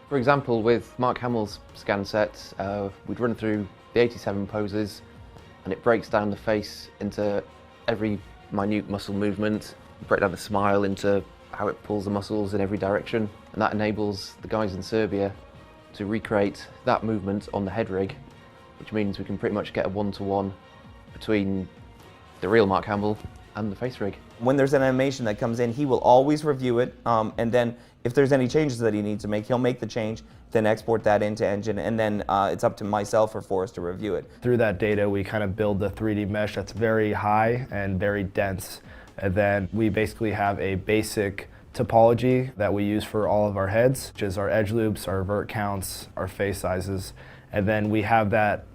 For example, with Mark Hamill's scan set, we'd run through the 87 poses and it breaks down the face into every minute muscle movement, break down the smile into how it pulls the muscles in every direction, and that enables the guys in Serbia to recreate that movement on the head rig, which means we can pretty much get a one-to-one between the real Mark Hamill and the face rig. When there's an animation that comes in, he will always review it, and then if there's any changes that he needs to make, he'll make the change, then export that into Engine, and then it's up to myself or Forrest to review it. Through that data, we kind of build the 3D mesh that's very high and very dense. And then we basically have a basic topology that we use for all of our heads, which is our edge loops, our vert counts, our face sizes. And then we have that,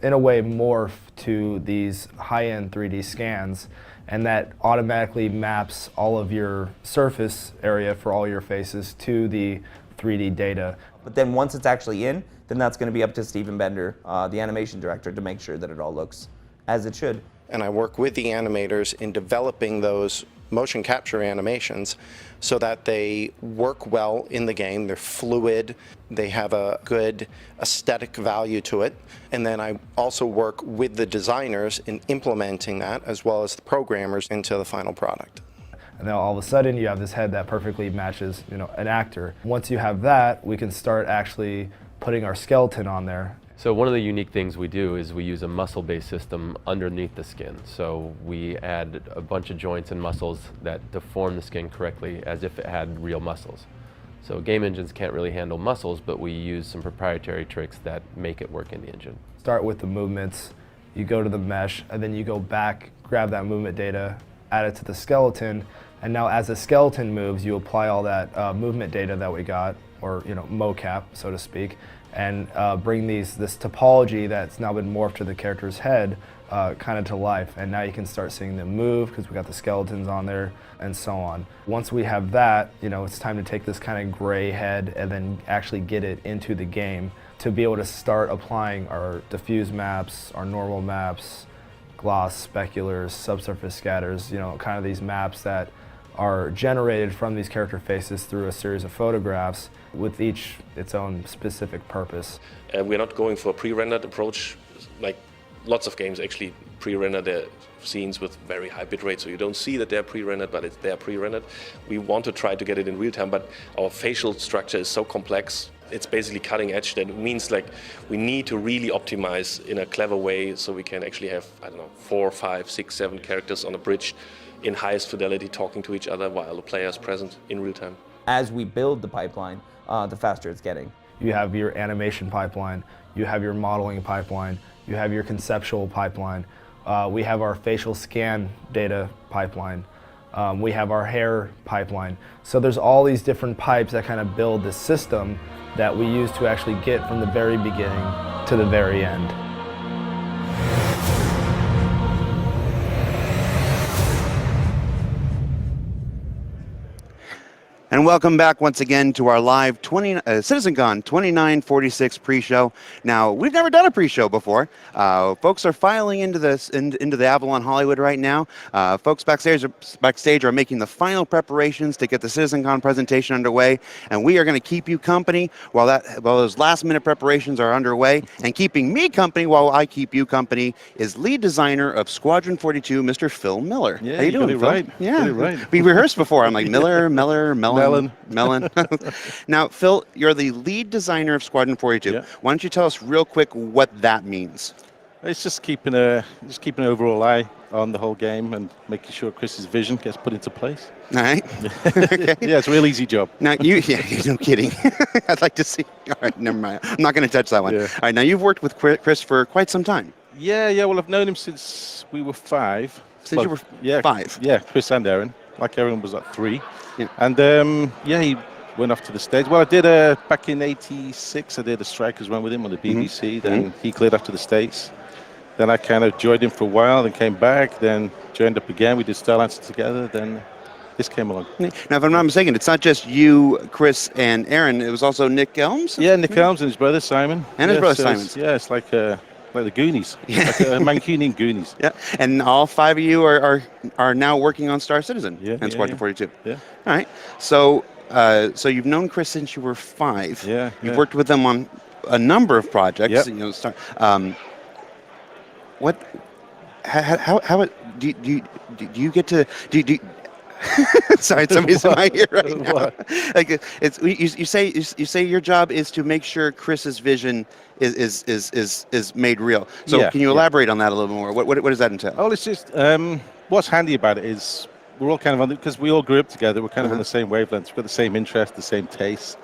in a way, morph to these high-end 3D scans, and that automatically maps all of your surface area for all your faces to the 3D data. But then once it's actually in, then that's going to be up to Stephen Bender, the animation director, to make sure that it all looks as it should. And I work with the animators in developing those motion capture animations so that they work well in the game, they're fluid, they have a good aesthetic value to it. And then I also work with the designers in implementing that, as well as the programmers, into the final product. And then all of a sudden you have this head that perfectly matches, an actor. Once you have that, we can start actually putting our skeleton on there. So one of the unique things we do is we use a muscle-based system underneath the skin. So we add a bunch of joints and muscles that deform the skin correctly as if it had real muscles. So game engines can't really handle muscles, but we use some proprietary tricks that make it work in the engine. Start with the movements, you go to the mesh, and then you go back, grab that movement data, add it to the skeleton, and now as the skeleton moves, you apply all that movement data that we got, or mocap, so to speak, and bring this topology that's now been morphed to the character's head kind of to life. And now you can start seeing them move because we got the skeletons on there and so on. Once we have that, it's time to take this kind of gray head and then actually get it into the game to be able to start applying our diffuse maps, our normal maps, gloss, speculars, subsurface scatters, kind of these maps that are generated from these character faces through a series of photographs with each its own specific purpose. We're not going for a pre-rendered approach, like lots of games actually pre-render their scenes with very high bitrate, so you don't see that they're pre-rendered, but they're pre-rendered. We want to try to get it in real time, but our facial structure is so complex. It's basically cutting edge. That means we need to really optimize in a clever way so we can actually have, 4, 5, 6, 7 characters on a bridge in highest fidelity talking to each other while the player is present in real time. As we build the pipeline, the faster it's getting. You have your animation pipeline, you have your modeling pipeline, you have your conceptual pipeline, we have our facial scan data pipeline, we have our hair pipeline. So there's all these different pipes that kind of build this system that we use to actually get from the very beginning to the very end. And welcome back once again to our live CitizenCon 2946 pre-show. Now, we've never done a pre-show before. Folks are filing into the Avalon Hollywood right now. Folks backstage are making the final preparations to get the CitizenCon presentation underway, and we are going to keep you company while those last-minute preparations are underway. And keeping me company while I keep you company is lead designer of Squadron 42, Mr. Phil Miller. Yeah, how you doing, got it Phil? right. Yeah, got it right. We rehearsed before. I'm like Miller, Mellon. Now, Phil, you're the lead designer of Squadron 42. Yeah. Why don't you tell us real quick what that means? It's just keeping an overall eye on the whole game and making sure Chris's vision gets put into place. All right. Okay. Yeah, it's a real easy job. Now, no kidding. I'd like to see. All right, never mind. I'm not going to touch that one. Yeah. All right, now you've worked with Chris for quite some time. Yeah. Well, I've known him since we were 5. Since you were 5? Yeah, Chris and Aaron. Like Aaron was at 3. Yeah. And he went off to the States. Well, I did back in '86. I did a Strikers run with him on the BBC. Then he cleared off to the States. Then I kind of joined him for a while, then came back, then joined up again. We did Star Answer together. Then this came along. Now, if I'm not mistaken, it's not just you, Chris, and Aaron. It was also Nick Elms? Yeah, Nick Elms and his brother Simon. And his brother Simon. It's like the Goonies, like a Mancunian Goonies. Yeah, and all 5 of you are now working on Star Citizen and Squadron 42. Yeah. All right. So so you've known Chris since you were 5. Yeah. You've worked with them on a number of projects. Yep. You know, what? How do you get to do? Sorry, somebody's in my ear right now. Like it's you say your job is to make sure Chris's vision is made real. So Yeah, can you elaborate on that a little more? What does that entail? Oh, it's just what's handy about it is we're all kind of on because we all grew up together. We're kind of on the same wavelengths. We've got the same interests, the same tastes.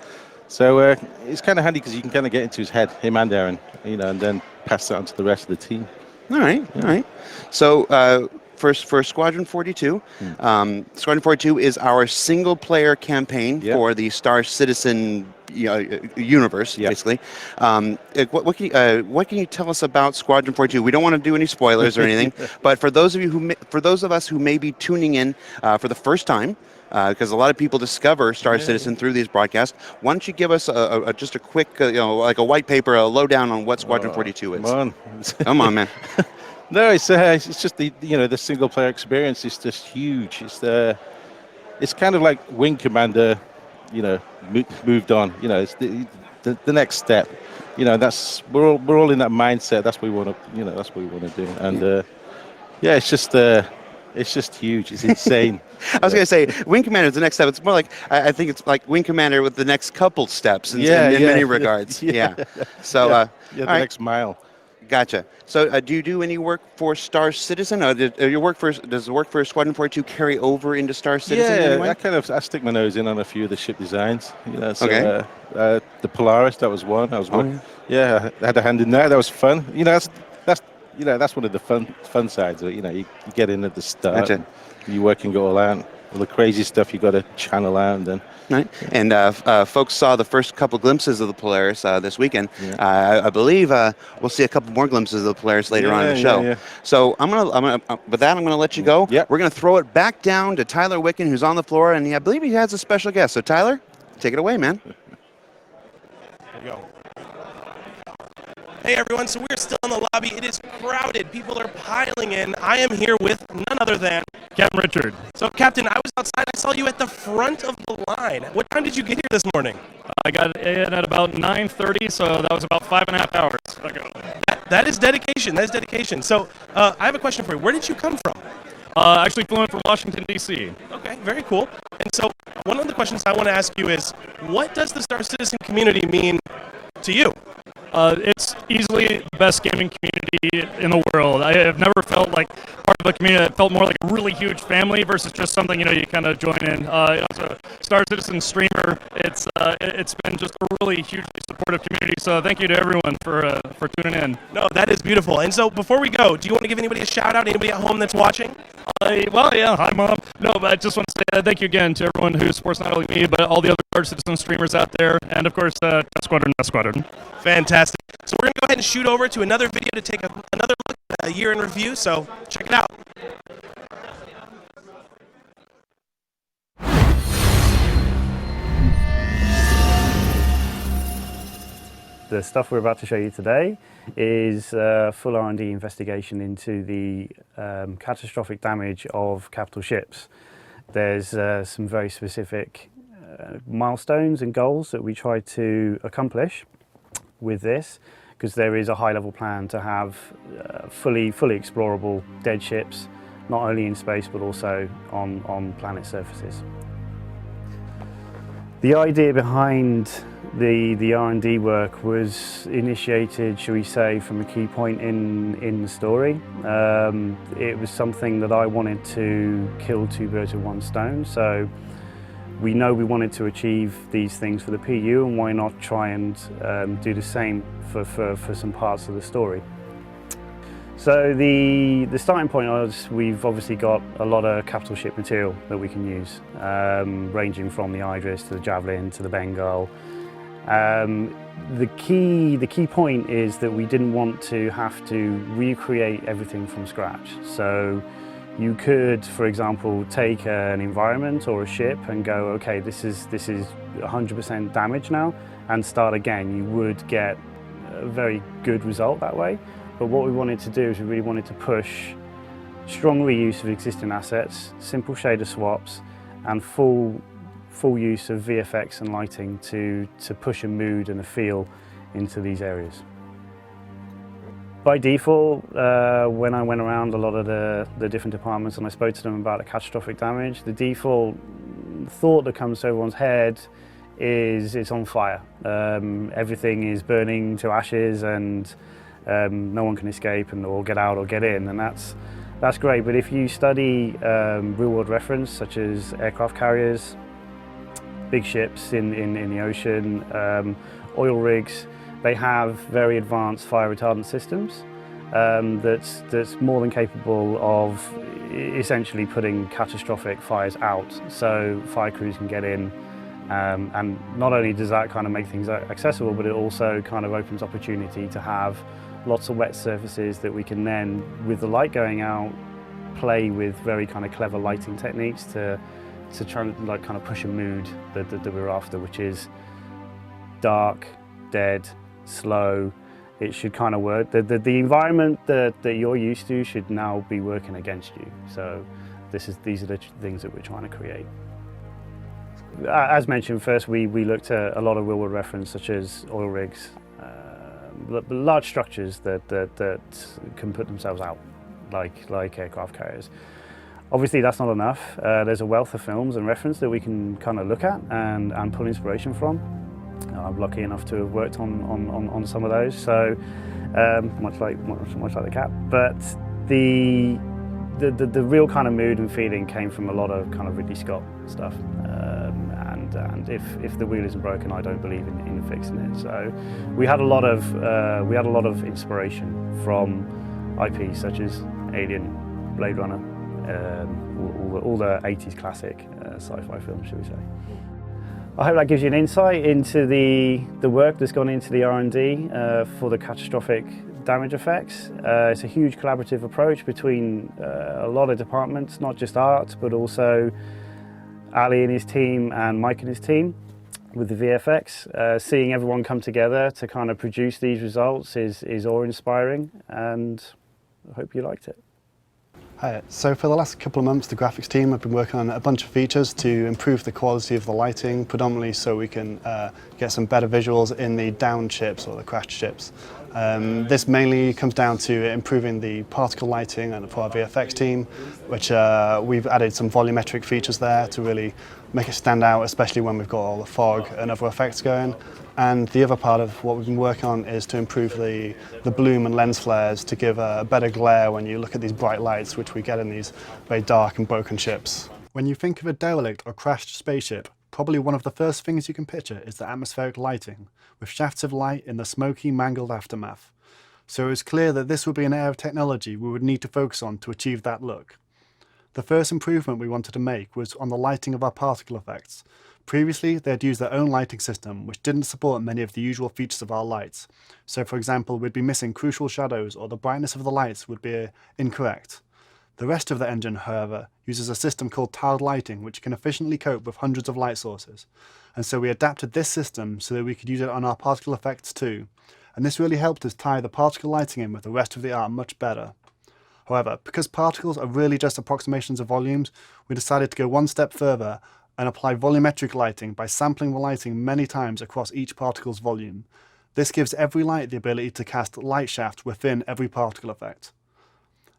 So it's kind of handy because you can kind of get into his head, him and Aaron, you know, and then pass that on to the rest of the team. All right. So for Squadron 42, Squadron 42 is our single-player campaign for the Star Citizen universe, basically. What can you tell us about Squadron 42? We don't want to do any spoilers or anything, but for those of us who may be tuning in for the first time, because a lot of people discover Star Citizen through these broadcasts, why don't you give us just a quick, like a white paper, a lowdown on what Squadron 42 is? Come on, man. No, it's just the the single player experience is just huge. It's kind of like Wing Commander, moved on. It's the next step. That's we're all in that mindset. That's what we want to that's what we want to do. And it's just huge. It's insane. I was going to say, Wing Commander is the next step. It's more like, I think it's like Wing Commander with the next couple steps in many regards. Yeah. So, the next mile. Gotcha. So, do you do any work for Star Citizen? Or does the work for Squadron 42 carry over into Star Citizen? Yeah, I stick my nose in on a few of the ship designs. So, the Polaris, that was one. I had a hand in that. That was fun. That's one of the fun sides of it. You get in at the start. Gotcha. You work and go all out. All the crazy stuff you got to channel out and then. Right. And folks saw the first couple glimpses of the Polaris this weekend. I believe we'll see a couple more glimpses of the Polaris later on in the show. So with that, I'm gonna let you go. Yep. We're gonna throw it back down to Tyler Wicken, who's on the floor, and I believe he has a special guest. So Tyler, take it away, man. There you go. Hey everyone, so we're still in the lobby. It is crowded. People are piling in. I am here with none other than Captain Richard. So Captain, I was outside. I saw you at the front of the line. What time did you get here this morning? I got in at about 9:30, so that was about 5.5 hours ago. That is dedication. That is dedication. So I have a question for you. Where did you come from? Actually flew in from Washington, D.C. Okay, very cool. And so one of the questions I want to ask you is, what does the Star Citizen community mean to you? It's easily the best gaming community in the world. I have never felt like part of a community that felt more like a really huge family versus just something you kind of join in. As a Star Citizen streamer, it's been just a really hugely supportive community. So thank you to everyone for tuning in. No, that is beautiful. And so before we go, do you want to give anybody a shout out? Anybody at home that's watching? Hi Mom. No, but I just want to say thank you again to everyone who supports not only me but all the other Star Citizen streamers out there, and of course Death Squadron. Fantastic. So we're going to go ahead and shoot over to another video to take another look at a year in review, so check it out. The stuff we're about to show you today is full R&D investigation into the catastrophic damage of capital ships. There's some very specific milestones and goals that we try to accomplish with this, because there is a high-level plan to have fully explorable dead ships, not only in space but also on planet surfaces. The idea behind the R&D work was initiated, shall we say, from a key point in the story. It was something that I wanted to kill two birds with one stone. So we know we wanted to achieve these things for the PU, and why not try and do the same for some parts of the story. So the starting point was, we've obviously got a lot of capital ship material that we can use, ranging from the Idris to the Javelin to the Bengal. The key point is that we didn't want to have to recreate everything from scratch. So you could, for example, take an environment or a ship and go, okay, this is 100% damage now, and start again. You would get a very good result that way. But what we wanted to do is we really wanted to push strong reuse of existing assets, simple shader swaps, and full full use of VFX and lighting to push a mood and a feel into these areas. By default, when I went around a lot of the different departments and I spoke to them about the catastrophic damage, the default thought that comes to everyone's head is it's on fire. Everything is burning to ashes and no one can escape or get out or get in, and that's great. But if you study real-world reference, such as aircraft carriers, big ships in the ocean, oil rigs, they have very advanced fire retardant systems that's more than capable of essentially putting catastrophic fires out, so fire crews can get in. And not only does that kind of make things accessible, but it also kind of opens opportunity to have lots of wet surfaces that we can then, with the light going out, play with very kind of clever lighting techniques to try and like kind of push a mood that we're after, which is dark, dead, slow. It should kind of work. The environment that you're used to should now be working against you. So these are the things that we're trying to create. As mentioned, first we looked at a lot of real-world reference, such as oil rigs, large structures that can put themselves out, like aircraft carriers. Obviously, that's not enough. There's a wealth of films and reference that we can kind of look at and pull inspiration from. I'm lucky enough to have worked on some of those, so much like the cat. But the real kind of mood and feeling came from a lot of kind of Ridley Scott stuff. And if the wheel isn't broken, I don't believe in fixing it. So we had a lot of inspiration from IPs such as Alien, Blade Runner, all the 80s classic sci-fi films, shall we say. I hope that gives you an insight into the work that's gone into the R&D for the catastrophic damage effects. It's a huge collaborative approach between a lot of departments, not just art, but also Ali and his team and Mike and his team with the VFX. Seeing everyone come together to kind of produce these results is awe-inspiring, and I hope you liked it. Hi. So for the last couple of months, the graphics team have been working on a bunch of features to improve the quality of the lighting, predominantly so we can get some better visuals in the downed ships or the crashed ships. This mainly comes down to improving the particle lighting and for our VFX team, which we've added some volumetric features there to really make it stand out, especially when we've got all the fog and other effects going. And the other part of what we've been working on is to improve the bloom and lens flares to give a better glare when you look at these bright lights, which we get in these very dark and broken ships. When you think of a derelict or crashed spaceship, probably one of the first things you can picture is the atmospheric lighting, with shafts of light in the smoky, mangled aftermath. So it was clear that this would be an area of technology we would need to focus on to achieve that look. The first improvement we wanted to make was on the lighting of our particle effects. Previously, they had used their own lighting system, which didn't support many of the usual features of our lights. So for example, we'd be missing crucial shadows, or the brightness of the lights would be incorrect. The rest of the engine, however, uses a system called tiled lighting, which can efficiently cope with hundreds of light sources. And so we adapted this system so that we could use it on our particle effects too. And this really helped us tie the particle lighting in with the rest of the art much better. However, because particles are really just approximations of volumes, we decided to go one step further and apply volumetric lighting by sampling the lighting many times across each particle's volume. This gives every light the ability to cast light shafts within every particle effect.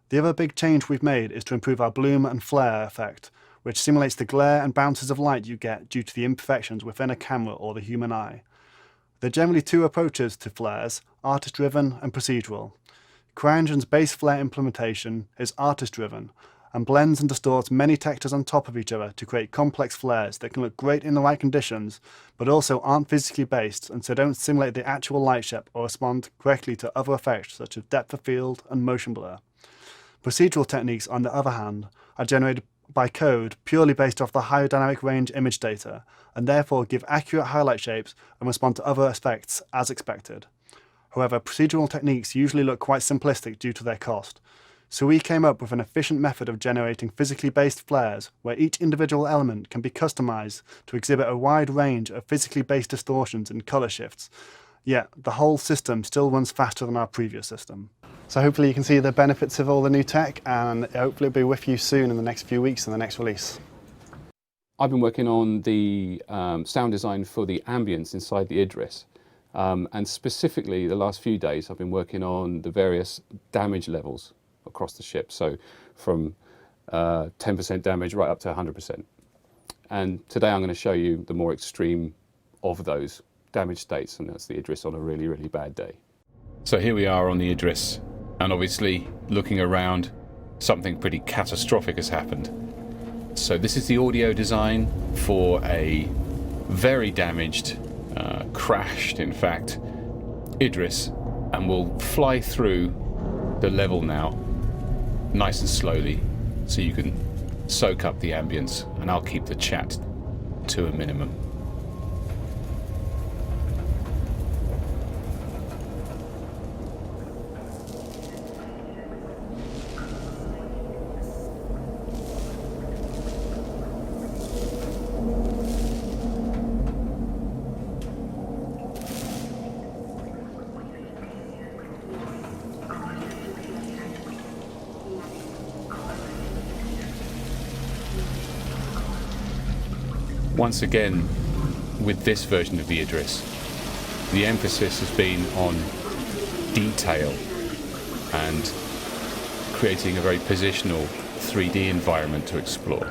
The other big change we've made is to improve our bloom and flare effect, which simulates the glare and bounces of light you get due to the imperfections within a camera or the human eye. There are generally two approaches to flares, artist-driven and procedural. CryEngine's base flare implementation is artist-driven, and blends and distorts many textures on top of each other to create complex flares that can look great in the right conditions, but also aren't physically based and so don't simulate the actual light shape or respond correctly to other effects such as depth of field and motion blur. Procedural techniques, on the other hand, are generated by code purely based off the higher dynamic range image data, and therefore give accurate highlight shapes and respond to other effects as expected. However, procedural techniques usually look quite simplistic due to their cost. So we came up with an efficient method of generating physically based flares where each individual element can be customized to exhibit a wide range of physically based distortions and color shifts, yet the whole system still runs faster than our previous system. So hopefully you can see the benefits of all the new tech, and hopefully it'll be with you soon in the next few weeks in the next release. I've been working on the sound design for the ambience inside the Idris. And specifically, the last few days, I've been working on the various damage levels across the ship. So from 10% damage right up to 100%. And today I'm going to show you the more extreme of those damage states, and that's the Idris on a really, really bad day. So here we are on the Idris, and obviously looking around, something pretty catastrophic has happened. So this is the audio design for a very damaged, crashed in fact, Idris, and we'll fly through the level now, nice and slowly, so you can soak up the ambience, and I'll keep the chat to a minimum. Once again, with this version of the Idris, the emphasis has been on detail and creating a very positional 3D environment to explore.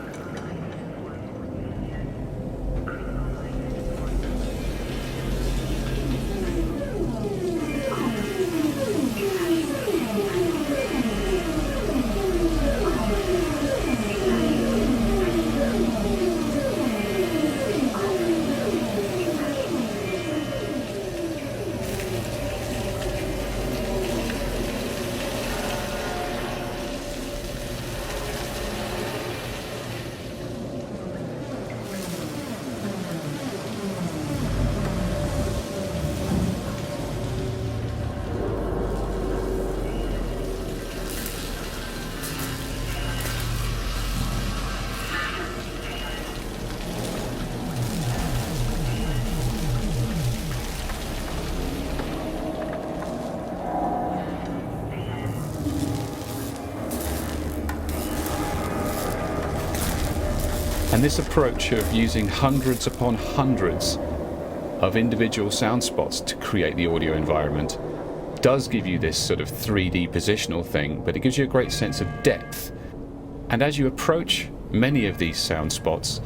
And this approach of using hundreds upon hundreds of individual sound spots to create the audio environment does give you this sort of 3D positional thing, but it gives you a great sense of depth. And as you approach many of these sound spots,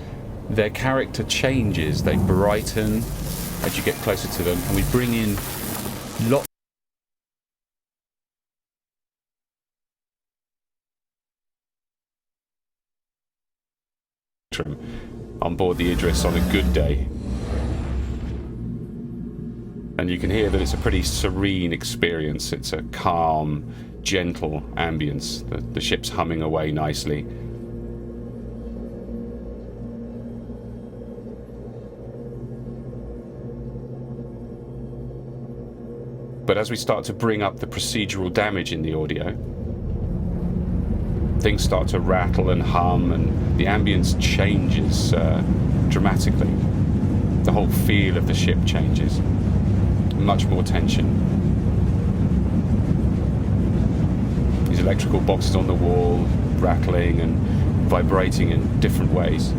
their character changes, they brighten as you get closer to them, and we bring in lots on board the Idris on a good day. And you can hear that it's a pretty serene experience. It's a calm, gentle ambience. The ship's humming away nicely. But as we start to bring up the procedural damage in the audio, things start to rattle and hum, and the ambience changes dramatically. The whole feel of the ship changes. Much more tension. These electrical boxes on the wall rattling and vibrating in different ways.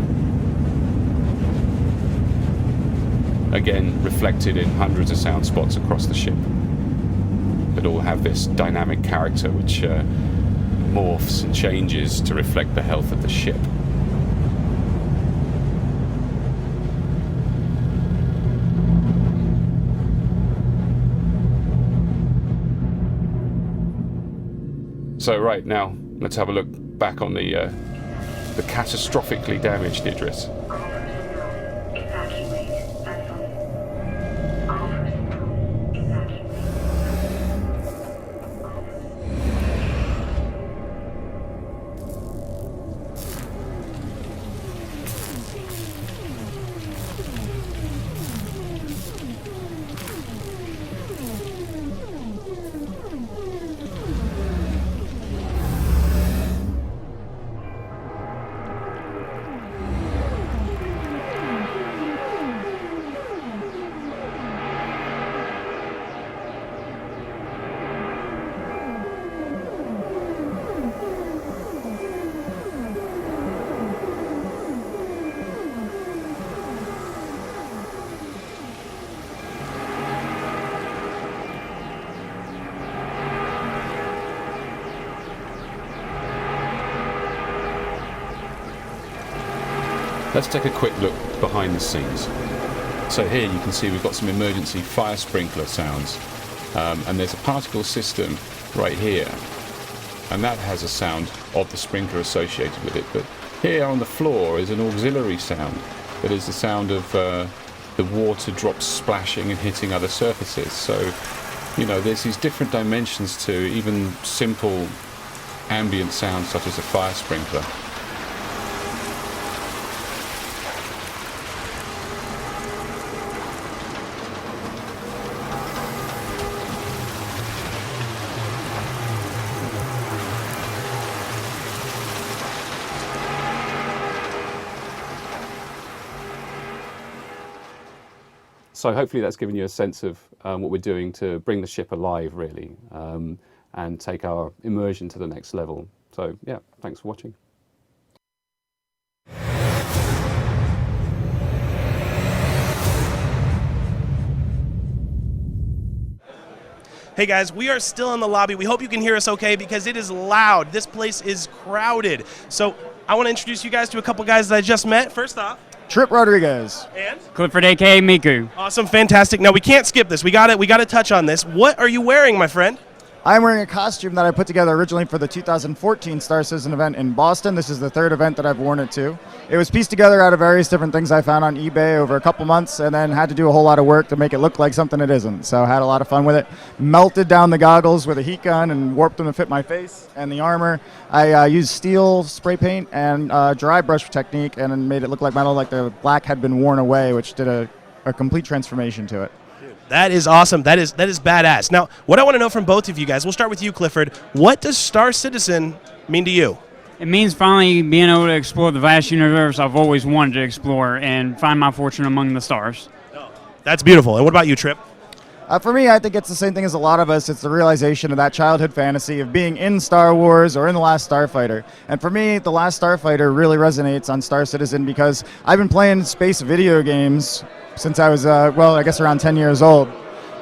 Again, reflected in hundreds of sound spots across the ship, but all have this dynamic character which morphs and changes to reflect the health of the ship. So right now, let's have a look back on the catastrophically damaged Idris. Let's take a quick look behind the scenes. So here you can see we've got some emergency fire sprinkler sounds, and there's a particle system right here, and that has a sound of the sprinkler associated with it. But here on the floor is an auxiliary sound that is the sound of the water drops splashing and hitting other surfaces. So, you know, there's these different dimensions to even simple ambient sounds such as a fire sprinkler. So hopefully that's given you a sense of what we're doing to bring the ship alive, really, and take our immersion to the next level. So yeah, thanks for watching. Hey guys, we are still in the lobby. We hope you can hear us okay because it is loud. This place is crowded. So I want to introduce you guys to a couple guys that I just met. First off, Trip Rodriguez. And Clifford, aka Miku. Awesome, fantastic. Now we can't skip this. We got to touch on this. What are you wearing, my friend? I'm wearing a costume that I put together originally for the 2014 Star Citizen event in Boston. This is the third event that I've worn it to. It was pieced together out of various different things I found on eBay over a couple months, and then had to do a whole lot of work to make it look like something it isn't. So I had a lot of fun with it. Melted down the goggles with a heat gun and warped them to fit my face and the armor. I used steel spray paint and dry brush technique and then made it look like metal, like the black had been worn away, which did a complete transformation to it. That is awesome. That is badass. Now, what I want to know from both of you guys, we'll start with you, Clifford. What does Star Citizen mean to you? It means finally being able to explore the vast universe I've always wanted to explore and find my fortune among the stars. That's beautiful. And what about you, Trip? For me, I think it's the same thing as a lot of us. It's the realization of that childhood fantasy of being in Star Wars or in The Last Starfighter. And for me, The Last Starfighter really resonates on Star Citizen because I've been playing space video games since I was, I guess around 10 years old.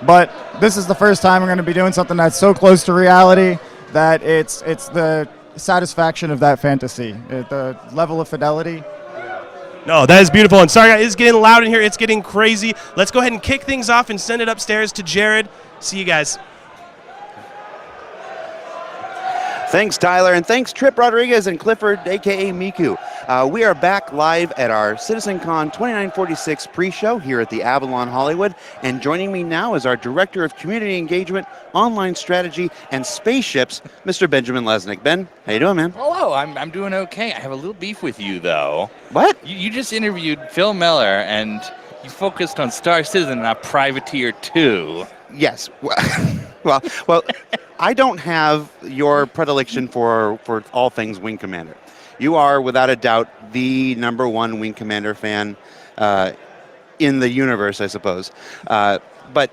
But this is the first time I'm going to be doing something that's so close to reality that it's the satisfaction of that fantasy, the level of fidelity. No, that is beautiful. And sorry, it's getting loud in here. It's getting crazy. Let's go ahead and kick things off and send it upstairs to Jared. See you guys. Thanks, Tyler, and thanks, Trip Rodriguez and Clifford, a.k.a. Miku. We are back live at our CitizenCon 2946 pre-show here at the Avalon Hollywood, and joining me now is our Director of Community Engagement, Online Strategy, and Spaceships, Mr. Benjamin Lesnick. Ben, how you doing, man? Hello, I'm doing okay. I have a little beef with you, though. What? You just interviewed Phil Miller, and you focused on Star Citizen, not Privateer 2. Yes. Well, I don't have your predilection for all things Wing Commander. You are, without a doubt, the #1 Wing Commander fan in the universe, I suppose. But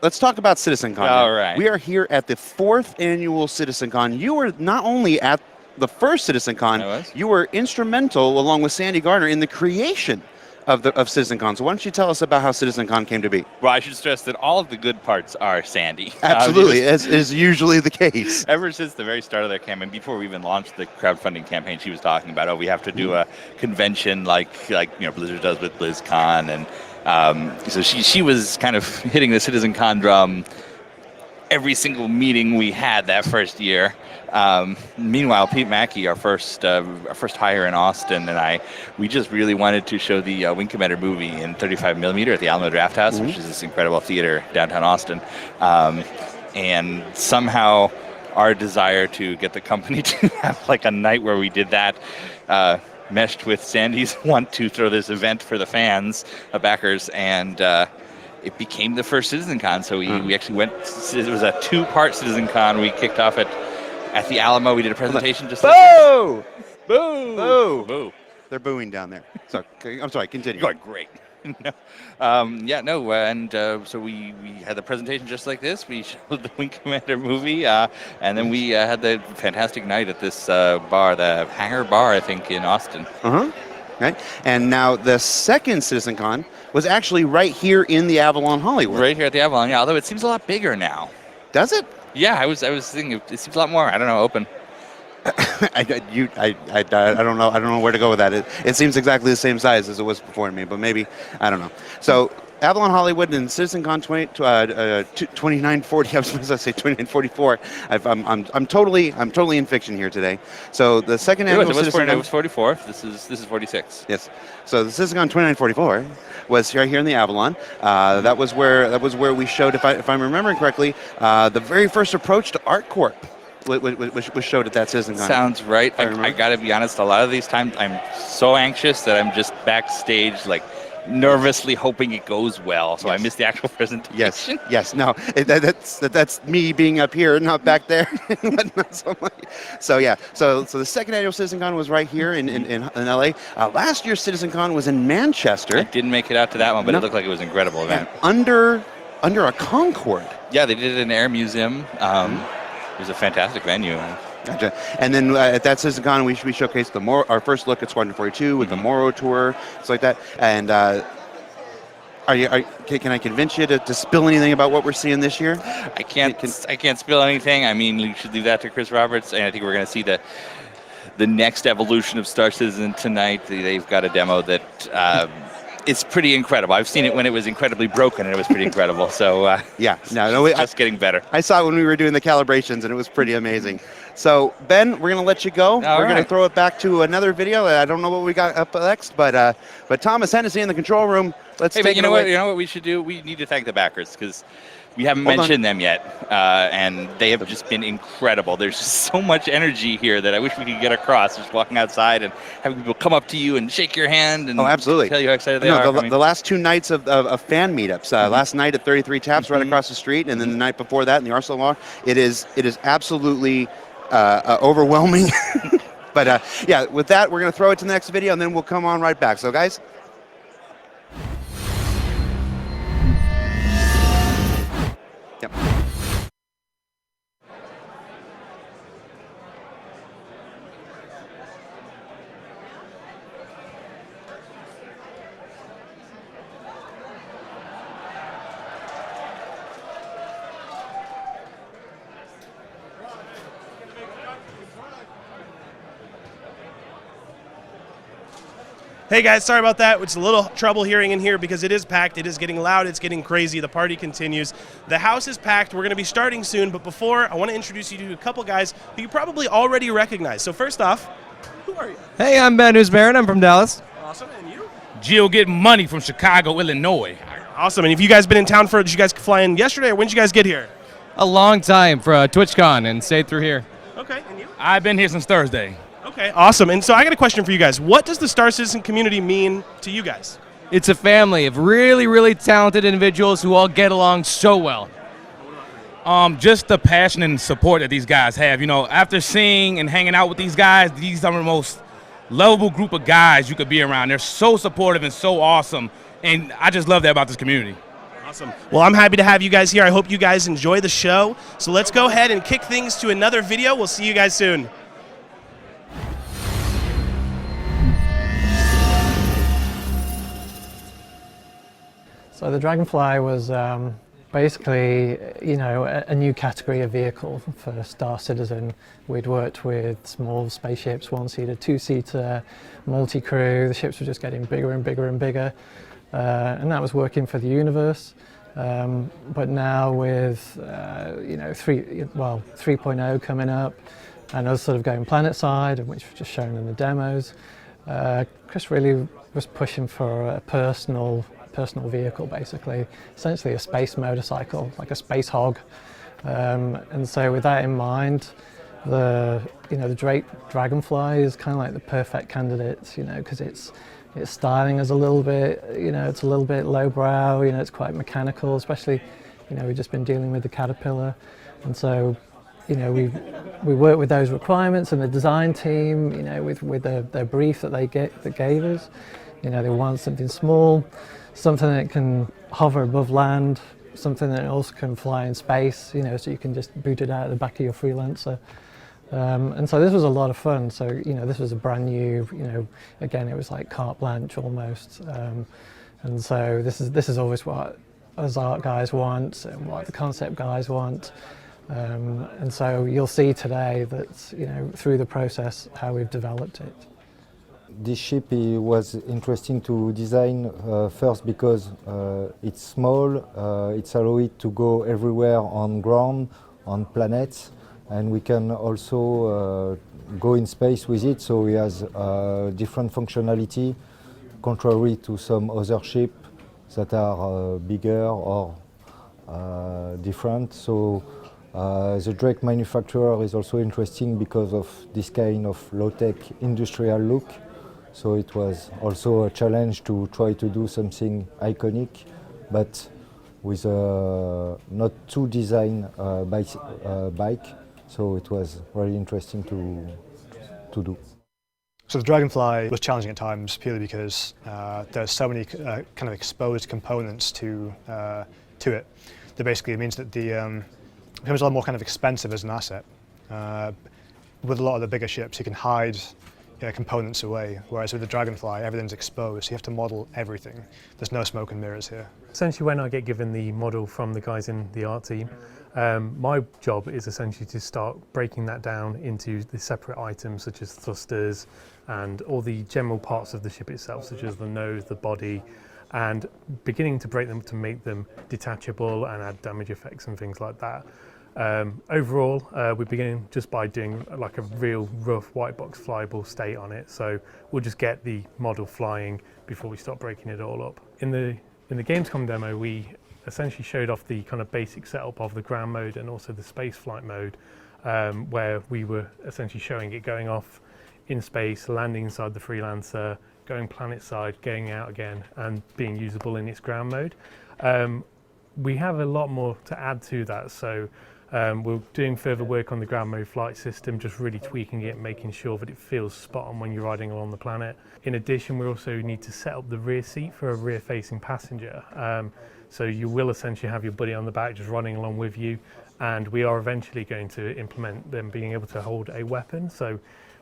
let's talk about CitizenCon. All right. We are here at the 4th annual CitizenCon. You were not only at the first CitizenCon, you were instrumental, along with Sandy Gardner, in the creation of CitizenCon. So why don't you tell us about how CitizenCon came to be? Well, I should stress that all of the good parts are Sandy. Absolutely, as is usually the case. Ever since the very start of their campaign, before we even launched the crowdfunding campaign, she was talking about, we have to do a convention like Blizzard does with BlizzCon, and so she was kind of hitting the CitizenCon drum every single meeting we had that first year. Meanwhile, Pete Mackey, our first hire in Austin, and we just really wanted to show the Wing Commander movie in 35mm at the Alamo Drafthouse, which is this incredible theater downtown Austin. And somehow our desire to get the company to have like a night where we did that meshed with Sandy's want to throw this event for the fans, backers, and it became the first CitizenCon. So we actually went. It was a 2-part CitizenCon. We kicked off at the Alamo. We did a presentation. Just boo, boo, boo, boo. They're booing down there. So I'm sorry. Continue. You're going great. So we had the presentation just like this. We showed the Wing Commander movie, and then we had the fantastic night at this bar, the Hangar Bar, I think, in Austin. Right. And now the second CitizenCon was actually right here in the Avalon Hollywood. Right here at the Avalon, yeah, although it seems a lot bigger now. Does it? Yeah, I was thinking it seems a lot more, I don't know, open. I don't know. I don't know where to go with that. It seems exactly the same size as it was before me, but maybe I don't know. So Avalon Hollywood and CitizenCon 2940. I was supposed to say 2944. I'm totally in fiction here today. So the second annual CitizenCon. It was 44. This is 46. Yes. So the CitizenCon 2944 was right here in the Avalon. That was where we showed, if I'm remembering correctly, the very first approach to ArtCorp. Was showed at that CitizenCon. Sounds right. I got to be honest, a lot of these times I'm so anxious that I'm just backstage, like, nervously hoping it goes well. So I missed the actual presentation. Yes. No, that's me being up here, not back there. So yeah. So the second annual CitizenCon was right here in LA. Last year's CitizenCon was in Manchester. I didn't make it out to that one, but it looked like it was an incredible event. Under a Concorde. Yeah, they did it in Air Museum. It was a fantastic venue. Gotcha. And then at that CitizenCon, we showcased our first look at Squadron 42 with the Morrow tour, stuff like that. And can I convince you to spill anything about what we're seeing this year? I can't spill anything. I mean, you should leave that to Chris Roberts, and I think we're going to see the next evolution of Star Citizen tonight. They've got a demo that. It's pretty incredible. I've seen it when it was incredibly broken, and it was pretty incredible. So just getting better. I saw it when we were doing the calibrations, and it was pretty amazing. So Ben, we're going to let you go. We're going to throw it back to another video. I don't know what we got up next, but Thomas Hennessy in the control room. Let's take it away. You know what we should do? We need to thank the backers because we haven't mentioned them yet, and they have just been incredible. There's just so much energy here that I wish we could get across. Just walking outside and having people come up to you and shake your hand and absolutely tell you how excited they are. The last two nights of fan meetups. Last night at 33 Taps right across the street, and then the night before that in the Arsenal Law. It is absolutely overwhelming. But yeah, with that, we're going to throw it to the next video, and then we'll come on right back. So guys. Yep. Hey guys, sorry about that. It's a little trouble hearing in here because it is packed, it is getting loud, it's getting crazy, the party continues. The house is packed, we're going to be starting soon, but before, I want to introduce you to a couple guys who you probably already recognize. So first off, who are you? Hey, I'm Ben Newsbaron, I'm from Dallas. Awesome, and you? Jill getting money from Chicago, Illinois. Awesome, and have you guys been in town did you guys fly in yesterday, or when did you guys get here? A long time for TwitchCon and stayed through here. Okay, and you? I've been here since Thursday. Okay, awesome. And so I got a question for you guys. What does the Star Citizen community mean to you guys? It's a family of really, really talented individuals who all get along so well. Just the passion and support that these guys have. You know, after seeing and hanging out with these guys, these are the most lovable group of guys you could be around. They're so supportive and so awesome, and I just love that about this community. Awesome. Well, I'm happy to have you guys here. I hope you guys enjoy the show. So let's go ahead and kick things to another video. We'll see you guys soon. So the Dragonfly was basically, a new category of vehicle for Star Citizen. We'd worked with small spaceships, one-seater, two-seater, multi-crew. The ships were just getting bigger and bigger and bigger, and that was working for the universe. But now with 3.0 coming up, and us sort of going planet side, which was just shown in the demos, Chris really was pushing for a personal vehicle, basically, essentially a space motorcycle, like a space hog. And so with that in mind, the Dragonfly is kind of like the perfect candidate, because its styling is a little bit, it's a little bit lowbrow, it's quite mechanical, especially, we've just been dealing with the Caterpillar, and so, we work with those requirements, and the design team, with their brief that they gave us, they want something small, something that can hover above land, something that also can fly in space, so you can just boot it out of the back of your freelancer. And so this was a lot of fun. So, this was a brand new, again, it was like carte blanche almost. And so this is always what us art guys want and what the concept guys want. And so you'll see today that, you know, through the process how we've developed it. This ship was interesting to design first because it's small, it's allowed it to go everywhere on ground, on planets, and we can also go in space with it, so it has different functionality, contrary to some other ships that are bigger or different. So the Drake manufacturer is also interesting because of this kind of low-tech industrial look. So it was also a challenge to try to do something iconic, but with a not too design bike. So it was really interesting to do. So the Dragonfly was challenging at times purely because there's so many kind of exposed components to it. That basically means that it becomes a lot more kind of expensive as an asset. With a lot of the bigger ships, you can hide components away, whereas with the Dragonfly, everything's exposed. So you have to model everything. There's no smoke and mirrors here. Essentially, when I get given the model from the guys in the art team, my job is essentially to start breaking that down into the separate items such as thrusters and all the general parts of the ship itself, such as the nose, the body, and beginning to break them to make them detachable and add damage effects and things like that. Overall, we begin just by doing like a real rough white box flyable state on it. So we'll just get the model flying before we start breaking it all up. In the Gamescom demo, we essentially showed off the kind of basic setup of the ground mode and also the space flight mode, where we were essentially showing it going off in space, landing inside the Freelancer, going planet side, going out again, and being usable in its ground mode. We have a lot more to add to that, so we're doing further work on the ground mode flight system, just really tweaking it, making sure that it feels spot on when you're riding along the planet. In addition, we also need to set up the rear seat for a rear-facing passenger. So you will essentially have your buddy on the back just running along with you, and we are eventually going to implement them being able to hold a weapon. So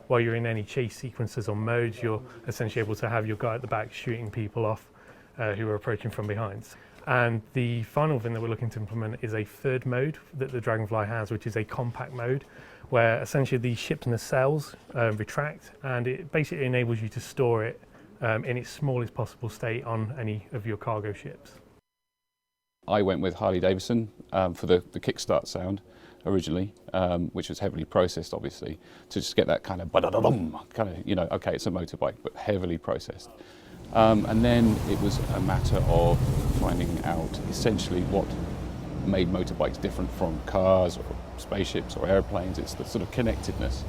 while you're in any chase sequences or modes, you're essentially able to have your guy at the back shooting people off who are approaching from behind. And the final thing that we're looking to implement is a third mode that the Dragonfly has, which is a compact mode, where essentially the ship's nacelles retract, and it basically enables you to store it in its smallest possible state on any of your cargo ships. I went with Harley Davidson for the kickstart sound originally, which was heavily processed, obviously, to just get that kind of okay, it's a motorbike, but heavily processed. And then it was a matter of finding out essentially what made motorbikes different from cars or spaceships or airplanes. It's the sort of connectedness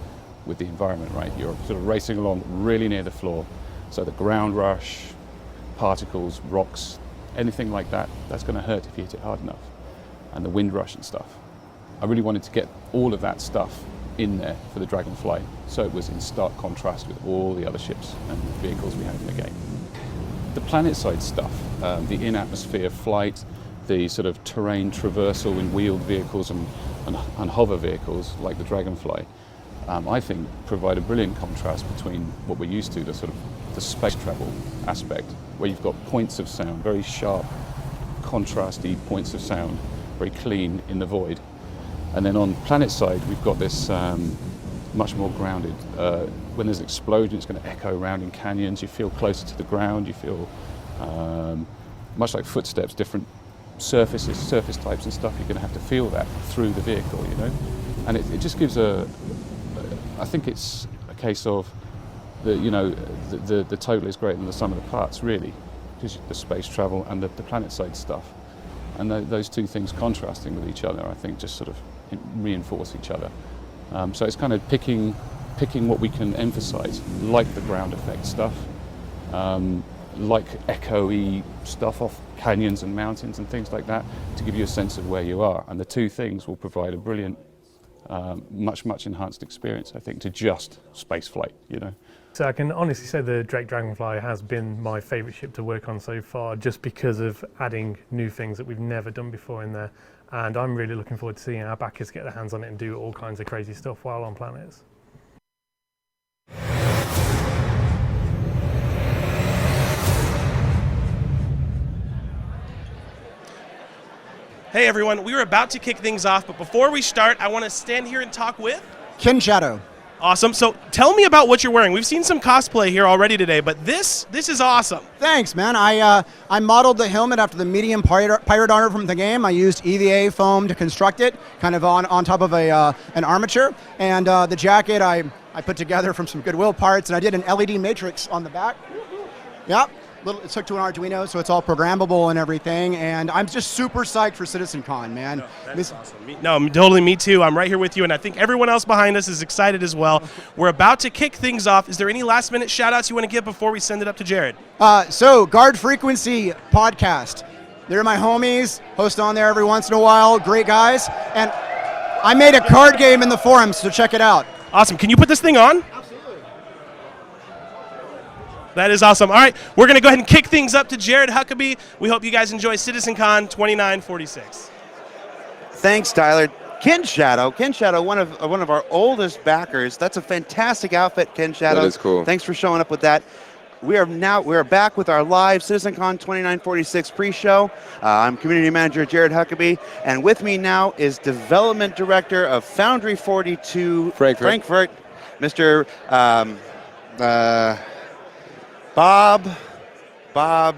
with the environment, right? You're sort of racing along really near the floor, so the ground rush, particles, rocks, anything like that, that's going to hurt if you hit it hard enough, and the wind rush and stuff. I really wanted to get all of that stuff in there for the Dragonfly, so it was in stark contrast with all the other ships and vehicles we had in the game. The planet-side stuff, the in-atmosphere flight, the sort of terrain traversal in wheeled vehicles and hover vehicles like the Dragonfly, I think provide a brilliant contrast between what we're used to, the sort of the space travel aspect, where you've got points of sound, very sharp, contrasty points of sound, very clean in the void. And then on planet side, we've got this much more grounded. When there's an explosion, it's going to echo around in canyons. You feel closer to the ground. You feel much like footsteps, different surfaces, surface types and stuff. You're going to have to feel that through the vehicle, you know. And it just gives I think it's a case of the total is greater than the sum of the parts, really, because the space travel and the planet side stuff, and those two things contrasting with each other, I think, just sort of reinforce each other. So it's kind of picking what we can emphasize, like the ground effect stuff, like echo-y stuff off canyons and mountains and things like that, to give you a sense of where you are. And the two things will provide a brilliant, much enhanced experience, I think, to just space flight, you know. So I can honestly say the Drake Dragonfly has been my favourite ship to work on so far, just because of adding new things that we've never done before in there. And I'm really looking forward to seeing our backers get their hands on it and do all kinds of crazy stuff while on planets. Hey Hey everyone, we were about to kick things off, but before we start, I want to stand here and talk with Ken Shadow. Awesome. So tell me about what you're wearing. We've seen some cosplay here already today, but this is awesome. Thanks, man. I modeled the helmet after the medium pirate armor from the game. I used EVA foam to construct it, kind of on top of an armature, and the jacket I put together from some Goodwill parts, and I did an LED matrix on the back. Yep. It's hooked to an Arduino, so it's all programmable and everything. And I'm just super psyched for CitizenCon, man. That's awesome. No, totally me too. I'm right here with you, and I think everyone else behind us is excited as well. We're about to kick things off. Is there any last-minute shout-outs you want to give before we send it up to Jared? So, Guard Frequency podcast. They're my homies. Host on there every once in a while. Great guys. And I made a card game in the forums, so check it out. Awesome. Can you put this thing on? That is awesome. All right, we're going to go ahead and kick things up to Jared Huckabee. We hope you guys enjoy CitizenCon 2946. Thanks, Tyler. Ken Shadow, one of our oldest backers. That's a fantastic outfit, Ken Shadow. That is cool. Thanks for showing up with that. We are back with our live CitizenCon 2946 pre-show. I'm Community Manager Jared Huckabee, and with me now is Development Director of Foundry 42 Frankfurt, Mr. Bob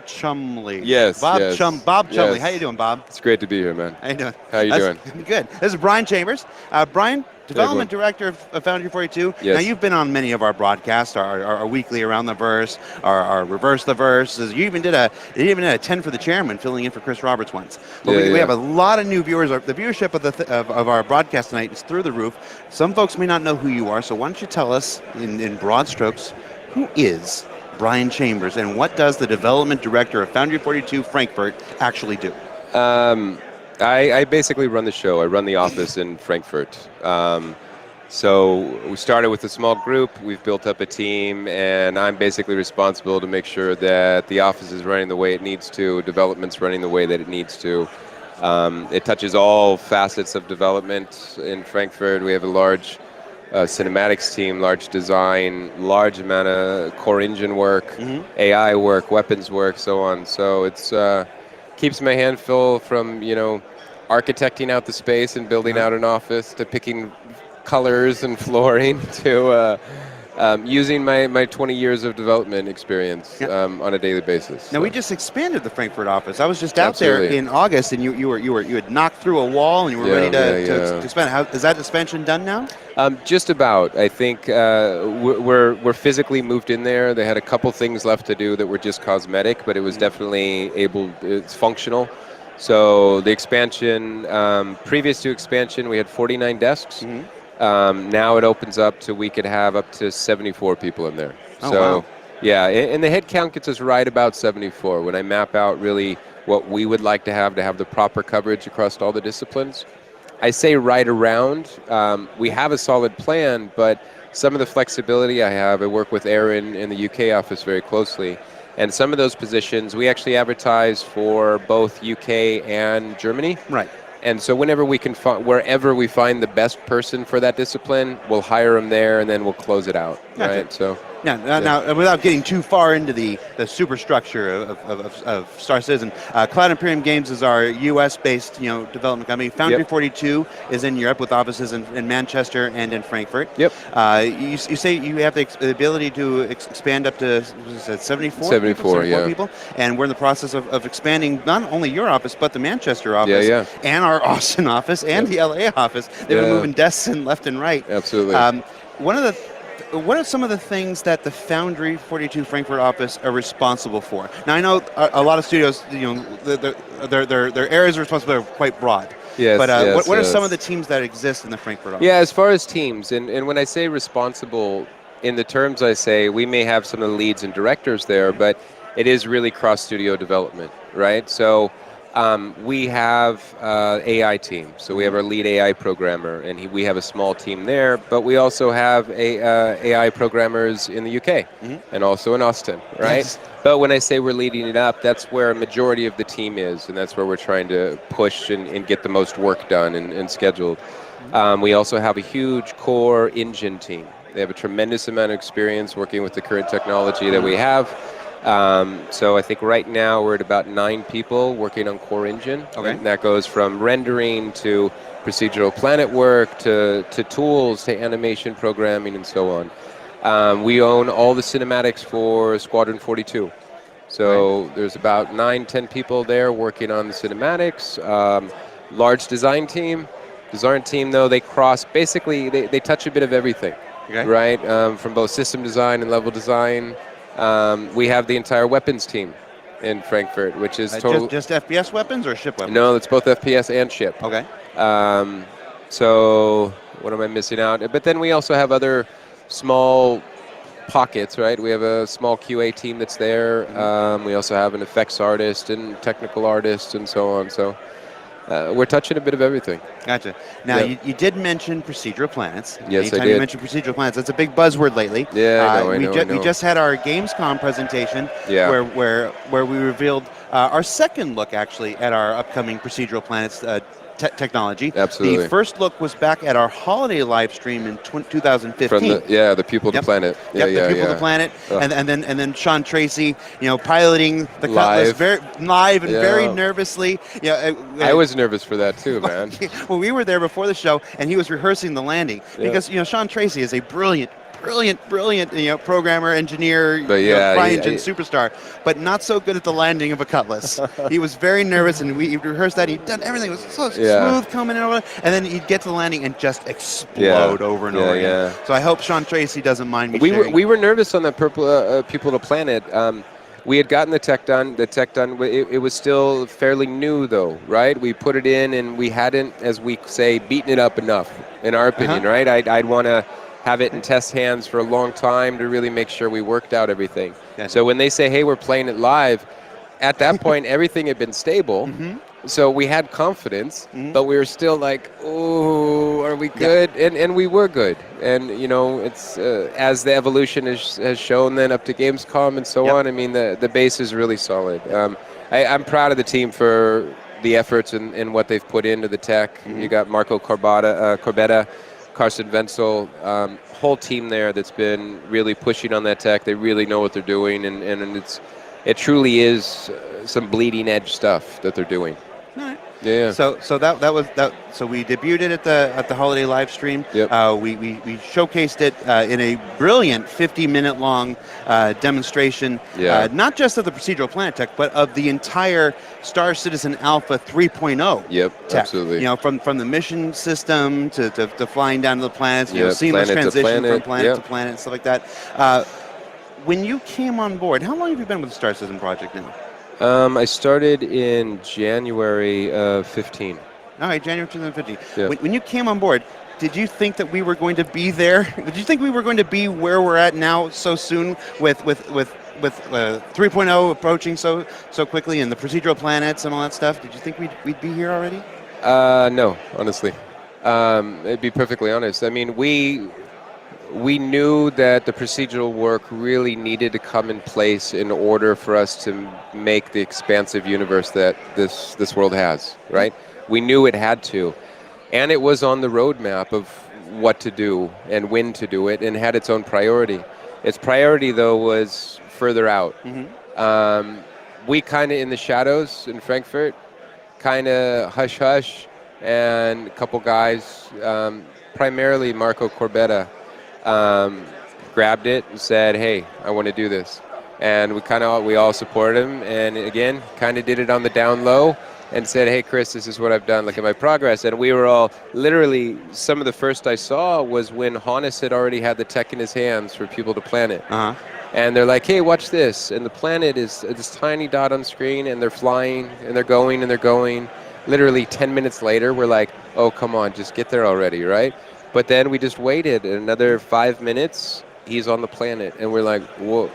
Chumley. Yes, Bob yes. Chumley. Yes. How you doing, Bob? It's great to be here, man. How you doing? How you doing? Good. This is Brian Chambers. Brian, Development Director of Foundry 42. Yes. Now, you've been on many of our broadcasts, our weekly Around the Verse, our Reverse the Verse. You even did a 10 for the Chairman, filling in for Chris Roberts once. But we have a lot of new viewers. The viewership of our broadcast tonight is through the roof. Some folks may not know who you are, so why don't you tell us, in broad strokes, who is Brian Chambers, and what does the Development Director of Foundry 42 Frankfurt actually do? I basically run the show. I run the office in Frankfurt. So we started with a small group. We've built up a team, and I'm basically responsible to make sure that the office is running the way it needs to, development's running the way that it needs to. It touches all facets of development in Frankfurt. We have a large cinematics team, large design, large amount of core engine work, AI work, weapons work, so on. So it's keeps my hand full from architecting out the space and building out an office to picking colors and flooring to using my 20 years of development experience on a daily basis. Now we just expanded the Frankfurt office. I was just out there in August, and you had knocked through a wall, and you were ready to expand. Is that expansion done now? Just about. I think we're physically moved in there. They had a couple things left to do that were just cosmetic, but it was definitely it's functional. So the expansion, previous to expansion, we had 49 desks. Now it opens up to we could have up to 74 people in there. Oh, so, wow. yeah, and the head count gets us right about 74. When I map out really what we would like to have the proper coverage across all the disciplines, I say right around. We have a solid plan, but some of the flexibility I work with Aaron in the UK office very closely. And some of those positions, we actually advertise for both UK and Germany. Right. And so whenever we can wherever we find the best person for that discipline, we'll hire them there, and then we'll close it out. Gotcha. Right. So. Now, without getting too far into the superstructure of Star Citizen, Cloud Imperium Games is our U.S.-based development company. Foundry 42 is in Europe with offices in Manchester and in Frankfurt. Yep. You say you have the ability to expand up to 74? 74 people, and we're in the process of expanding not only your office but the Manchester office and our Austin office and the L.A. office. They've been moving desks in left and right. Absolutely. What are some of the things that the Foundry 42 Frankfurt office are responsible for? Now, I know a lot of studios, their areas of responsibility are quite broad. Yes, but what are some of the teams that exist in the Frankfurt office? Yeah, as far as teams, and when I say responsible, in the terms I say, we may have some of the leads and directors there, but it is really cross-studio development, right? So we have AI team. So we have our lead AI programmer, and we have a small team there, but we also have AI programmers in the UK and also in Austin, right? Yes. But when I say we're leading it up, that's where a majority of the team is, and that's where we're trying to push and get the most work done and scheduled. We also have a huge core engine team. They have a tremendous amount of experience working with the current technology that we have. So I think right now we're at about 9 people working on core engine. Okay. And that goes from rendering to procedural planet work to tools to animation programming and so on. We own all the cinematics for Squadron 42. So there's about 9-10 people there working on the cinematics. Large design team. Design team, though, they cross, basically, they touch a bit of everything, right? From both system design and level design. We have the entire weapons team in Frankfurt, which is total. Just FPS weapons or ship weapons? No, it's both FPS and ship. Okay. So what am I missing out? But then we also have other small pockets, right? We have a small QA team that's there. We also have an effects artist and technical artist and so on. So we're touching a bit of everything. Gotcha. Now, you did mention procedural planets. Yes, Anytime I did. you mention procedural planets, that's a big buzzword lately. Yeah, I know, We just had our Gamescom presentation Yeah. where we revealed our second look, actually, at our upcoming procedural planets technology. Absolutely. The first look was back at our holiday live stream in 2015. From the people to planet. The people to planet, and then Sean Tracy, piloting the Cutlass very live and very nervously. I was nervous for that too, man. Well, we were there before the show, and he was rehearsing the landing because Sean Tracy is a brilliant, programmer, engineer, CryEngine superstar, but not so good at the landing of a Cutlass. He was very nervous, and we rehearsed that. He'd done everything; it was so smooth coming in over, and then he'd get to the landing and just explode over and over again. So I hope Sean Tracy doesn't mind me. We were nervous on that people to planet. We had gotten the tech done. It was still fairly new, though, right? We put it in, and we hadn't, as we say, beaten it up enough, in our opinion, right? I'd want to have it in test hands for a long time to really make sure we worked out everything. So when they say, hey, we're playing it live, at that point, everything had been stable. So we had confidence, but we were still like, oh, are we good? And we were good. And, it's as the evolution has shown then up to Gamescom and so on, I mean, the base is really solid. I'm proud of the team for the efforts and what they've put into the tech. You got Marco Corbetta, Carson Wenzel, whole team there that's been really pushing on that tech. They really know what they're doing, and it truly is some bleeding edge stuff that they're doing. All right. Yeah. So that was that. So we debuted it at the holiday live stream. Yep. We showcased it in a brilliant 50-minute long demonstration. Not just of the procedural planet tech, but of the entire Star Citizen Alpha 3.0. Yep. Tech. Absolutely. From the mission system to flying down to the planets. Seamless planet to transition planet. from planet to planet and stuff like that. When you came on board, how long have you been with the Star Citizen project now? I started in January of 15. All right, January 2015. Yeah. When you came on board, did you think that we were going to be there? Did you think we were going to be where we're at now so soon with 3.0 approaching so quickly and the procedural planets and all that stuff? Did you think we'd be here already? No, honestly. To be perfectly honest. I mean, we knew that the procedural work really needed to come in place in order for us to make the expansive universe that this world has, right? We knew it had to. And it was on the roadmap of what to do and when to do it and had its own priority. Its priority, though, was further out. We kind of in the shadows in Frankfurt, kind of hush-hush, and a couple guys, primarily Marco Corbetta, grabbed it and said, hey, I want to do this. And we all supported him, and again, kind of did it on the down low and said, hey, Chris, this is what I've done, look at my progress. And we were all, literally, some of the first I saw was when Hannes had already had the tech in his hands for people to planet. And they're like, hey, watch this. And the planet is this tiny dot on screen, and they're flying, and they're going, and they're going. Literally 10 minutes later, we're like, oh, come on, just get there already, right? But then we just waited another 5 minutes. He's on the planet. And we're like, what?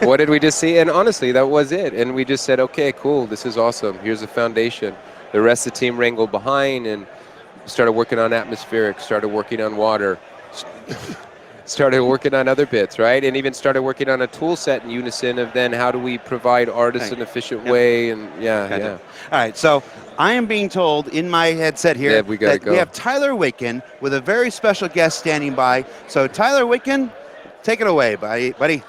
What did we just see? And honestly, that was it. And we just said, okay, cool. This is awesome. Here's the foundation. The rest of the team wrangled behind and started working on atmospheric, started working on water, started working on other bits, right? And even started working on a tool set in unison of then how do we provide artists in an efficient way. And All right, so I am being told in my headset here we that we have Tyler Witkin with a very special guest standing by. So Tyler Witkin, take it away, buddy.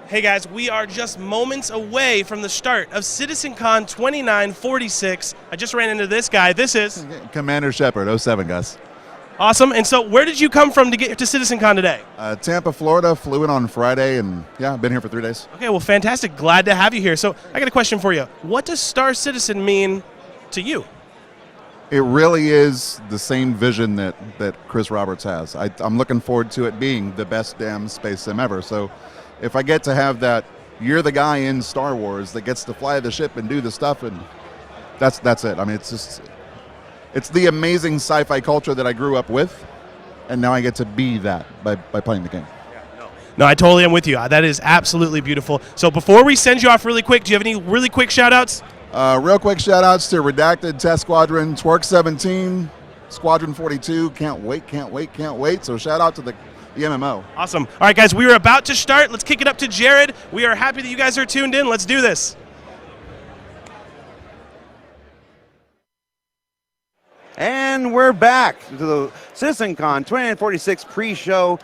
Hey guys, we are just moments away from the start of CitizenCon 2946. I just ran into this guy. This is Commander Shepard, 07, guys. awesome. And so where did you come from to get to CitizenCon today? Tampa, Florida, flew in on Friday, and yeah, I've been here for 3 days. Okay, well, fantastic. Glad to have you here. So I got a question for you. What does Star Citizen mean to you? It really is the same vision that Chris Roberts has. I'm looking forward to it being the best damn space sim ever. So if I get to have that, you're the guy in Star Wars that gets to fly the ship and do the stuff, and that's it. I mean, it's the amazing sci-fi culture that I grew up with, and now I get to be that by playing the game. No, I totally am with you. That is absolutely beautiful. So before we send you off really quick, do you have any really quick shout-outs? Real quick shout-outs to Redacted, Test Squadron, Twerk 17, Squadron 42. Can't wait. So shout-out to the MMO. Awesome. All right, guys, we are about to start. Let's kick it up to Jared. We are happy that you guys are tuned in. Let's do this. And we're back to the CitizenCon 2946 pre-show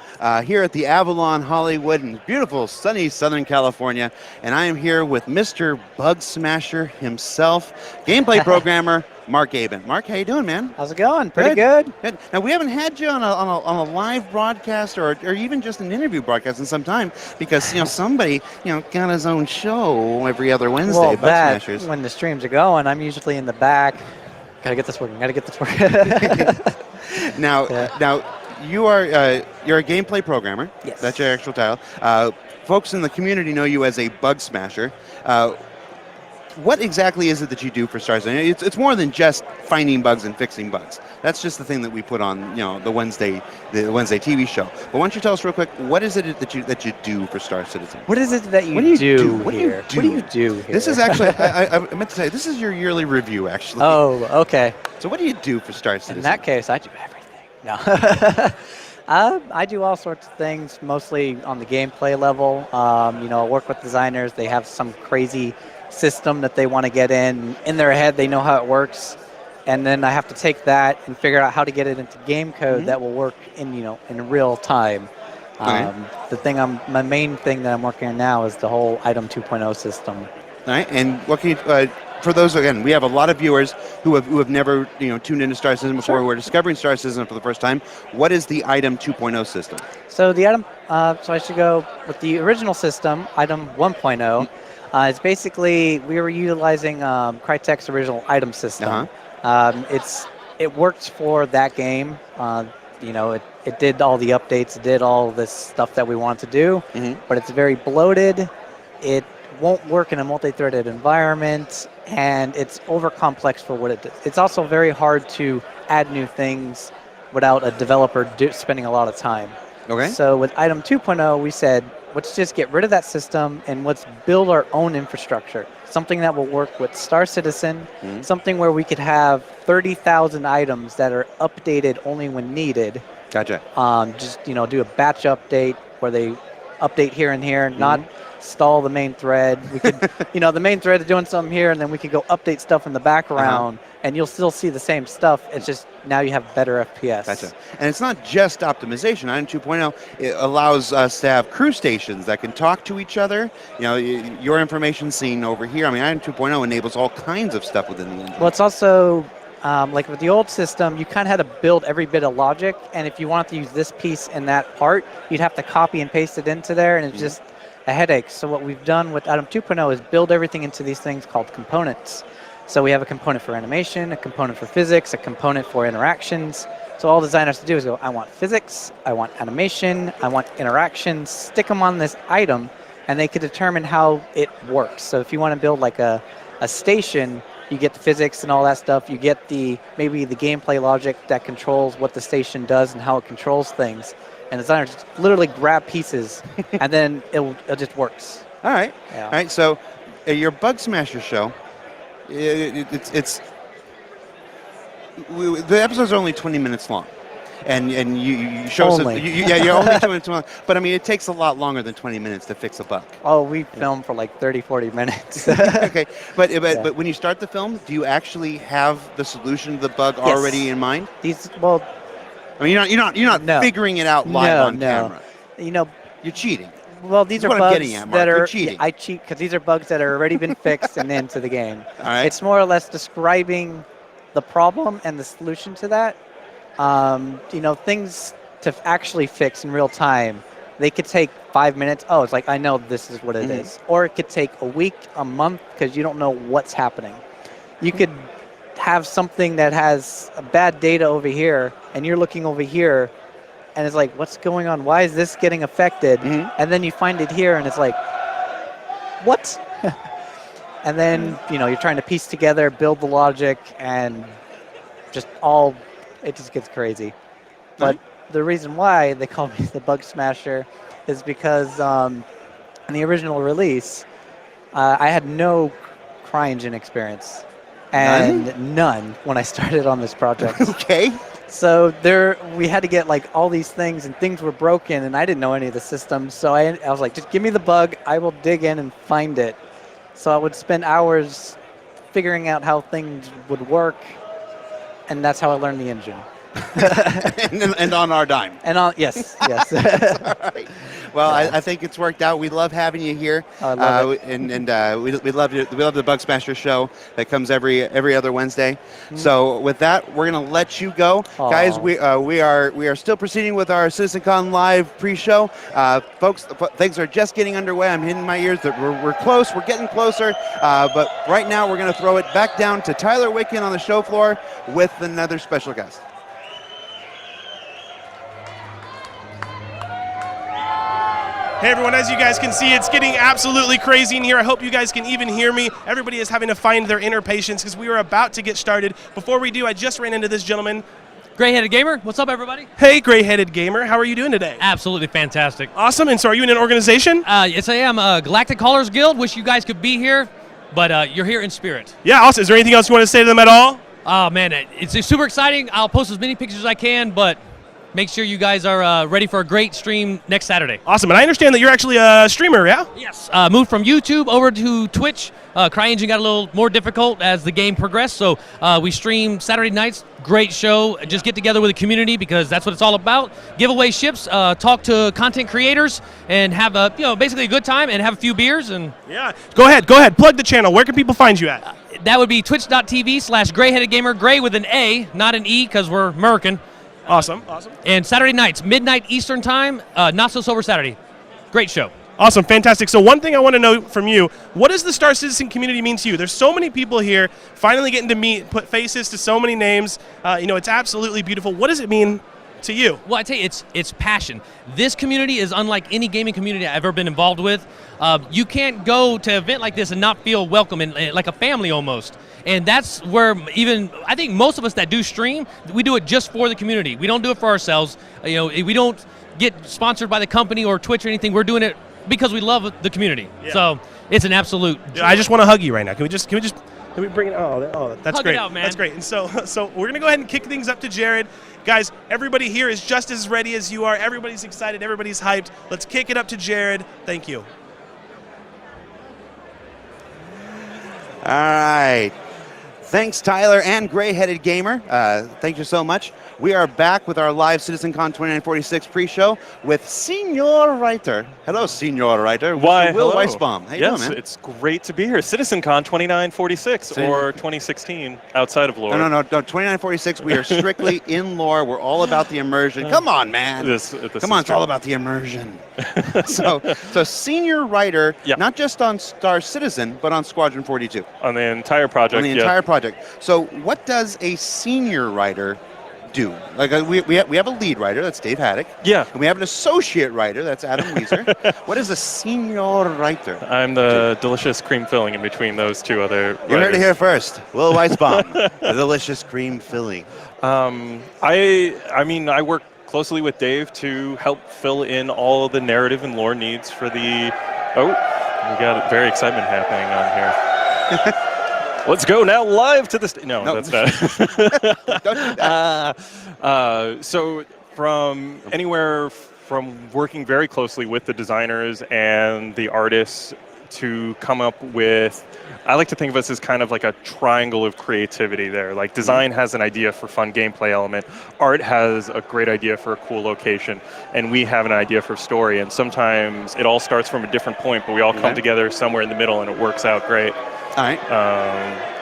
here at the Avalon Hollywood in beautiful sunny Southern California. And I am here with Mr. Bug Smasher himself, gameplay programmer Mark Aben. Mark, how you doing, man? How's it going? Pretty good. Now, we haven't had you on a live broadcast or even just an interview broadcast in some time because, somebody, got his own show every other Wednesday, well, Bug Smashers. When the streams are going, I'm usually in the back. Gotta get this working. Now, you're a gameplay programmer. Yes. That's your actual title. Folks in the community know you as a bug smasher. What exactly is it that you do for Star Citizen? It's more than just finding bugs and fixing bugs. That's just the thing that we put on, the Wednesday TV show. But why don't you tell us real quick, what is it that you do for Star Citizen? What is it that you do here? What do you do here? This is actually, I meant to say, this is your yearly review, actually. Oh, okay. So what do you do for Star Citizen? In that case, I do everything. No. I do all sorts of things, mostly on the gameplay level. I work with designers. They have some crazy system that they want to get in their head. They know how it works, and then I have to take that and figure out how to get it into game code that will work in real time. My main thing that I'm working on now is the whole Item 2.0 system. All right, and what can you? For those, again, we have a lot of viewers who have never tuned into Star Citizen before, who are discovering Star Citizen for the first time. What is the Item 2.0 system? So the Item, so I should go with the original system, Item 1.0. It's basically, we were utilizing Crytek's original item system. It worked for that game. It did all the updates, it did all this stuff that we want to do, but it's very bloated. It won't work in a multi-threaded environment, and it's over-complex for what it does. It's also very hard to add new things without a developer spending a lot of time. Okay. So with Item 2.0, we said, let's just get rid of that system and let's build our own infrastructure. Something that will work with Star Citizen, something where we could have 30,000 items that are updated only when needed. Gotcha. Just, do a batch update where they update here and here, not stall the main thread. We could, the main thread is doing something here, and then we could go update stuff in the background, and you'll still see the same stuff. It's just now you have better FPS. Gotcha. And it's not just optimization. Item 2.0, it allows us to have crew stations that can talk to each other. Your information seen over here. I mean, Item 2.0 enables all kinds of stuff within the engine. Well, it's also, like with the old system, you kind of had to build every bit of logic, and if you wanted to use this piece and that part, you'd have to copy and paste it into there, and it's just a headache. So what we've done with Item 2.0 is build everything into these things called components. So we have a component for animation, a component for physics, a component for interactions. So all designers have to do is go, I want physics, I want animation, I want interactions, stick them on this item, and they can determine how it works. So if you want to build like a station, you get the physics and all that stuff. You get maybe the gameplay logic that controls what the station does and how it controls things. And designers just literally grab pieces, and then it just works. All right. Yeah. All right. So your Bug Smasher show, the episodes are only 20 minutes long. And you show us, you're only 20 minutes long. But I mean, it takes a lot longer than 20 minutes to fix a bug. Oh, we film for like 30, 40 minutes. Okay, but when you start the film, do you actually have the solution to the bug already in mind? I mean, you're not figuring it out live on camera. You're cheating. Well, these That's are what I'm bugs getting at, Mark. that You're are. cheating. I cheat because these are bugs that are already been fixed and into the game. All right. It's more or less describing the problem and the solution to that. Things to actually fix in real time. They could take 5 minutes. Oh, it's like, I know this is what it is. Or it could take a week, a month, because you don't know what's happening. You could have something that has a bad data over here, and you're looking over here, and it's like, what's going on? Why is this getting affected? And then you find it here, and it's like, what? And then, you're trying to piece together, build the logic, and it just gets crazy. But the reason why they call me the Bug Smasher is because in the original release, I had no CryEngine experience. And none when I started on this project. Okay. So we had to get like all these things, and things were broken, and I didn't know any of the systems. So I was like, just give me the bug, I will dig in and find it. So I would spend hours figuring out how things would work, and that's how I learned the engine. and on our dime. And on yes. All right. Well, I think it's worked out. We love having you here. I love it. And we love the Bug Smasher show that comes every other Wednesday. So with that, we're gonna let you go, guys. We are still proceeding with our CitizenCon live pre-show, folks. Things are just getting underway. I'm hitting my ears that we're close. We're getting closer. But right now, we're gonna throw it back down to Tyler Wicken on the show floor with another special guest. Hey everyone, as you guys can see, it's getting absolutely crazy in here. I hope you guys can even hear me. Everybody is having to find their inner patience because we are about to get started. Before we do, I just ran into this gentleman. Gray-headed Gamer, what's up everybody? Hey Gray-headed Gamer, how are you doing today? Absolutely fantastic. Awesome, and so are you in an organization? Yes I am, Galactic Callers Guild. Wish you guys could be here, but you're here in spirit. Yeah, awesome. Is there anything else you want to say to them at all? Oh man, it's super exciting. I'll post as many pictures as I can, but make sure you guys are ready for a great stream next Saturday. Awesome, and I understand that you're actually a streamer, yeah? Yes, moved from YouTube over to Twitch. CryEngine got a little more difficult as the game progressed, so we stream Saturday nights. Great show. Just get together with the community because that's what it's all about. Give away ships, talk to content creators, and have basically a good time and have a few beers. And yeah, go ahead. Plug the channel. Where can people find you at? That would be twitch.tv/grayheadedgamer. Gray with an A, not an E, because we're American. Awesome. And Saturday nights, midnight Eastern time, Not So Sober Saturday. Great show. Awesome, fantastic. So one thing I want to know from you, what does the Star Citizen community mean to you? There's so many people here, finally getting to put faces to so many names. It's absolutely beautiful. What does it mean to you? Well, I tell you, it's passion. This community is unlike any gaming community I've ever been involved with. You can't go to an event like this and not feel welcome and like a family almost. And that's where I think most of us that do stream, we do it just for the community. We don't do it for ourselves. We don't get sponsored by the company or Twitch or anything. We're doing it because we love the community. Yeah. So it's an absolute joy. I just want to hug you right now. Can we bring it? Oh, that's hug great. It out, man. That's great. And so we're gonna go ahead and kick things up to Jared. Guys, everybody here is just as ready as you are. Everybody's excited. Everybody's hyped. Let's kick it up to Jared. Thank you. All right. Thanks, Tyler and Gray-Headed Gamer. Thank you so much. We are back with our live CitizenCon 2946 pre-show with Senior Writer. Hello, Senior Writer. Why, Will hello. Weisbaum. How you Yes, doing, man? it's great to be here. CitizenCon 2946 or 2016 outside of lore. No, 2946. We are strictly in lore. We're all about the immersion. Come on, man. Come on, it's all about the immersion. so Senior Writer, not just on Star Citizen, but on Squadron 42. On the entire project. On the entire project. So what does a Senior Writer do? Like we have a lead writer, that's Dave Haddock. Yeah. And we have an associate writer, that's Adam Weezer. What is a Senior Writer? I'm the delicious cream filling in between those two other writers. You heard it here first. Will Weisbaum, the delicious cream filling. I work closely with Dave to help fill in all the narrative and lore needs for the... Oh, we got very excitement happening on here. Let's go now live to the No, that's not. Don't do that. So from anywhere from working very closely with the designers and the artists to come up with, I like to think of us as kind of like a triangle of creativity there. Like design has an idea for fun gameplay element, art has a great idea for a cool location, and we have an idea for story. And sometimes it all starts from a different point, but we all come together somewhere in the middle and it works out great. All right.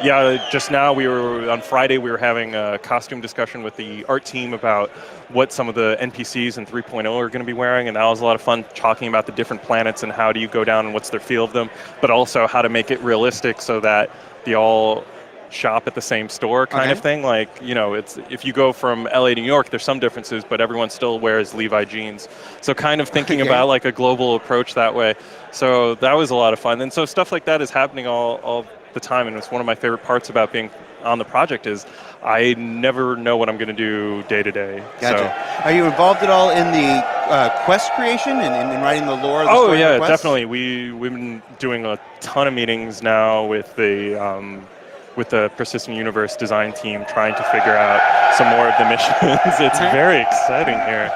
Yeah, just now on Friday we were having a costume discussion with the art team about what some of the NPCs in 3.0 are going to be wearing, and that was a lot of fun talking about the different planets and how do you go down and what's their feel of them, but also how to make it realistic so that they all shop at the same store kind of thing. Like, you know, it's if you go from LA to New York, there's some differences, but everyone still wears Levi jeans. So kind of thinking about like a global approach that way. So that was a lot of fun. And so stuff like that is happening all the time, and it's one of my favorite parts about being on the project is I never know what I'm going to do day to day. Gotcha. So, Are you involved at all in the quest creation and in writing the lore of the story? Yeah, definitely. We've been doing a ton of meetings now with the Persistent Universe design team, trying to figure out some more of the missions. It's very exciting here.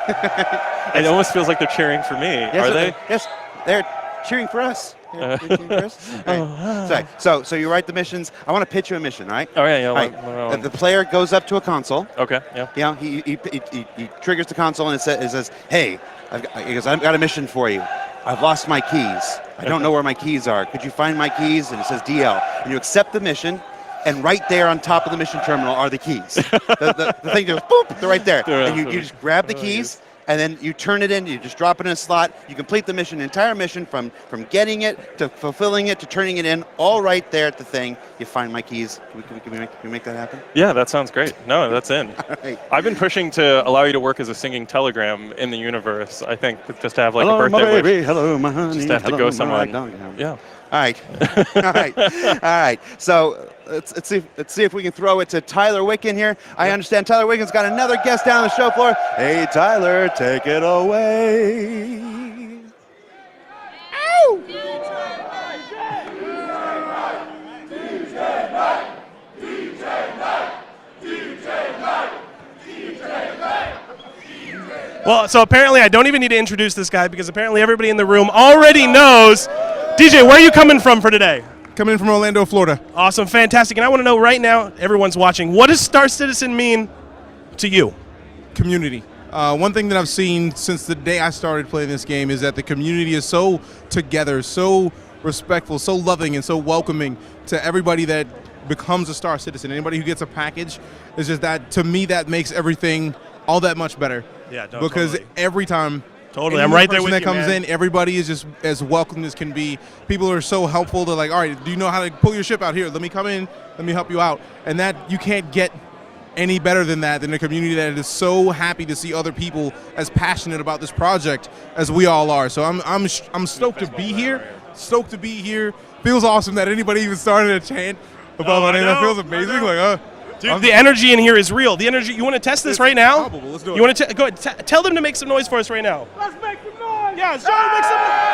It almost feels like they're cheering for me. Yes, Are they? Yes, they're cheering for us. They're cheering for us. Right. So you write the missions. I want to pitch you a mission, all right? Oh, yeah. All right. The player goes up to a console. Okay, yeah. You know, he triggers the console and it says, hey, I've got a mission for you. I've lost my keys. I don't know where my keys are. Could you find my keys? And it says DL. And you accept the mission, and right there on top of the mission terminal are the keys. the thing goes, boop, they're right there. And you just grab the keys, and then you turn it in, you just drop it in a slot. You complete the mission, entire mission, from getting it to fulfilling it to turning it in, all right there at the thing. You find my keys. Can we make that happen? Yeah, that sounds great. No, that's in. Right. I've been pushing to allow you to work as a singing telegram in the universe. I think just to have like Hello, a birthday my baby. wish. Hello, my honey. Just to have to Hello, go my somewhere. dog. Yeah. All right. All right. All right. So let's see if we can throw it to Tyler Wicken here. I understand Tyler Wicken's got another guest down on the show floor. Hey, Tyler, take it away. Well, so apparently I don't even need to introduce this guy because apparently everybody in the room already knows. DJ, where are you coming from for today? Coming in from Orlando, Florida. Awesome, fantastic. And I want to know right now, everyone's watching, what does Star Citizen mean to you? Community. One thing that I've seen since the day I started playing this game is that the community is so together, so respectful, so loving, and so welcoming to everybody that becomes a Star Citizen. Anybody who gets a package, is just that, to me, that makes everything all that much better. Yeah, no, because totally. every time I'm right there with that you, comes man. in, everybody is just as welcome as can be. People are so helpful. They're like, all right, do you know how to pull your ship out here? Let me come in. Let me help you out. And that, you can't get any better than that, than a community that is so happy to see other people as passionate about this project as we all are. So I'm stoked to be here. Stoked to be here. Feels awesome that anybody even started a chant about my name. That feels amazing. Like, Dude, the energy in here is real. The energy. You want to test this right now? Palpable. Let's do it. You want to go ahead, tell them to make some noise for us right now. Let's make some noise. Yeah, Sean, make some noise.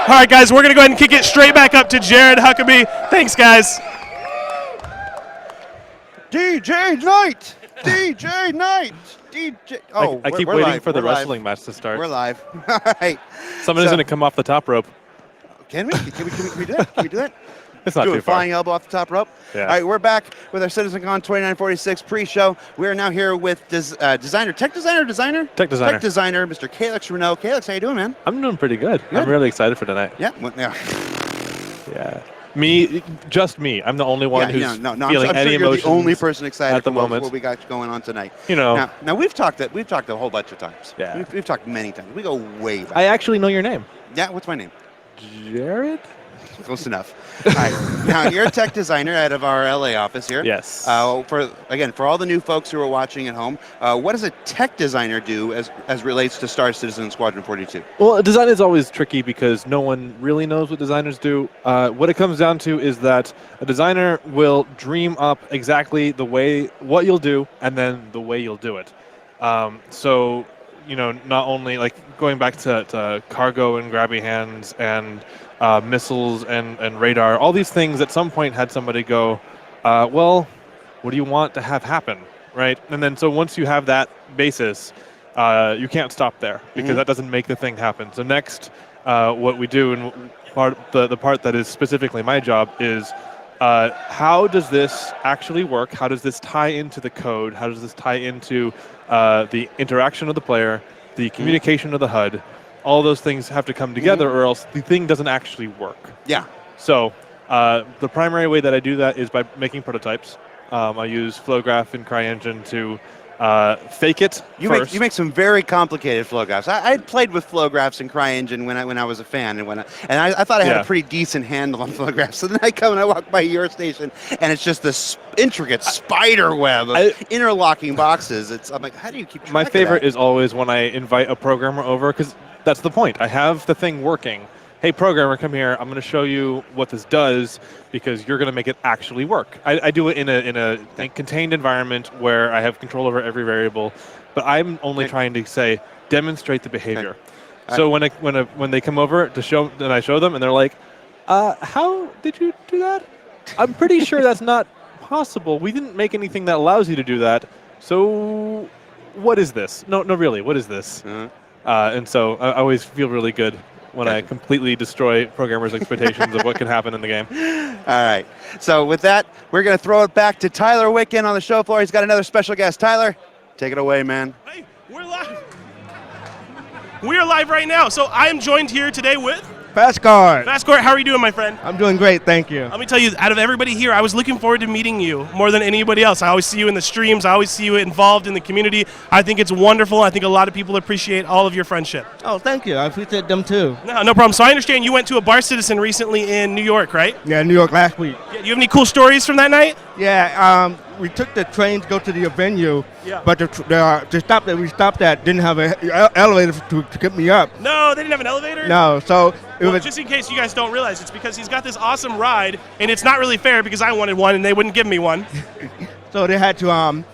All right, guys, we're going to go ahead and kick it straight back up to Jared Huckabee. Thanks, guys. DJ Knight! DJ Knight! DJ. Oh, I keep we're waiting live. for the We're live. wrestling match to start. We're live. All right. Someone is going to come off the top rope. Can we? Can we do that? Can we do that? It's not do too a far. flying elbow off the top rope. Yeah. All right, we're back with our CitizenCon 2946 pre-show. We are now here with tech designer, Tech designer. Mr. Calix Renault. Calix, how you doing, man? I'm doing pretty good. I'm really excited for tonight. Yeah. Well, yeah. Yeah. Just me. I'm the only one who's feeling I'm any sure you're emotions the only person excited at the for moment. what we got going on tonight. You know. Now we've talked a whole bunch of times. Yeah. We've talked many times. We go way back. I actually know your name. Yeah. What's my name? Jared? Close enough. All right. Now, you're a tech designer out of our LA office here. Yes. For all the new folks who are watching at home, what does a tech designer do as relates to Star Citizen Squadron 42? Well, design is always tricky because no one really knows what designers do. What it comes down to is that a designer will dream up exactly what you'll do and then the way you'll do it. So, not only like going back to cargo and grabby hands and missiles and radar, all these things at some point had somebody go, well, What do you want to have happen, right? And then so once you have that basis, you can't stop there because that doesn't make the thing happen. So next, what we do, and the part that is specifically my job is how does this actually work? How does this tie into the code? How does this tie into the interaction of the player, the communication of the HUD? All those things have to come together or else the thing doesn't actually work. Yeah. So the primary way that I do that is by making prototypes. I use FlowGraph and CryEngine to fake it first. You make some very complicated flow graphs. I played with flow graphs and CryEngine when I was a fan, and I thought I had a pretty decent handle on flow graphs. So then I come and I walk by your station, and it's just this intricate spider web of interlocking boxes. I'm like, how do you keep track My favorite of that? is always when I invite a programmer over, because that's the point. I have the thing working. Hey, programmer, come here. I'm going to show you what this does because you're going to make it actually work. I do it in a contained environment where I have control over every variable, but I'm only trying to say demonstrate the behavior. So when they come over to show, then I show them, and they're like, "How did you do that? I'm pretty sure that's not possible. We didn't make anything that allows you to do that. So what is this? No, really, what is this?" And so I always feel really good when I completely destroy programmers' expectations of what can happen in the game. All right. So with that, we're going to throw it back to Tyler Wicken on the show floor. He's got another special guest. Tyler, take it away, man. Hey, we're live. We are live right now. So I am joined here today with Fastcard. Fastcard, how are you doing, my friend? I'm doing great, thank you. Let me tell you, out of everybody here, I was looking forward to meeting you more than anybody else. I always see you in the streams. I always see you involved in the community. I think it's wonderful. I think a lot of people appreciate all of your friendship. Oh, thank you. I appreciate them too. No problem. So I understand you went to a Bar Citizen recently in New York, right? Yeah, New York last week. Yeah, do you have any cool stories from that night? Yeah, we took the train to go to the venue, but the stop that we stopped at didn't have an elevator to get me up. No, they didn't have an elevator? No, so it was just in case you guys don't realize, it's because he's got this awesome ride, and it's not really fair because I wanted one and they wouldn't give me one. So they had to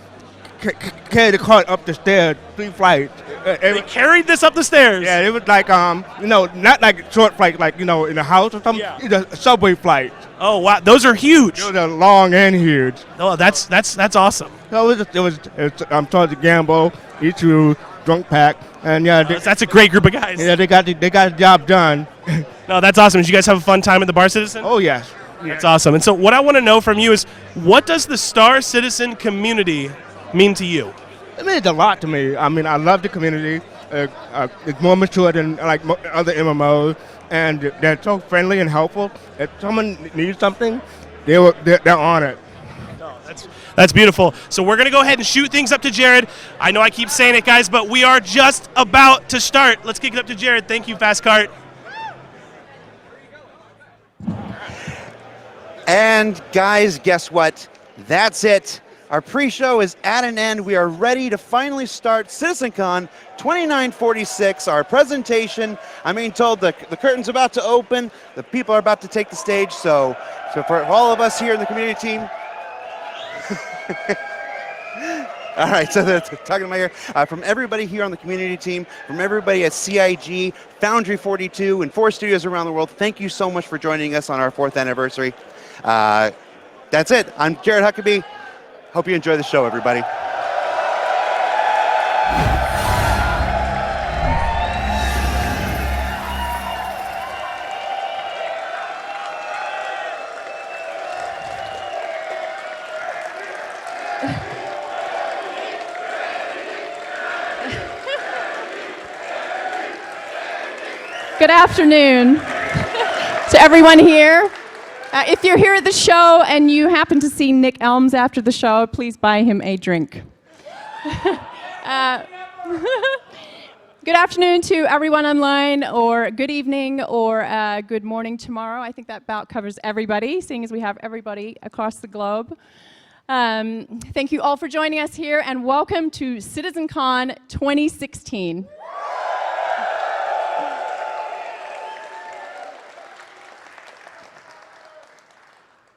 carry the cart up the stairs, 3 flights. They carried this up the stairs? Yeah, it was like, not like a short flight, like, in a house or something. Yeah. It's a subway flight. Oh, wow. Those are huge. Those are long and huge. Oh, that's awesome. So it was I'm sorry to gamble, each drunk pack, and yeah. That's a great group of guys. Yeah, they got the job done. No, that's awesome. Did you guys have a fun time at the Bar Citizen? Oh, yes. That's awesome. And so what I want to know from you is, what does the Star Citizen community mean to you? It means a lot to me. I mean, I love the community. It's more mature than like other MMOs, and they're so friendly and helpful. If someone needs something, they're on it. No, that's beautiful. So we're going to go ahead and shoot things up to Jared. I know I keep saying it, guys, but we are just about to start. Let's kick it up to Jared. Thank you, Fastcart. And guys, guess what? That's it. Our pre-show is at an end. We are ready to finally start CitizenCon 2946, our presentation. I'm being told the curtain's about to open. The people are about to take the stage. So for all of us here in the community team, all right, so they're talking to my ear. From everybody here on the community team, from everybody at CIG, Foundry 42, and 4 studios around the world, thank you so much for joining us on our 4th anniversary. That's it. I'm Jared Huckabee. Hope you enjoy the show, everybody. Good afternoon to everyone here. If you're here at the show and you happen to see Nick Elms after the show, please buy him a drink. Good afternoon to everyone online, or good evening, or good morning tomorrow. I think that about covers everybody, seeing as we have everybody across the globe. Thank you all for joining us here, and welcome to CitizenCon 2016.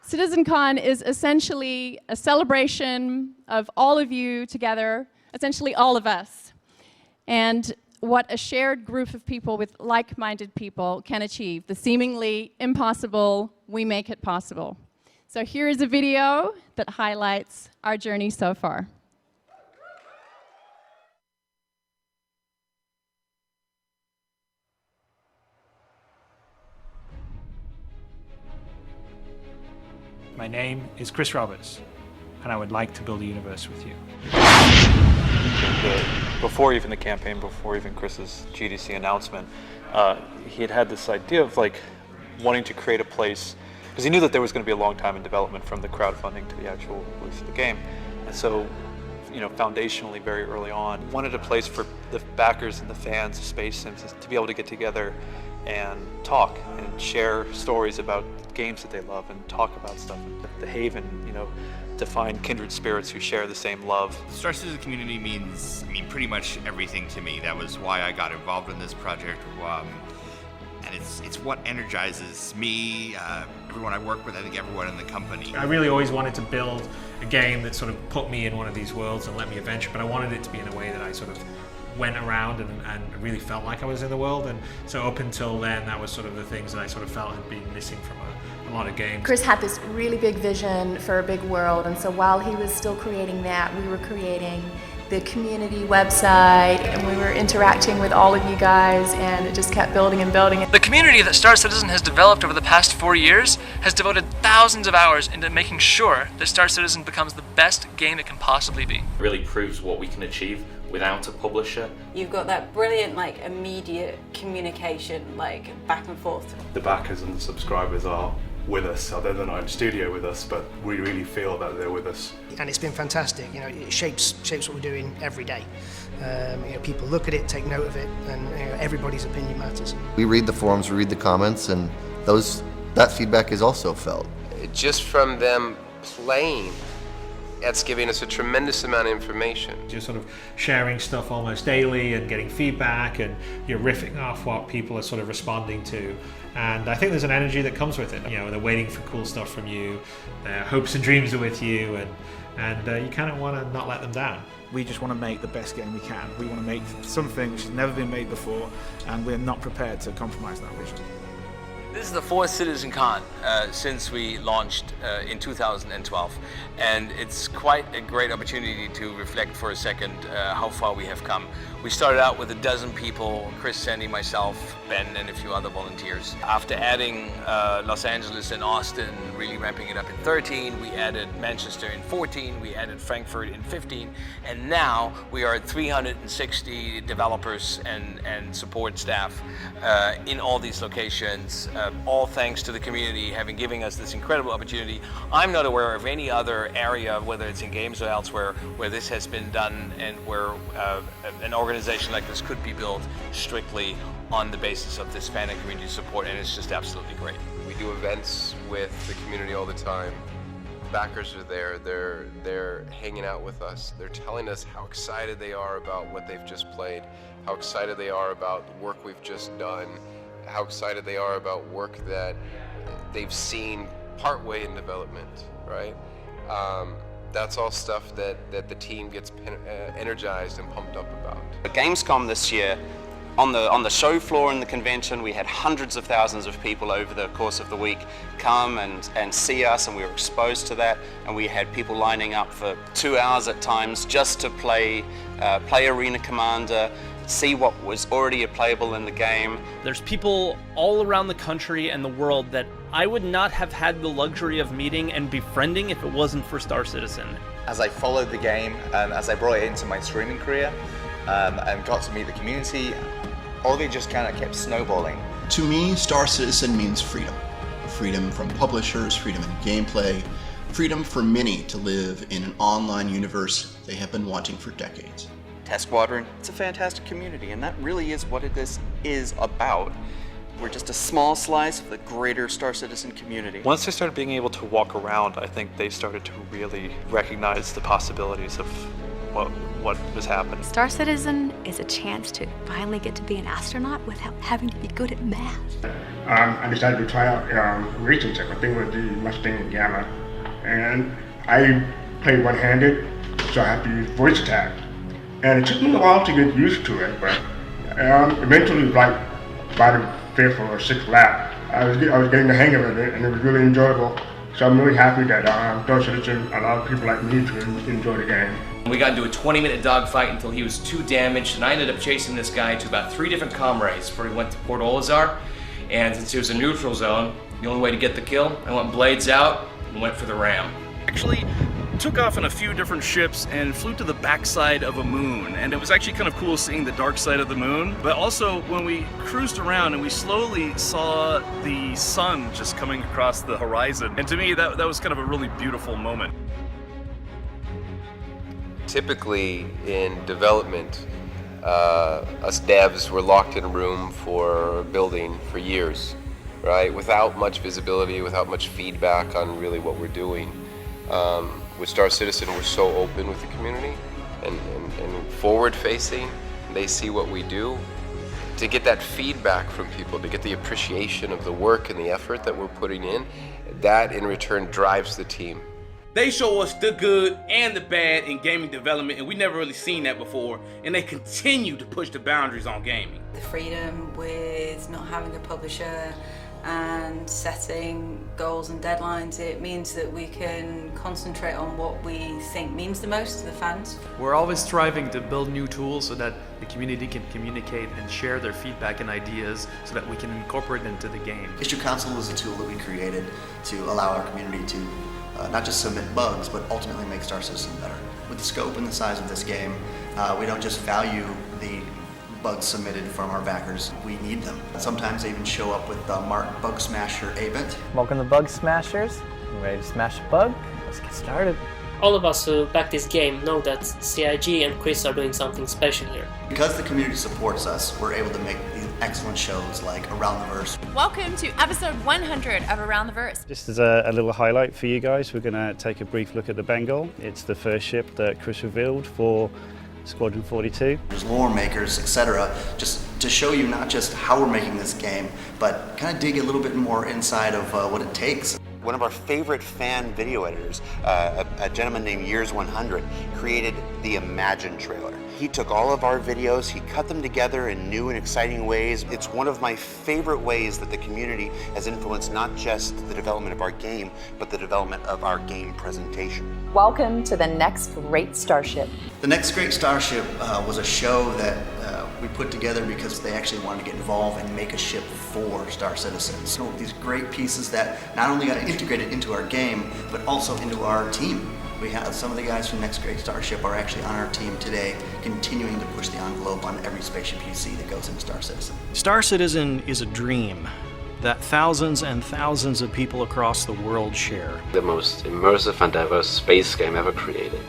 CitizenCon is essentially a celebration of all of you together, essentially all of us, and what a shared group of people with like-minded people can achieve. The seemingly impossible, we make it possible. So here is a video that highlights our journey so far. My name is Chris Roberts, and I would like to build a universe with you. Before even the campaign, before even Chris's GDC announcement, he had this idea of like wanting to create a place, because he knew that there was going to be a long time in development from the crowdfunding to the actual release of the game. And so, foundationally very early on, wanted a place for the backers and the fans of Space Sims to be able to get together and talk and share stories about games that they love and talk about stuff. The haven, to find kindred spirits who share the same love. The Star Citizen community means, pretty much everything to me. That was why I got involved in this project. And it's what energizes me, everyone I work with, I think everyone in the company. I really always wanted to build a game that sort of put me in one of these worlds and let me adventure, but I wanted it to be in a way that I sort of went around and really felt like I was in the world. And so up until then, that was sort of the things that I sort of felt had been missing from a lot of games. Chris had this really big vision for a big world, and so while he was still creating that, we were creating the community website, and we were interacting with all of you guys, and it just kept building and building. The community that Star Citizen has developed over the past 4 years has devoted thousands of hours into making sure that Star Citizen becomes the best game it can possibly be. It really proves what we can achieve without a publisher. You've got that brilliant, immediate communication, back and forth. The backers and the subscribers are with us, so they're not in studio with us, but we really feel that they're with us. And it's been fantastic. It shapes what we're doing every day. People look at it, take note of it, and everybody's opinion matters. We read the forums, we read the comments, and that feedback is also felt. Just from them playing, that's giving us a tremendous amount of information. You're sort of sharing stuff almost daily and getting feedback, and you're riffing off what people are sort of responding to. And I think there's an energy that comes with it. They're waiting for cool stuff from you, their hopes and dreams are with you, and you kind of want to not let them down. We just want to make the best game we can. We want to make something which has never been made before, and we're not prepared to compromise that vision. This is the fourth CitizenCon since we launched in 2012, and it's quite a great opportunity to reflect for a second how far we have come. We started out with 12 people, Chris, Sandy, myself, Ben, and a few other volunteers. After adding Los Angeles and Austin, really ramping it up in 13, we added Manchester in 14, we added Frankfurt in 15, and now we are at 360 developers and support staff in all these locations, all thanks to the community having given us this incredible opportunity. I'm not aware of any other area, whether it's in games or elsewhere, where this has been done and where an organization like this could be built strictly on the basis of this fan and community support, and it's just absolutely great. We do events with the community all the time. Backers are there, they're hanging out with us. They're telling us how excited they are about what they've just played, how excited they are about the work we've just done, how excited they are about work that they've seen partway in development, right? That's all stuff that the team gets energized and pumped up about. At Gamescom this year, on the show floor in the convention, we had hundreds of thousands of people over the course of the week come and see us, and we were exposed to that, and we had people lining up for 2 hours at times just to play Arena Commander, see what was already playable in the game. There's people all around the country and the world that I would not have had the luxury of meeting and befriending if it wasn't for Star Citizen. As I followed the game and as I brought it into my streaming career and got to meet the community, all of it just kind of kept snowballing. To me, Star Citizen means freedom. Freedom from publishers, freedom in gameplay, freedom for many to live in an online universe they have been wanting for decades. Test Squadron, it's a fantastic community, and that really is what it is about. We're just a small slice of the greater Star Citizen community. Once they started being able to walk around, I think they started to really recognize the possibilities of what was happening. Star Citizen is a chance to finally get to be an astronaut without having to be good at math. I decided to try out racing tech. I think it was the Mustang Gamma, and I played one-handed, so I had to use voice tag. And it took me a while to get used to it, but eventually, like by the 5th or 6th lap, I was getting the hang of it, and it was really enjoyable So I'm really happy that Star Citizen allowed people like me to enjoy the game. We got into a 20-minute dogfight until he was too damaged, and I ended up chasing this guy to about 3 different comrades before he went to Port Olazar. And since it was a neutral zone, the only way to get the kill, I went blades out and went for the ram. Actually took off on a few different ships and flew to the backside of a moon, and it was actually kind of cool seeing the dark side of the moon. But also when we cruised around and we slowly saw the sun just coming across the horizon, and to me that was kind of a really beautiful moment. Typically in development, us devs were locked in a room for building for years, right? Without much visibility, without much feedback on really what we're doing. With Star Citizen, we're so open with the community and forward-facing. They see what we do. To get that feedback from people, to get the appreciation of the work and the effort that we're putting in, that in return drives the team. They show us the good and the bad in gaming development, and we never really seen that before, and they continue to push the boundaries on gaming. The freedom with not having a publisher and setting goals and deadlines, it means that we can concentrate on what we think means the most to the fans. We're always striving to build new tools so that the community can communicate and share their feedback and ideas so that we can incorporate them into the game. Issue Council is a tool that we created to allow our community to not just submit bugs, but ultimately make Star Citizen better. With the scope and the size of this game, we don't just value the bugs submitted from our backers, we need them. Sometimes they even show up with the marked Bug Smasher event. Welcome to Bug Smashers. You ready to smash a bug? Let's get started. All of us who back this game know that CIG and Chris are doing something special here. Because the community supports us, we're able to make these excellent shows like Around the Verse. Welcome to episode 100 of Around the Verse. Just as a little highlight for you guys, we're going to take a brief look at the Bengal. It's the first ship that Chris revealed for Squadron 42. There's lore makers, etc., just to show you not just how we're making this game, but kind of dig a little bit more inside of what it takes. One of our favorite fan video editors, a gentleman named Years100, created the Imagine trailer. He took all of our videos, he cut them together in new and exciting ways. It's one of my favorite ways that the community has influenced not just the development of our game, but the development of our game presentation. Welcome to the Next Great Starship. The Next Great Starship was a show that we put together because they actually wanted to get involved and make a ship for Star Citizen. So these great pieces that not only got integrated into our game, but also into our team. We have some of the guys from Next Great Starship are actually on our team today, continuing to push the envelope on every spaceship you see that goes into Star Citizen. Star Citizen is a dream that thousands and thousands of people across the world share. The most immersive and diverse space game ever created.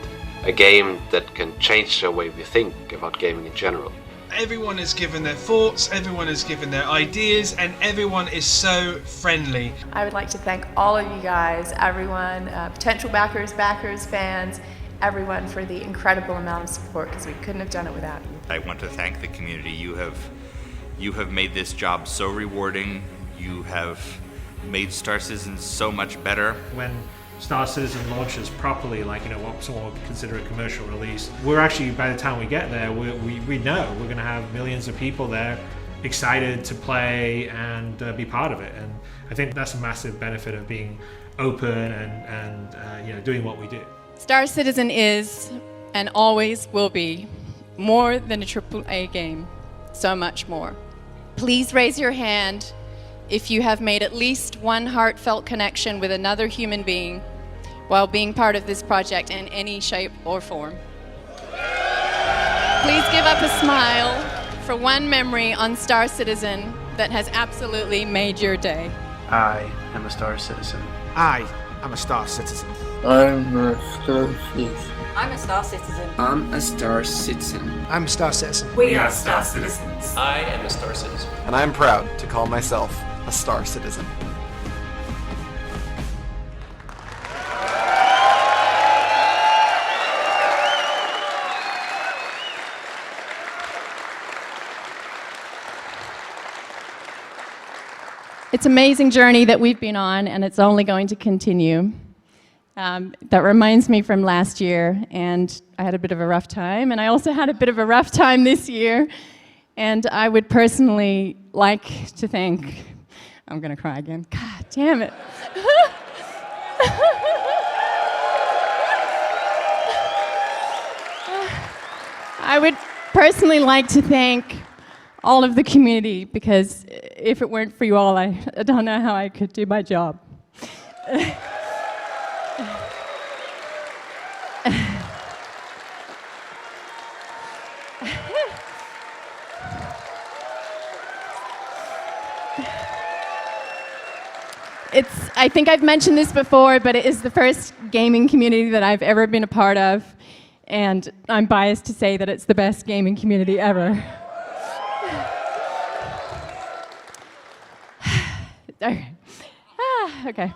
A game that can change the way we think about gaming in general. Everyone has given their thoughts, everyone has given their ideas, and everyone is so friendly. I would like to thank all of you guys, everyone, potential backers, fans, everyone for the incredible amount of support, because we couldn't have done it without you. I want to thank the community. You have made this job so rewarding. You have made Star Citizen so much better. When Star Citizen launches properly, like what someone would consider a commercial release, we're actually, by the time we get there, we know we're going to have millions of people there excited to play and be part of it. And I think that's a massive benefit of being open and doing what we do. Star Citizen is and always will be more than a AAA game, so much more. Please raise your hand if you have made at least one heartfelt connection with another human being while being part of this project in any shape or form. Please give up a smile for one memory on Star Citizen that has absolutely made your day. I am a Star Citizen. I am a Star Citizen. I'm a Star Citizen. I'm a Star Citizen. I'm a Star Citizen. I'm a Star Citizen. We are Star Citizens. I am a Star Citizen. And I'm proud to call myself a Star Citizen. It's an amazing journey that we've been on, and it's only going to continue. That reminds me from last year, and I had a bit of a rough time, and I also had a bit of a rough time this year, and I would personally like to thank, I'm going to cry again, God damn it. I would personally like to thank all of the community, because if it weren't for you all, I don't know how I could do my job. I think I've mentioned this before, but it is the first gaming community that I've ever been a part of, and I'm biased to say that it's the best gaming community ever. Okay.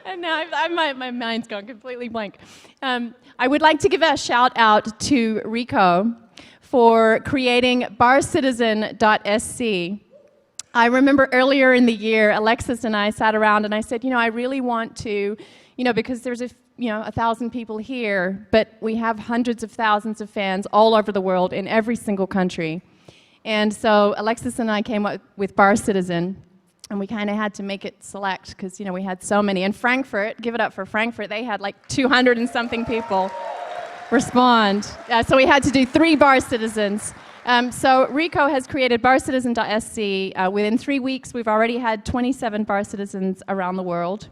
And now my mind's gone completely blank. I would like to give a shout out to Rico for creating barcitizen.sc. I remember earlier in the year, Alexis and I sat around and I said, I really want to, because there's 1,000 people here, but we have hundreds of thousands of fans all over the world in every single country. And so Alexis and I came up with Bar Citizen, and we kind of had to make it select because, we had so many. And Frankfurt, give it up for Frankfurt, they had like 200 and something people respond. So we had to do 3 Bar Citizens. So Rico has created barcitizen.sc. Within 3 weeks, we've already had 27 Bar Citizens around the world.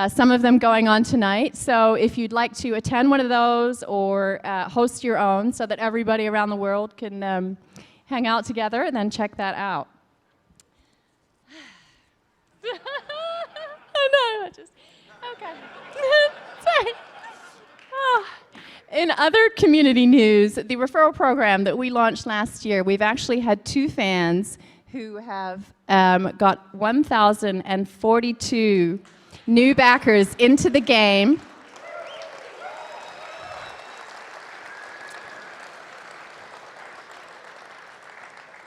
Some of them going on tonight. So if you'd like to attend one of those or host your own so that everybody around the world can hang out together, then check that out. Oh, no, okay. Sorry. Oh. In other community news, the referral program that we launched last year, we've actually had 2 fans who have got 1,042 new backers into the game.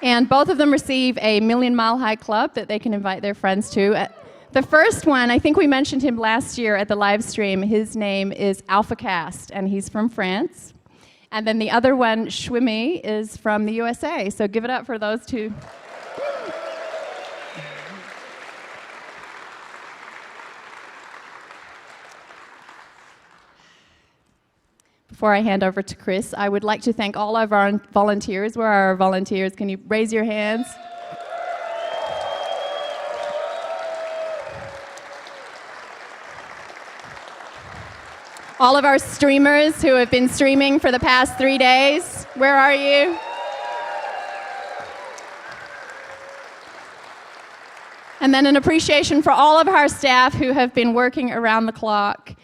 And both of them receive a Million Mile High Club that they can invite their friends to. The first one, I think we mentioned him last year at the live stream. His name is AlphaCast, and he's from France. And then the other one, Shwimi, is from the USA. So give it up for those 2. Before I hand over to Chris, I would like to thank all of our volunteers. Where are our volunteers? Can you raise your hands? All of our streamers who have been streaming for the past 3 days, where are you? And then an appreciation for all of our staff who have been working around the clock.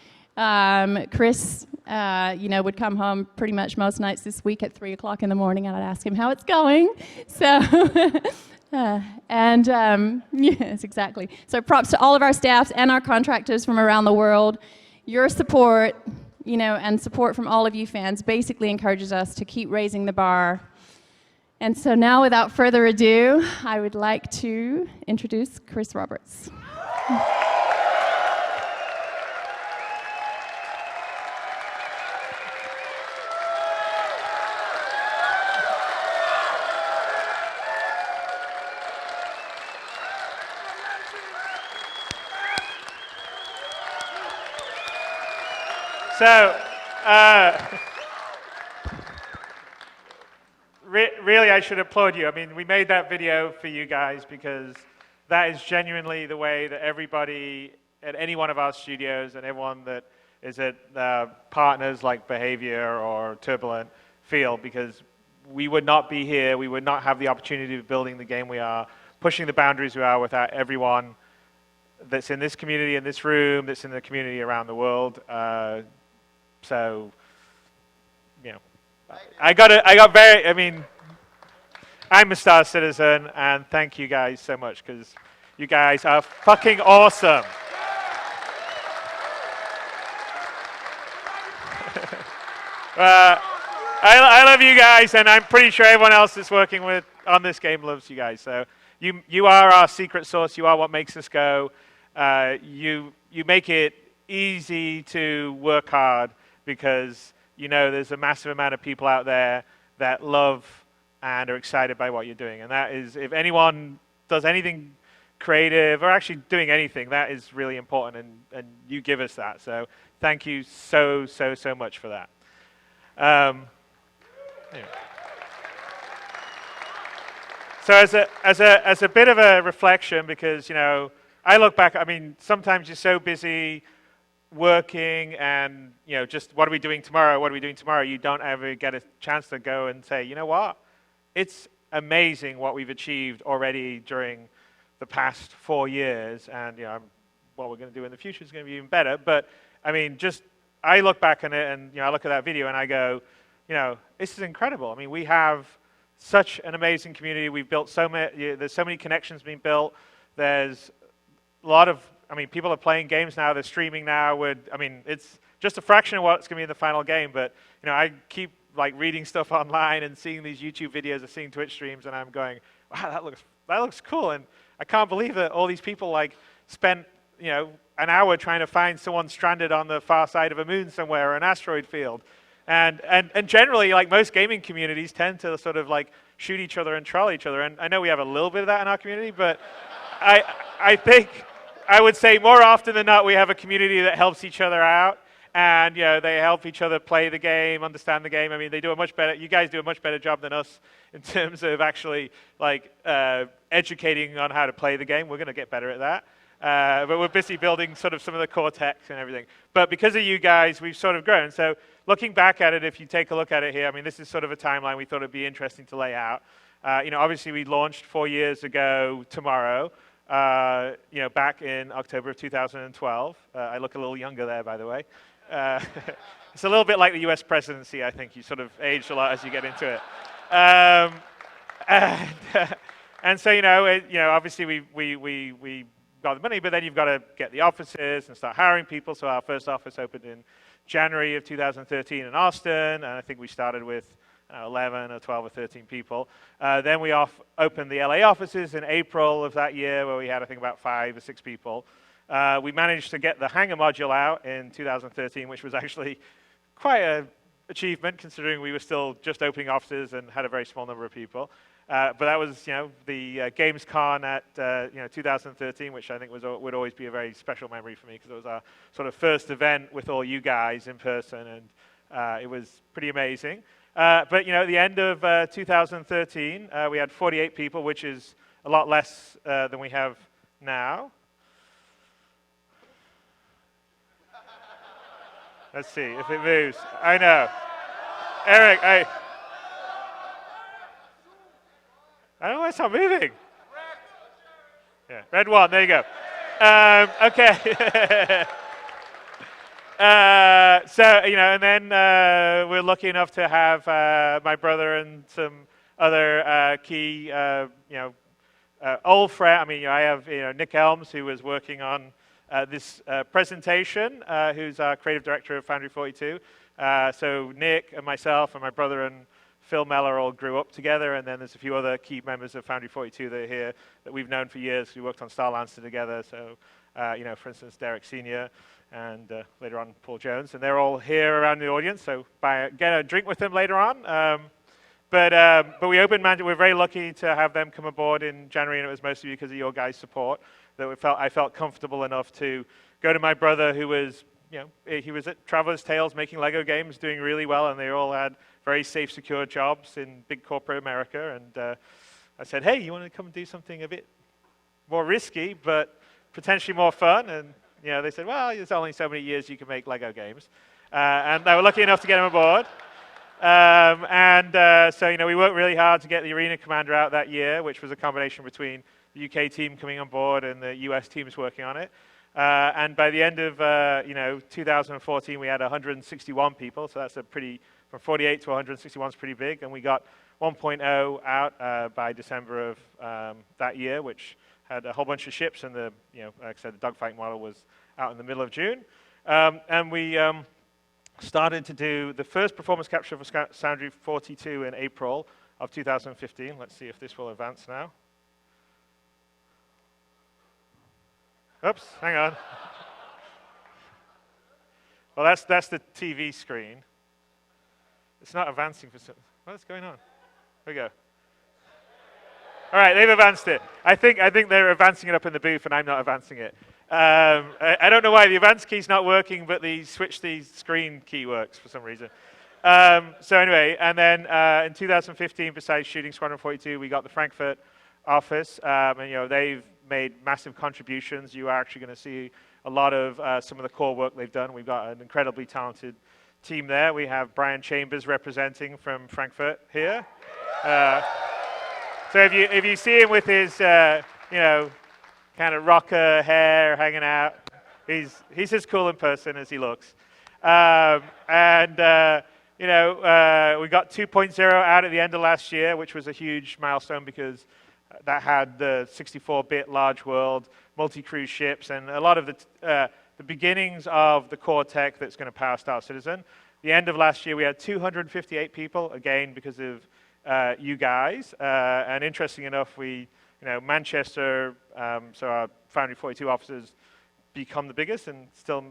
Chris, would come home pretty much most nights this week at 3 o'clock in the morning, and I'd ask him how it's going. So, yes, exactly. So props to all of our staffs and our contractors from around the world. Your support, and support from all of you fans basically encourages us to keep raising the bar. And so now, without further ado, I would like to introduce Chris Roberts. So, really, I should applaud you. I mean, we made that video for you guys because that is genuinely the way that everybody at any one of our studios and everyone that is at partners like Behavior or Turbulent feel, because we would not be here, we would not have the opportunity of building the game we are, pushing the boundaries we are without everyone that's in this community, in this room, that's in the community around the world. So, I'm a Star Citizen, and thank you guys so much, because you guys are fucking awesome. I love you guys, and I'm pretty sure everyone else that's working on this game loves you guys. So you are our secret sauce. You are what makes us go. You make it easy to work hard, because there's a massive amount of people out there that love and are excited by what you're doing. And that is, if anyone does anything creative, or actually doing anything, that is really important, and you give us that. So thank you so much for that. Anyway. So as a bit of a reflection, because, you know, I look back, I mean, sometimes you're so busy working and, you know, just what are we doing tomorrow, what are we doing tomorrow, you don't ever get a chance to go and say, you know what, it's amazing what we've achieved already during the past 4 years, and, you know, what we're going to do in the future is going to be even better. But I mean, just I look back on it, and, you know, I look at that video and I go, you know, this is incredible. I mean, we have such an amazing community. We've built so many. There's so many connections being built. There's a lot of. I mean, people are playing games now. They're streaming now. I mean, it's just a fraction of what's going to be in the final game. But, you know, I keep like reading stuff online and seeing these YouTube videos or seeing Twitch streams, and I'm going, wow, that looks cool. And I can't believe that all these people like spent, you know, an hour trying to find someone stranded on the far side of a moon somewhere or an asteroid field. And generally, like, most gaming communities tend to sort of like shoot each other and troll each other. And I know we have a little bit of that in our community, but I think I would say more often than not we have a community that helps each other out, and, you know, they help each other play the game, understand the game. I mean, they do a much better. You guys do a much better job than us in terms of actually like educating on how to play the game. We're going to get better at that. But we're busy building sort of some of the core tech and everything. But because of you guys, we've sort of grown. So looking back at it, if you take a look at it here, I mean, this is sort of a timeline we thought it'd be interesting to lay out. You know, obviously we launched 4 years ago tomorrow, you know, back in October of 2012. I look a little younger there, by the way. It's a little bit like the US presidency, I think. You sort of age a lot as you get into it. And so, you know, obviously we got the money, but then you've got to get the offices and start hiring people. So our first office opened in January of 2013 in Austin, and I think we started with 11 or 12 or 13 people. Then we opened the LA offices in April of that year, where we had, I think, about 5 or 6 people. We managed to get the Hangar module out in 2013, which was actually quite an achievement, considering we were still just opening offices and had a very small number of people. But that was, you know, the GamesCon at, you know, 2013, which I think would always be a very special memory for me, because it was our sort of first event with all you guys in person, and it was pretty amazing. But, you know, at the end of 2013, we had 48 people, which is a lot less than we have now. Let's see if it moves. I know. Eric, I don't know why it's not moving. Yeah, red one, there you go. Okay. So, you know, and then we're lucky enough to have my brother and some other key, you know, old friend. I mean, I have, you know, Nick Elms, who was working on this presentation, who's our creative director of Foundry 42. So Nick and myself and my brother and Phil Meller all grew up together, and then there's a few other key members of Foundry 42 that are here that we've known for years. We worked on Star Lancer together, so, you know, for instance, Derek Sr., and later on Paul Jones, and they're all here around the audience, so get a drink with them later on. But we opened Mansion. We're very lucky to have them come aboard in January, and it was mostly because of your guys' support that I felt comfortable enough to go to my brother, who was, you know, he was at Traveler's Tales making Lego games, doing really well, and they all had very safe, secure jobs in big corporate America. And I said, hey, you want to come and do something a bit more risky, but potentially more fun? And, you know, they said, well, there's only so many years you can make Lego games. And they were lucky enough to get him aboard. So, you know, we worked really hard to get the Arena Commander out that year, which was a combination between the UK team coming on board and the US teams working on it. And by the end of, you know, 2014, we had 161 people. So that's a pretty, from 48 to 161 is pretty big. And we got 1.0 out by December of that year, which had a whole bunch of ships. And the, you know, like I said, the dogfight model was out in the middle of June. And we started to do the first performance capture for Foundry 42 in April of 2015. Let's see if this will advance now. Oops, hang on. Well, that's the TV screen. It's not advancing for some. What's going on? Here we go. All right, they've advanced it. I think they're advancing it up in the booth, and I'm not advancing it. I don't know why the advance key's not working, but the switch the screen key works for some reason. So anyway, and then in 2015, besides shooting Squadron 42, we got the Frankfurt office, and they've made massive contributions. You are actually going to see a lot of some of the core work they've done. We've got an incredibly talented team there. We have Brian Chambers representing from Frankfurt here. So if you see him with his kind of rocker hair hanging out, he's as cool in person as he looks. We got 2.0 out at the end of last year, which was a huge milestone because that had the 64-bit large world, multi-cruise ships, and a lot of the beginnings of the core tech that's going to power Star Citizen. The end of last year, we had 258 people, again, because of you guys. And interesting enough, Manchester, so our Foundry 42 officers become the biggest and still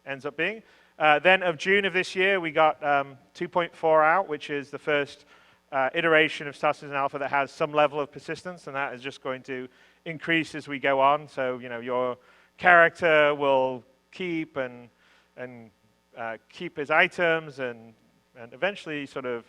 ends up being. Then of June of this year, we got 2.4 out, which is the first iteration of Star Citizen Alpha that has some level of persistence, and that is just going to increase as we go on. So, your character will keep and keep his items and eventually sort of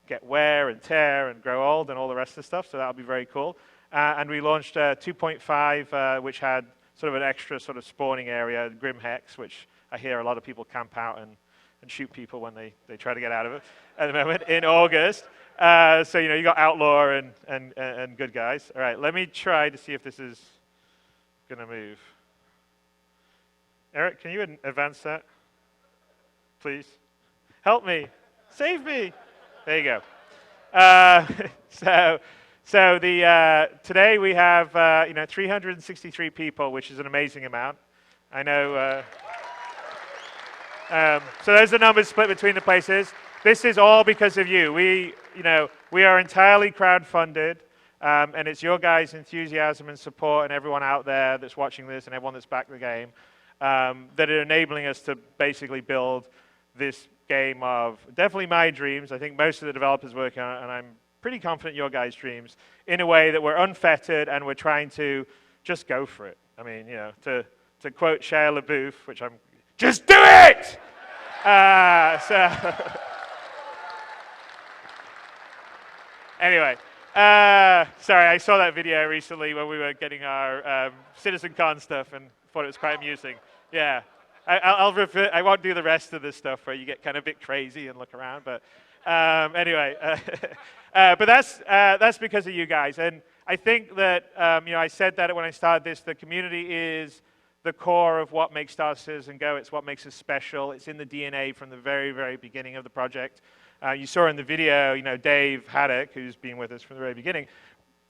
get wear and tear and grow old and all the rest of the stuff, so that'll be very cool. And we launched 2.5, which had sort of an extra sort of spawning area, Grim Hex, which I hear a lot of people camp out and shoot people when they try to get out of it at the moment, in August. So, you got Outlaw and good guys. All right, let me try to see if this is going to move. Eric, can you advance that? Please. Help me. Save me. There you go. Today we have 363 people, which is an amazing amount. I know. So those are the numbers split between the places. This is all because of you. We are entirely crowdfunded, and it's your guys' enthusiasm and support, and everyone out there that's watching this, and everyone that's backed the game, that are enabling us to basically build this game of definitely my dreams. I think most of the developers working on it, and I'm pretty confident your guys' dreams, in a way that we're unfettered and we're trying to just go for it. I mean, to quote Shia LaBeouf, which I'm, just do it! Anyway, sorry, I saw that video recently when we were getting our CitizenCon stuff and thought it was quite amusing. Yeah. I won't do the rest of this stuff where you get kind of a bit crazy and look around, but anyway, but that's because of you guys, and I think that I said that when I started this. The community is the core of what makes Star Citizen go. It's what makes us special. It's in the DNA from the very, very beginning of the project. You saw in the video, Dave Haddock, who's been with us from the very beginning.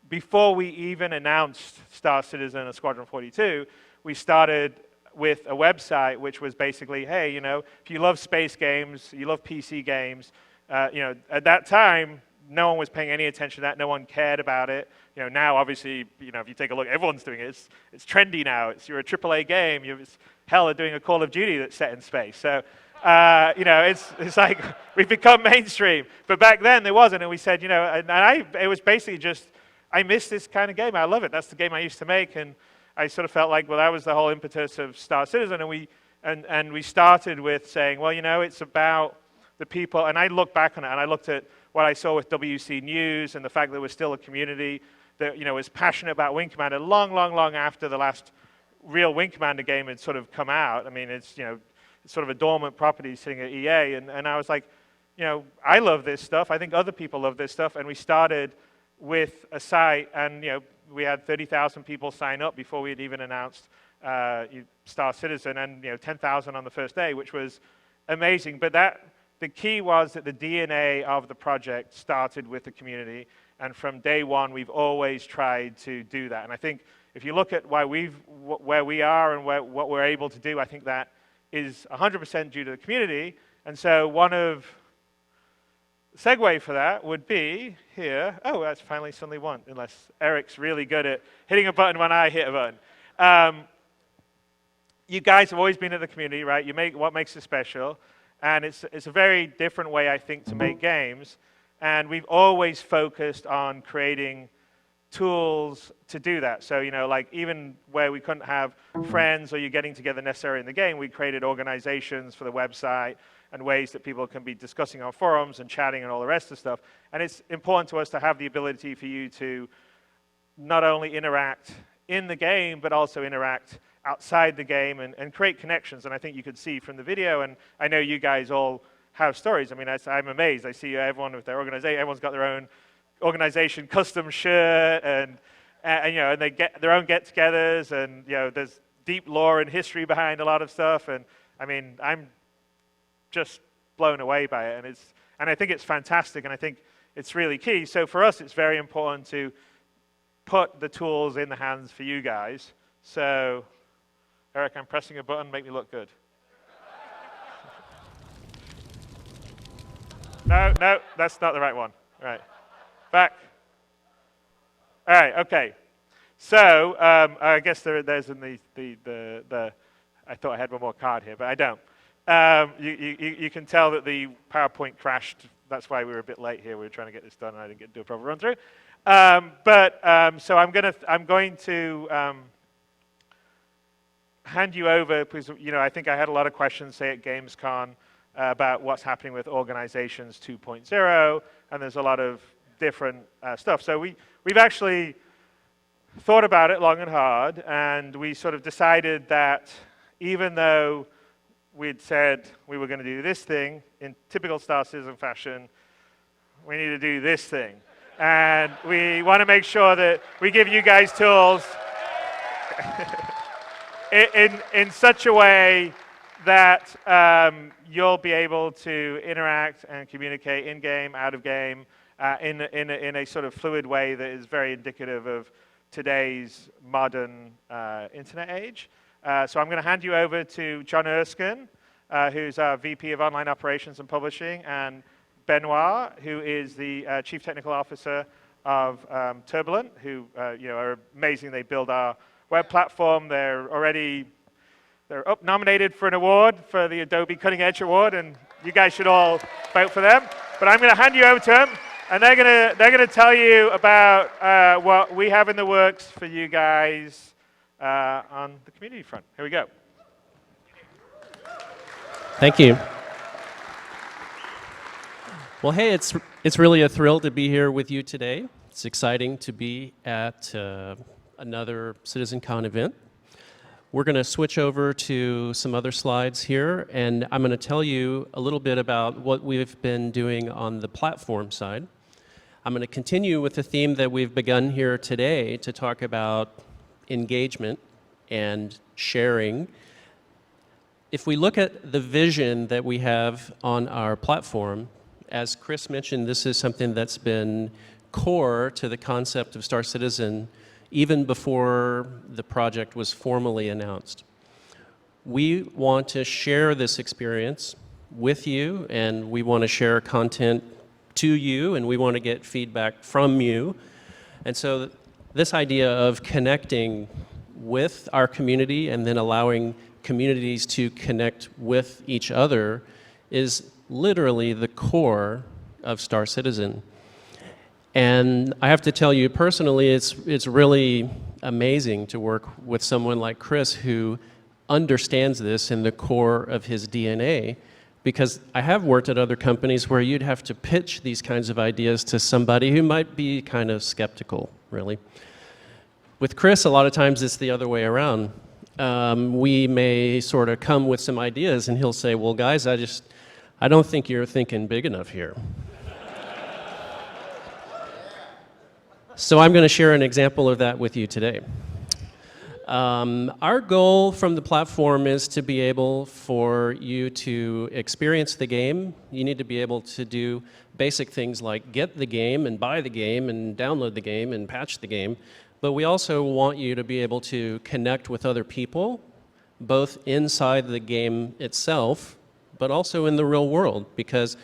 Before we even announced Star Citizen and Squadron 42, we started with a website which was basically, hey, if you love space games, you love PC games, at that time, no one was paying any attention to that. No one cared about it. Now, obviously, if you take a look, everyone's doing it. It's trendy now. You're a AAA game. They're doing a Call of Duty that's set in space. So, it's like we've become mainstream. But back then, there wasn't. And we said, it was basically just, I miss this kind of game. I love it. That's the game I used to make. And I sort of felt like, well, that was the whole impetus of Star Citizen. And we started with saying, well, it's about the people. And I looked back on it, and I looked at what I saw with WC News and the fact that there was still a community that was passionate about Wing Commander long, long, long after the last real Wing Commander game had sort of come out. I mean, it's sort of a dormant property sitting at EA, and I was like, I love this stuff. I think other people love this stuff, and we started with a site, and we had 30,000 people sign up before we had even announced Star Citizen, and 10,000 on the first day, which was amazing. But the key was that the DNA of the project started with the community, and from day one, we've always tried to do that. And I think if you look at where we are and what we're able to do, I think that is 100% due to the community. And so one of the segue for that would be here. Oh, that's finally suddenly one, unless Eric's really good at hitting a button when I hit a button. You guys have always been in the community, right? You make what makes it special. And it's a very different way, I think, to make games. And we've always focused on creating tools to do that. So, like even where we couldn't have friends or you getting together necessarily in the game, we created organizations for the website and ways that people can be discussing on forums and chatting and all the rest of the stuff. And it's important to us to have the ability for you to not only interact in the game, but also interact outside the game and create connections. And I think you could see from the video, and I know you guys all have stories. I mean, I'm amazed. I see everyone with their organization. Everyone's got their own organization custom shirt, and they get their own get-togethers, and there's deep lore and history behind a lot of stuff. And I mean, I'm just blown away by it, and I think it's fantastic, and I think it's really key. So for us, it's very important to put the tools in the hands for you guys. So, Eric, I'm pressing a button. Make me look good. No, that's not the right one. All right. Back. All right, okay. So, I guess there's in the I thought I had one more card here, but I don't. You can tell that the PowerPoint crashed. That's why we were a bit late here. We were trying to get this done, and I didn't get to do a proper run through. So I'm going to hand you over, because I think I had a lot of questions, say at Gamescom, about what's happening with Organizations 2.0, and there's a lot of different stuff. So we've actually thought about it long and hard, and we sort of decided that even though we'd said we were going to do this thing in typical Star Citizen fashion, we need to do this thing. And we want to make sure that we give you guys tools in such a way that you'll be able to interact and communicate in-game, out-of-game, in a sort of fluid way that is very indicative of today's modern internet age. So I'm going to hand you over to John Erskine, who's our VP of Online Operations and Publishing, and Benoit, who is the Chief Technical Officer of Turbulent, who are amazing. They build our web platform. They're nominated for an award for the Adobe Cutting Edge Award, and you guys should all vote for them. But I'm going to hand you over to them, and they're going to tell you about what we have in the works for you guys on the community front. Here we go. Thank you. Well, hey, it's really a thrill to be here with you today. It's exciting to be at another CitizenCon event. We're going to switch over to some other slides here, and I'm going to tell you a little bit about what we've been doing on the platform side. I'm going to continue with the theme that we've begun here today to talk about engagement and sharing. If we look at the vision that we have on our platform, as Chris mentioned, this is something that's been core to the concept of Star Citizen even before the project was formally announced. We want to share this experience with you, and we want to share content to you, and we want to get feedback from you. And so this idea of connecting with our community and then allowing communities to connect with each other is literally the core of Star Citizen. And I have to tell you personally, it's really amazing to work with someone like Chris who understands this in the core of his DNA, because I have worked at other companies where you'd have to pitch these kinds of ideas to somebody who might be kind of skeptical, really. With Chris, a lot of times it's the other way around. We may sort of come with some ideas and he'll say, well, guys, I don't think you're thinking big enough here. So I'm going to share an example of that with you today. Our goal from the platform is to be able for you to experience the game. You need to be able to do basic things like get the game and buy the game and download the game and patch the game. But we also want you to be able to connect with other people, both inside the game itself, but also in the real world. Because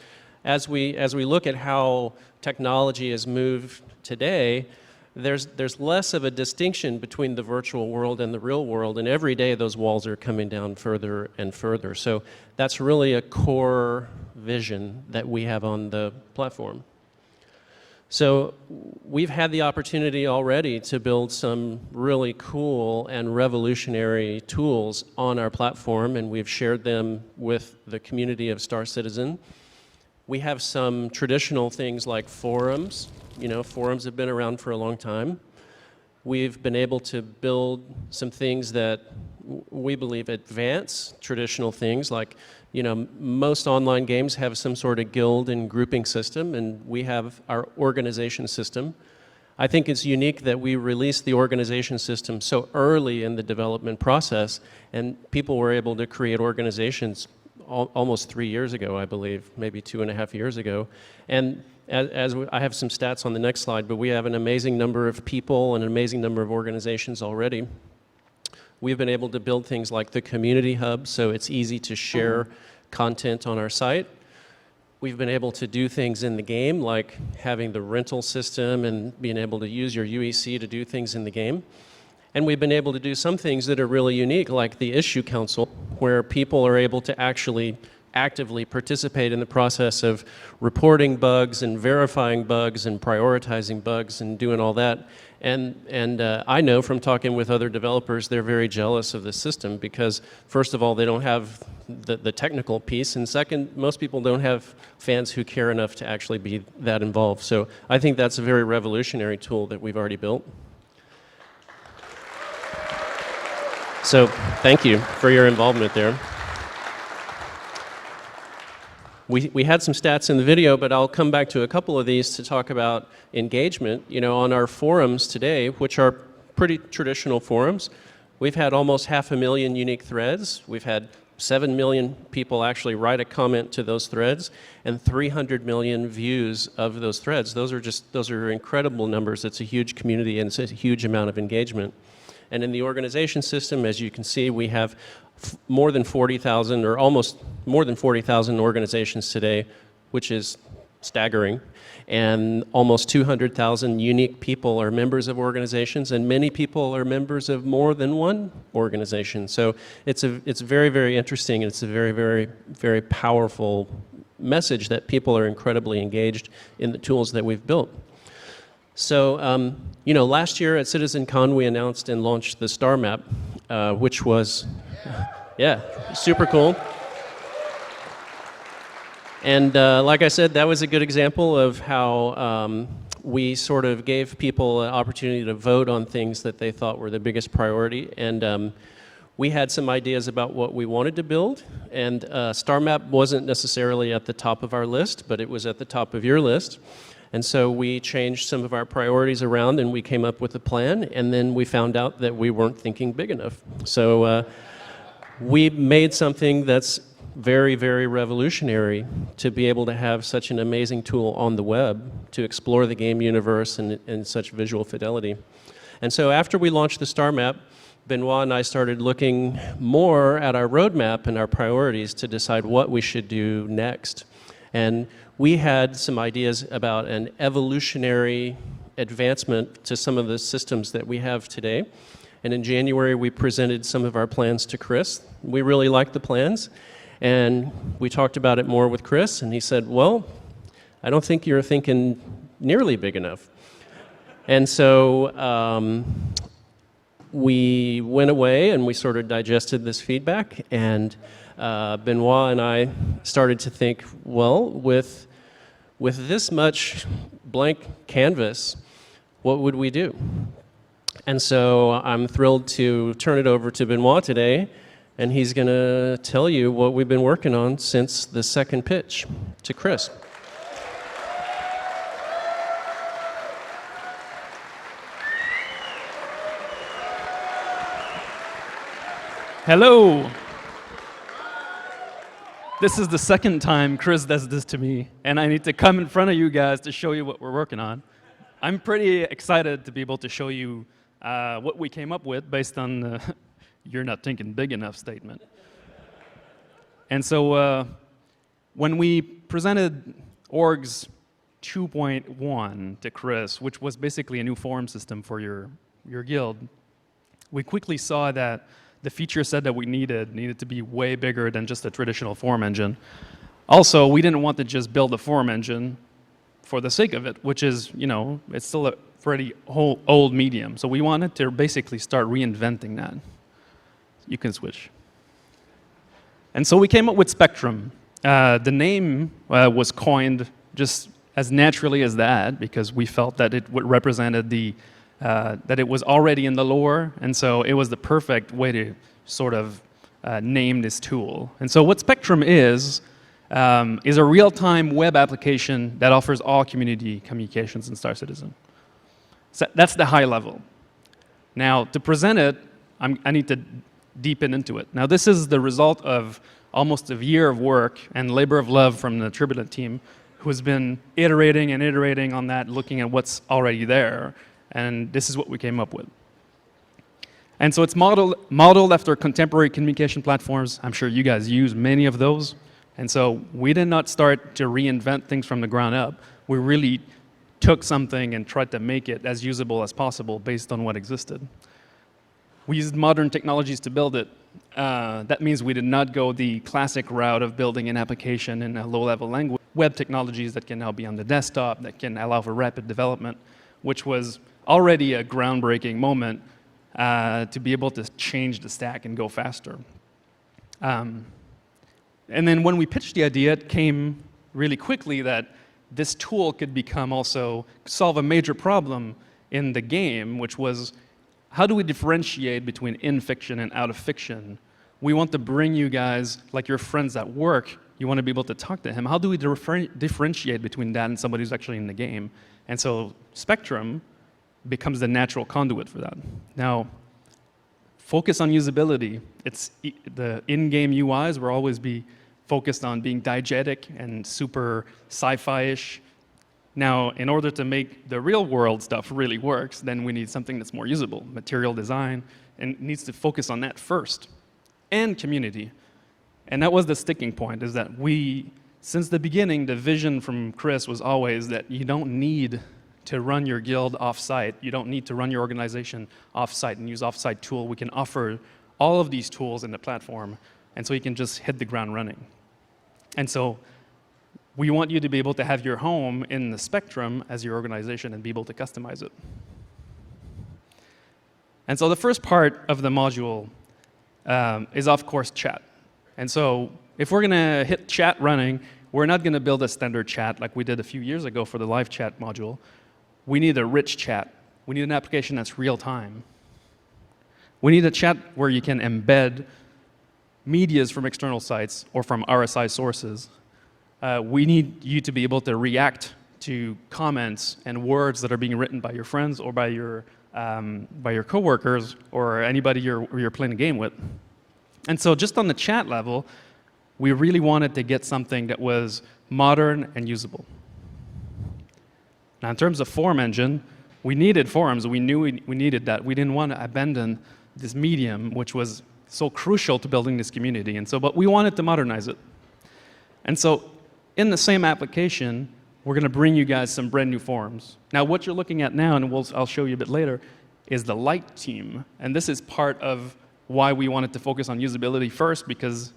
as we look at how technology has moved today, there's less of a distinction between the virtual world and the real world, and every day those walls are coming down further and further. So that's really a core vision that we have on the platform. So we've had the opportunity already to build some really cool and revolutionary tools on our platform, and we've shared them with the community of Star Citizen. We have some traditional things like forums. You know, forums have been around for a long time. We've been able to build some things that we believe advance traditional things, like, you know, most online games have some sort of guild and grouping system, and we have our organization system. I think it's unique that we released the organization system so early in the development process, and people were able to create organizations almost 3 years ago, I believe, maybe 2.5 years ago. And I have some stats on the next slide, but we have an amazing number of people and an amazing number of organizations already. We've been able to build things like the community hub, so it's easy to share content on our site. We've been able to do things in the game, like having the rental system and being able to use your UEC to do things in the game. And we've been able to do some things that are really unique, like the issue council, where people are able to actually actively participate in the process of reporting bugs and verifying bugs and prioritizing bugs and doing all that. And I know from talking with other developers, they're very jealous of the system because, first of all, they don't have the technical piece, and second, most people don't have fans who care enough to actually be that involved. So I think that's a very revolutionary tool that we've already built. So thank you for your involvement there. We had some stats in the video, but I'll come back to a couple of these to talk about engagement. You know, on our forums today, which are pretty traditional forums, we've had almost 500,000 unique threads. We've had 7 million people actually write a comment to those threads, and 300 million views of those threads. Those are incredible numbers. It's a huge community, and it's a huge amount of engagement. And in the organization system, as you can see, we have more than 40,000 or almost more than 40,000 organizations today, which is staggering. And almost 200,000 unique people are members of organizations, and many people are members of more than one organization. So it's very, very interesting, and it's a very, very, very powerful message that people are incredibly engaged in the tools that we've built. So, you know, last year at CitizenCon, we announced and launched the Star Map, which was, yeah, super cool. And like I said, that was a good example of how we sort of gave people an opportunity to vote on things that they thought were the biggest priority. And we had some ideas about what we wanted to build. And Star Map wasn't necessarily at the top of our list, but it was at the top of your list. And so we changed some of our priorities around, and we came up with a plan, and then we found out that we weren't thinking big enough. So we made something that's very, very revolutionary to be able to have such an amazing tool on the web to explore the game universe in such visual fidelity. And so after we launched the Star Map, Benoit and I started looking more at our roadmap and our priorities to decide what we should do next. And we had some ideas about an evolutionary advancement to some of the systems that we have today. And in January, we presented some of our plans to Chris. We really liked the plans, and we talked about it more with Chris, and he said, well, I don't think you're thinking nearly big enough. And so we went away and we sort of digested this feedback, and Benoit and I started to think, well, with this much blank canvas, what would we do? And so I'm thrilled to turn it over to Benoit today, and he's going to tell you what we've been working on since the second pitch to Chris. Hello. This is the second time Chris does this to me, and I need to come in front of you guys to show you what we're working on. I'm pretty excited to be able to show you what we came up with based on the "you're not thinking big enough" statement. And so when we presented Orgs 2.1 to Chris, which was basically a new forum system for your guild, we quickly saw that the feature set that we needed to be way bigger than just a traditional forum engine. Also, we didn't want to just build a forum engine for the sake of it, which is, it's still a pretty old medium. So we wanted to basically start reinventing that. You can switch. And so we came up with Spectrum. The name was coined just as naturally as that because we felt that it represented that it was already in the lore, and so it was the perfect way to sort of name this tool. And so what Spectrum is a real-time web application that offers all community communications in Star Citizen. So that's the high level. Now, to present it, I need to deepen into it. Now, this is the result of almost a year of work and labor of love from the Turbulent team, who has been iterating and iterating on that, looking at what's already there, and this is what we came up with. And so it's modeled after contemporary communication platforms. I'm sure you guys use many of those. And so we did not start to reinvent things from the ground up. We really took something and tried to make it as usable as possible based on what existed. We used modern technologies to build it. That means we did not go the classic route of building an application in a low-level language. Web technologies that can now be on the desktop, that can allow for rapid development, which was already a groundbreaking moment to be able to change the stack and go faster. And then when we pitched the idea, it came really quickly that this tool could become also solve a major problem in the game, which was how do we differentiate between in fiction and out of fiction? We want to bring you guys, like your friends at work, you want to be able to talk to him. How do we differentiate between that and somebody who's actually in the game? And so Spectrum becomes the natural conduit for that. Now, focus on usability. It's the in-game UIs will always be focused on being diegetic and super sci-fi-ish. Now, in order to make the real world stuff really works, then we need something that's more usable, material design, and it needs to focus on that first, and community. And that was the sticking point, is that since the beginning, the vision from Chris was always that you don't need to run your guild off-site. You don't need to run your organization off-site and use off-site tool. We can offer all of these tools in the platform, and so you can just hit the ground running. And so we want you to be able to have your home in the Spectrum as your organization and be able to customize it. And so the first part of the module is, of course, chat. And so if we're going to hit chat running, we're not going to build a standard chat like we did a few years ago for the live chat module. We need a rich chat. We need an application that's real time. We need a chat where you can embed medias from external sites or from RSI sources. We need you to be able to react to comments and words that are being written by your friends or by your coworkers or anybody you're playing a game with. And so just on the chat level, we really wanted to get something that was modern and usable. Now, in terms of form engine, we needed forums. We knew we needed that. We didn't want to abandon this medium, which was so crucial to building this community. And so, but we wanted to modernize it. And so, in the same application, we're going to bring you guys some brand new forums. Now, what you're looking at now, and I'll show you a bit later, is the light team. And this is part of why we wanted to focus on usability first, because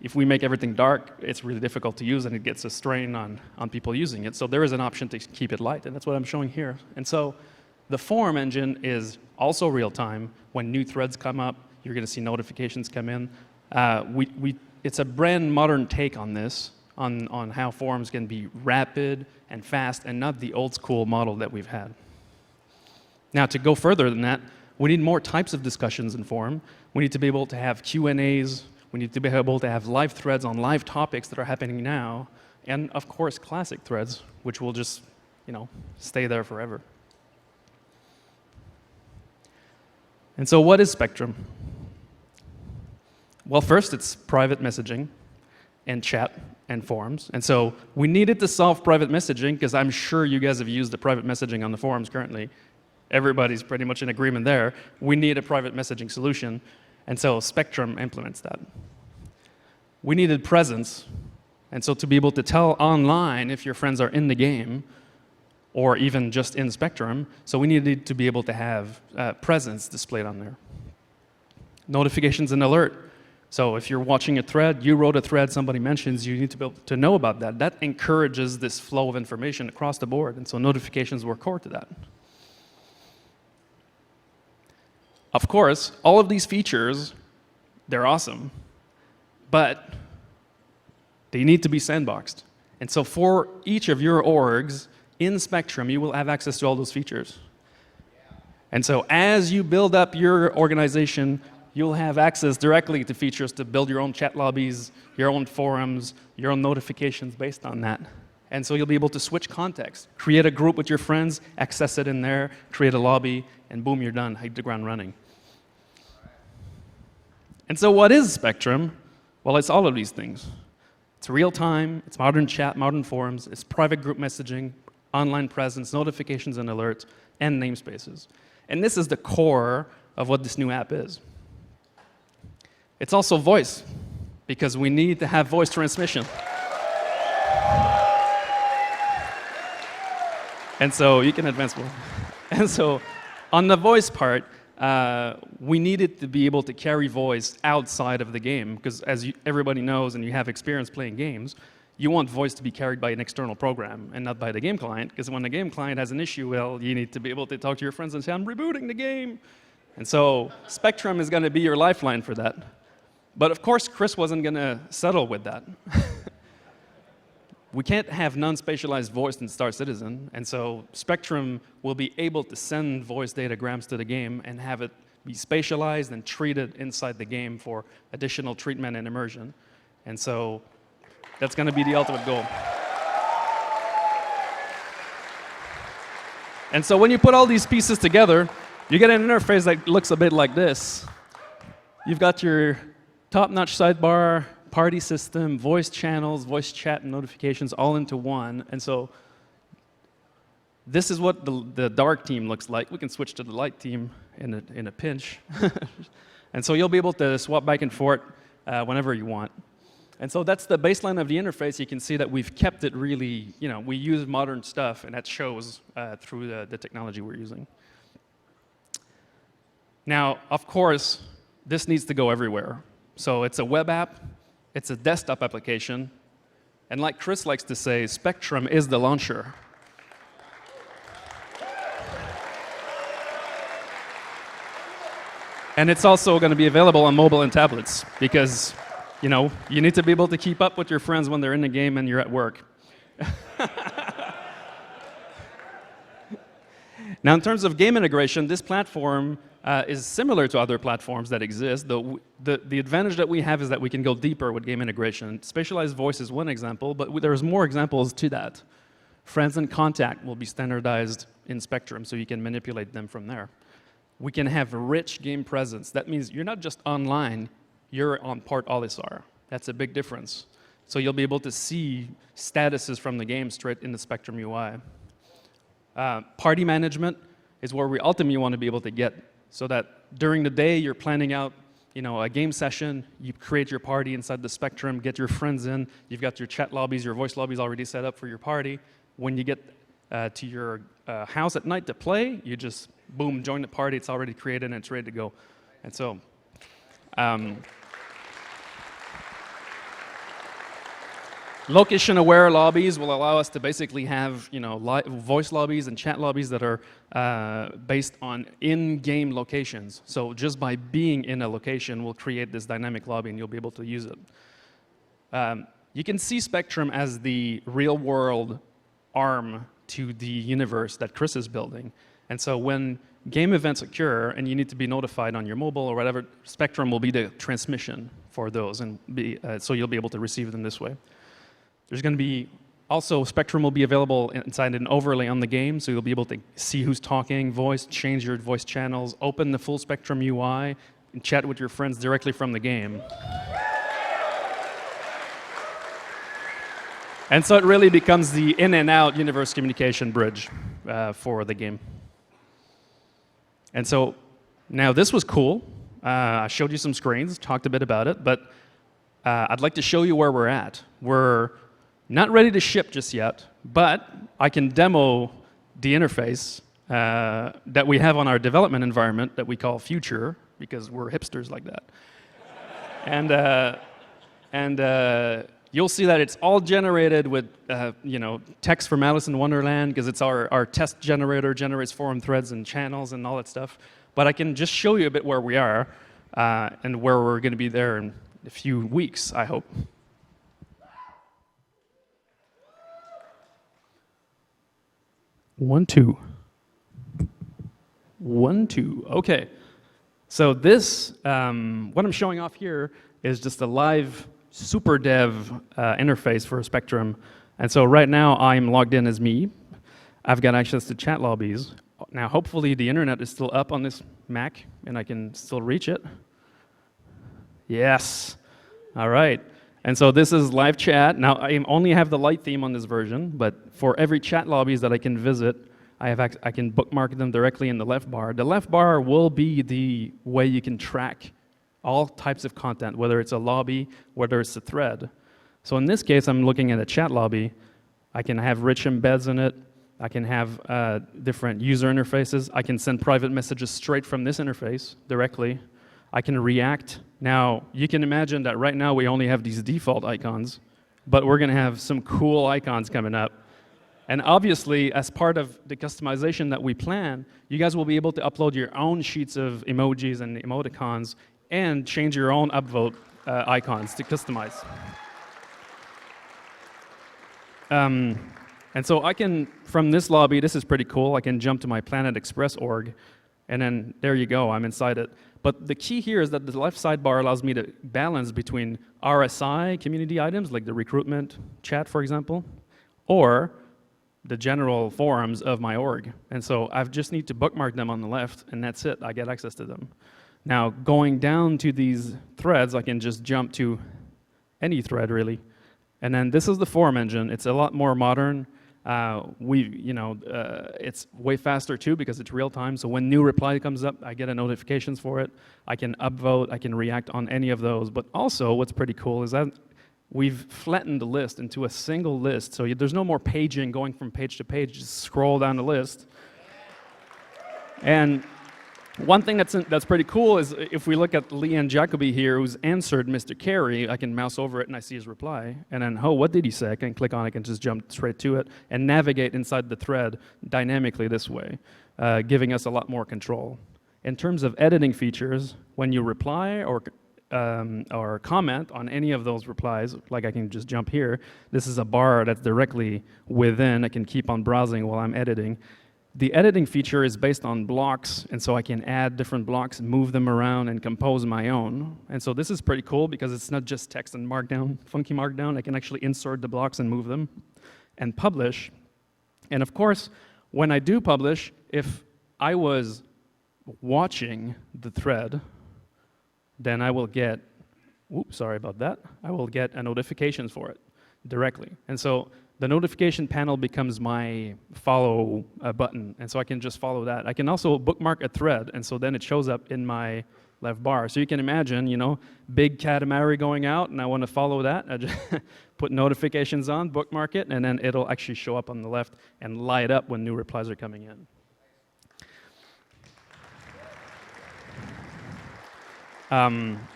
if we make everything dark, it's really difficult to use and it gets a strain on people using it. So there is an option to keep it light, and that's what I'm showing here. And so the forum engine is also real time. When new threads come up, you're going to see notifications come in. It's a brand modern take on this, on how forums can be rapid and fast and not the old school model that we've had. Now, to go further than that, we need more types of discussions in forum. We need to be able to have Q&As. We need to be able to have live threads on live topics that are happening now. And of course, classic threads, which will just, stay there forever. And so what is Spectrum? Well, first, it's private messaging and chat and forums. And so we needed to solve private messaging because I'm sure you guys have used the private messaging on the forums currently. Everybody's pretty much in agreement there. We need a private messaging solution. And so Spectrum implements that. We needed presence. And so to be able to tell online if your friends are in the game or even just in Spectrum, so we needed to be able to have presence displayed on there. Notifications and alert. So if you're watching a thread, you wrote a thread, somebody mentions, you need to be able to know about that. That encourages this flow of information across the board, and so notifications were core to that. Of course, all of these features, they're awesome, but they need to be sandboxed. And so for each of your orgs in Spectrum, you will have access to all those features. And so as you build up your organization, you'll have access directly to features to build your own chat lobbies, your own forums, your own notifications based on that. And so you'll be able to switch context, create a group with your friends, access it in there, create a lobby, and boom, you're done, hit the ground running. And so what is Spectrum? Well, it's all of these things. It's real time, it's modern chat, modern forums, it's private group messaging, online presence, notifications and alerts, and namespaces. And this is the core of what this new app is. It's also voice, because we need to have voice transmission. And so you can advance more. And so on the voice part, we needed to be able to carry voice outside of the game, because as everybody knows and you have experience playing games, you want voice to be carried by an external program and not by the game client, because when the game client has an issue, well, you need to be able to talk to your friends and say, I'm rebooting the game. And so Spectrum is going to be your lifeline for that. But of course, Chris wasn't going to settle with that. We can't have non-spatialized voice in Star Citizen, and so Spectrum will be able to send voice datagrams to the game and have it be spatialized and treated inside the game for additional treatment and immersion. And so that's going to be the ultimate goal. And so when you put all these pieces together, you get an interface that looks a bit like this. You've got your top-notch sidebar, party system, voice channels, voice chat, and notifications all into one. And so this is what the dark team looks like. We can switch to the light team in a pinch. And so you'll be able to swap back and forth whenever you want. And so that's the baseline of the interface. You can see that we've kept it really, we use modern stuff, and that shows through the technology we're using. Now, of course, this needs to go everywhere. So it's a web app. It's a desktop application, and like Chris likes to say, Spectrum is the launcher. And it's also going to be available on mobile and tablets, because you need to be able to keep up with your friends when they're in the game and you're at work. Now, in terms of game integration, this platform is similar to other platforms that exist. The advantage that we have is that we can go deeper with game integration. Spatialized voice is one example, but there's more examples to that. Friends and contact will be standardized in Spectrum, so you can manipulate them from there. We can have rich game presence. That means you're not just online, you're on part OLISAR. That's a big difference. So you'll be able to see statuses from the game straight in the Spectrum UI. Party management is where we ultimately want to be able to get, so that during the day you're planning out a game session, you create your party inside the Spectrum, get your friends in, you've got your chat lobbies, your voice lobbies already set up for your party. When you get to your house at night to play, you just, boom, join the party, it's already created and it's ready to go. And so, location-aware lobbies will allow us to basically have voice lobbies and chat lobbies that are based on in-game locations. So just by being in a location, we'll create this dynamic lobby and you'll be able to use it. You can see Spectrum as the real-world arm to the universe that Chris is building. And so when game events occur and you need to be notified on your mobile or whatever, Spectrum will be the transmission for those, and so you'll be able to receive them this way. There's going to be also, Spectrum will be available inside an overlay on the game, so you'll be able to see who's talking, voice, change your voice channels, open the full Spectrum UI, and chat with your friends directly from the game. And so it really becomes the in and out universe communication bridge for the game. And so now this was cool. I showed you some screens, talked a bit about it, but I'd like to show you where we're at. We're not ready to ship just yet, but I can demo the interface that we have on our development environment that we call Future, because we're hipsters like that. and you'll see that it's all generated with text from Alice in Wonderland, because it's our test generator, generates forum threads and channels and all that stuff. But I can just show you a bit where we are and where we're going to be there in a few weeks, I hope. One, two. 1, 2. Okay. So this, what I'm showing off here is just a live super dev interface for Spectrum. And so right now I'm logged in as me. I've got access to chat lobbies. Now hopefully the internet is still up on this Mac and I can still reach it. Yes. All right. And so this is live chat. Now I only have the light theme on this version, but for every chat lobbies that I can visit, I can bookmark them directly in the left bar. The left bar will be the way you can track all types of content, whether it's a lobby, whether it's a thread. So in this case, I'm looking at a chat lobby. I can have rich embeds in it. I can have different user interfaces. I can send private messages straight from this interface directly. I can react. Now, you can imagine that right now we only have these default icons, but we're going to have some cool icons coming up. And obviously, as part of the customization that we plan, you guys will be able to upload your own sheets of emojis and emoticons and change your own upvote icons to customize. And so I can, from this lobby, this is pretty cool, I can jump to my Planet Express org, and then there you go, I'm inside it. But the key here is that the left sidebar allows me to balance between RSI community items, like the recruitment chat, for example, or the general forums of my org. And so I just need to bookmark them on the left, and that's it. I get access to them. Now, going down to these threads, I can just jump to any thread, really. And then this is the forum engine. It's a lot more modern. It's way faster, too, because it's real time. So when new reply comes up, I get a notifications for it. I can upvote. I can react on any of those. But also, what's pretty cool is that we've flattened the list into a single list, so there's no more paging going from page to page, just scroll down the list. And one thing that's pretty cool is if we look at Leanne Jacoby here, who's answered Mr. Carey, I can mouse over it and I see his reply. And then, oh, what did he say? I can click on it, I can just jump straight to it and navigate inside the thread dynamically this way, giving us a lot more control. In terms of editing features, when you reply or comment on any of those replies, like I can just jump here. This is a bar that's directly within. I can keep on browsing while I'm editing. The editing feature is based on blocks, and so I can add different blocks, move them around, and compose my own. And so this is pretty cool because it's not just text and markdown, funky markdown. I can actually insert the blocks and move them and publish. And of course, when I do publish, if I was watching the thread, then I will get, oops, sorry about that, I will get a notifications for it directly. And so the notification panel becomes my follow button, and so I can just follow that. I can also bookmark a thread, and so then it shows up in my left bar. So you can imagine, big Katamari going out, and I want to follow that. I just put notifications on, bookmark it, and then it'll actually show up on the left and light up when new replies are coming in.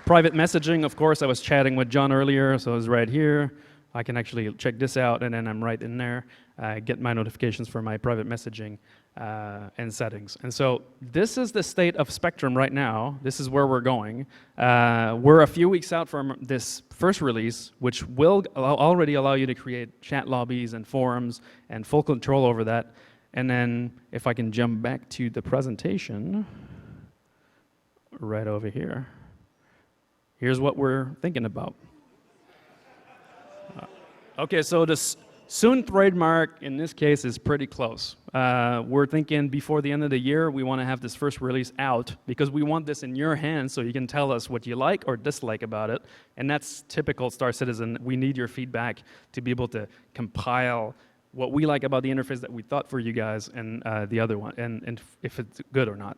Private messaging, of course, I was chatting with John earlier, so I was right here. I can actually check this out, and then I'm right in there, get my notifications for my private messaging and settings. And so this is the state of Spectrum right now. This is where we're going. We're a few weeks out from this first release, which will already allow you to create chat lobbies and forums and full control over that. And then if I can jump back to the presentation, right over here. Here's what we're thinking about. Okay, so this soon trademark in this case is pretty close. We're thinking before the end of the year, we want to have this first release out because we want this in your hands so you can tell us what you like or dislike about it. And that's typical Star Citizen. We need your feedback to be able to compile what we like about the interface that we thought for you guys and the other one, and if it's good or not.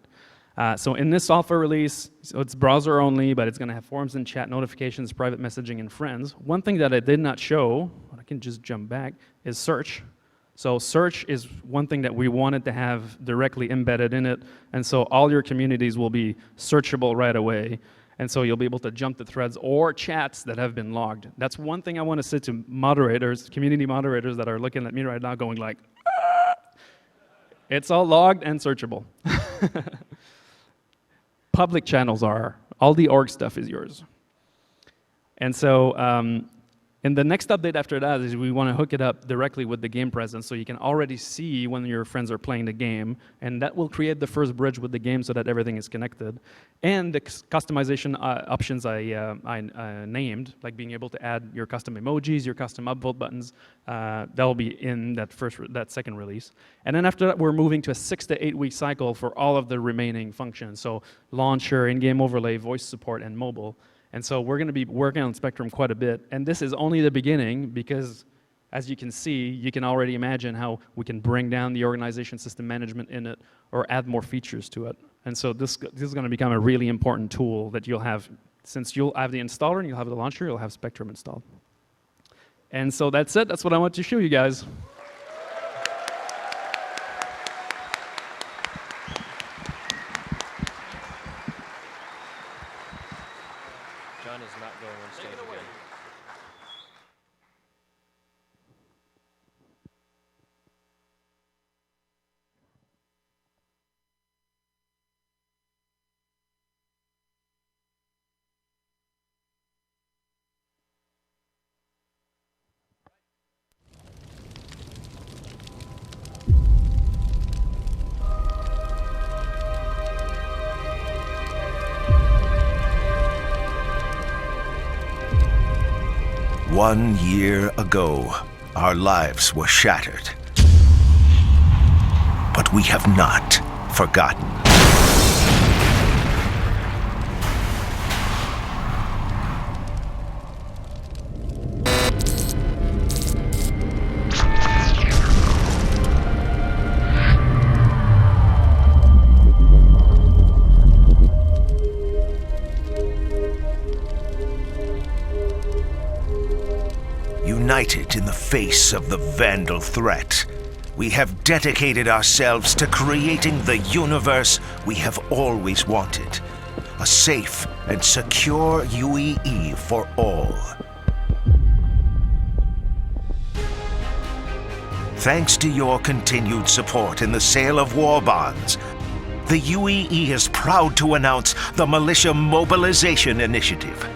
So in this software release, so it's browser only, but it's going to have forums and chat, notifications, private messaging, and friends. One thing that I did not show, I can just jump back, is search. So search is one thing that we wanted to have directly embedded in it, and so all your communities will be searchable right away. And so you'll be able to jump to threads or chats that have been logged. That's one thing I want to say to moderators, community moderators that are looking at me right now going like, ah! It's all logged and searchable. Public channels are. All the org stuff is yours. And so in the next update after that is we want to hook it up directly with the game presence so you can already see when your friends are playing the game, and that will create the first bridge with the game so that everything is connected. And the customization options I named, like being able to add your custom emojis, your custom upvote buttons, that'll be in that second release. And then after that, we're moving to a 6 to 8 week cycle for all of the remaining functions. So launcher, in-game overlay, voice support, and mobile. And so we're going to be working on Spectrum quite a bit. And this is only the beginning because, as you can see, you can already imagine how we can bring down the organization system management in it or add more features to it. And so this is going to become a really important tool that you'll have. Since you'll have the installer and you'll have the launcher, you'll have Spectrum installed. And so that's it. That's what I want to show you guys. John is not going on stage again. One year ago, our lives were shattered. But we have not forgotten. United in the face of the Vandal threat, we have dedicated ourselves to creating the universe we have always wanted. A safe and secure UEE for all. Thanks to your continued support in the sale of war bonds, the UEE is proud to announce the Militia Mobilization Initiative,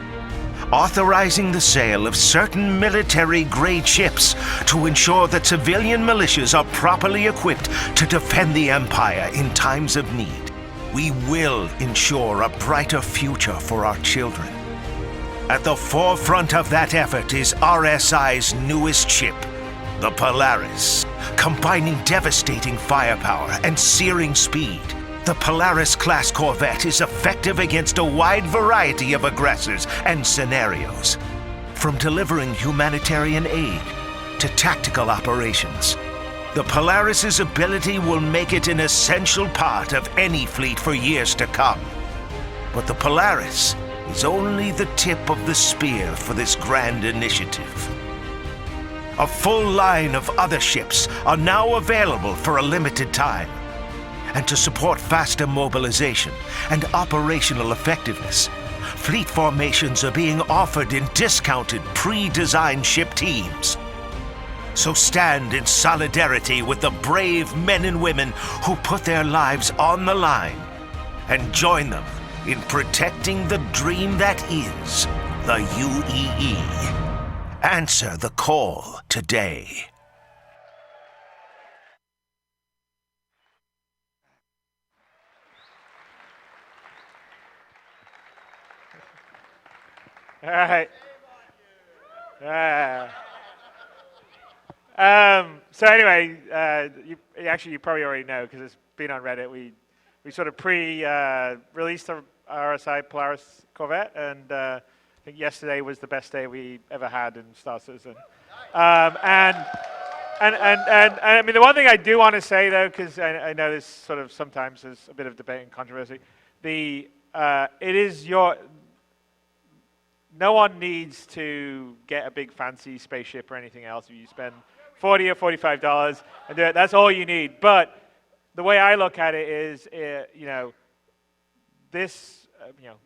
authorizing the sale of certain military-grade ships to ensure that civilian militias are properly equipped to defend the Empire in times of need. We will ensure a brighter future for our children. At the forefront of that effort is RSI's newest ship, the Polaris. Combining devastating firepower and searing speed, the Polaris-class corvette is effective against a wide variety of aggressors and scenarios. From delivering humanitarian aid to tactical operations, the Polaris's ability will make it an essential part of any fleet for years to come. But the Polaris is only the tip of the spear for this grand initiative. A full line of other ships are now available for a limited time. And to support faster mobilization and operational effectiveness, fleet formations are being offered in discounted, pre-designed ship teams. So stand in solidarity with the brave men and women who put their lives on the line and join them in protecting the dream that is the UEE. Answer the call today. All right. So anyway, you probably already know because it's been on Reddit. We sort of released the RSI Polaris Corvette, and I think yesterday was the best day we ever had in Star Citizen. And I mean, the one thing I do want to say though, because I know this sort of sometimes is a bit of debate and controversy, it is your. No one needs to get a big fancy spaceship or anything else. If you spend $40 or $45 and do it, that's all you need. But the way I look at it is,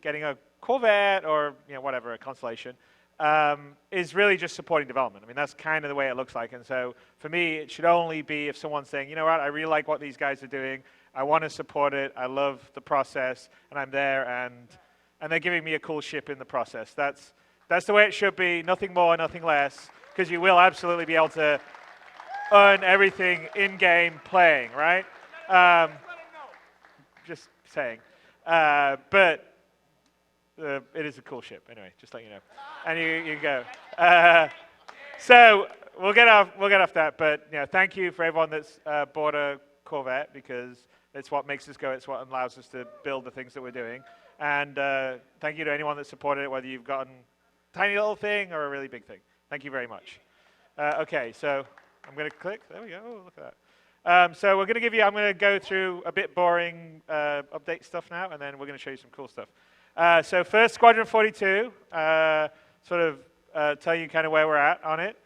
getting a Corvette or whatever, a Constellation, is really just supporting development. I mean, that's kind of the way it looks like. And so for me, it should only be if someone's saying, you know what, I really like what these guys are doing. I want to support it. I love the process, and I'm there, and they're giving me a cool ship in the process. That's the way it should be. Nothing more, nothing less, because you will absolutely be able to earn everything in-game playing, right? Just saying. But it is a cool ship, anyway. Just let you know. And you go. So we'll get off that. But thank you for everyone that's bought a Corvette, because it's what makes us go. It's what allows us to build the things that we're doing. And thank you to anyone that supported it, whether you've gotten a tiny little thing or a really big thing. Thank you very much. Okay, so I'm going to click. There we go. Oh, look at that. So we're going to give you. I'm going to go through a bit boring update stuff now, and then we're going to show you some cool stuff. So first, Squadron 42. Sort of tell you kind of where we're at on it.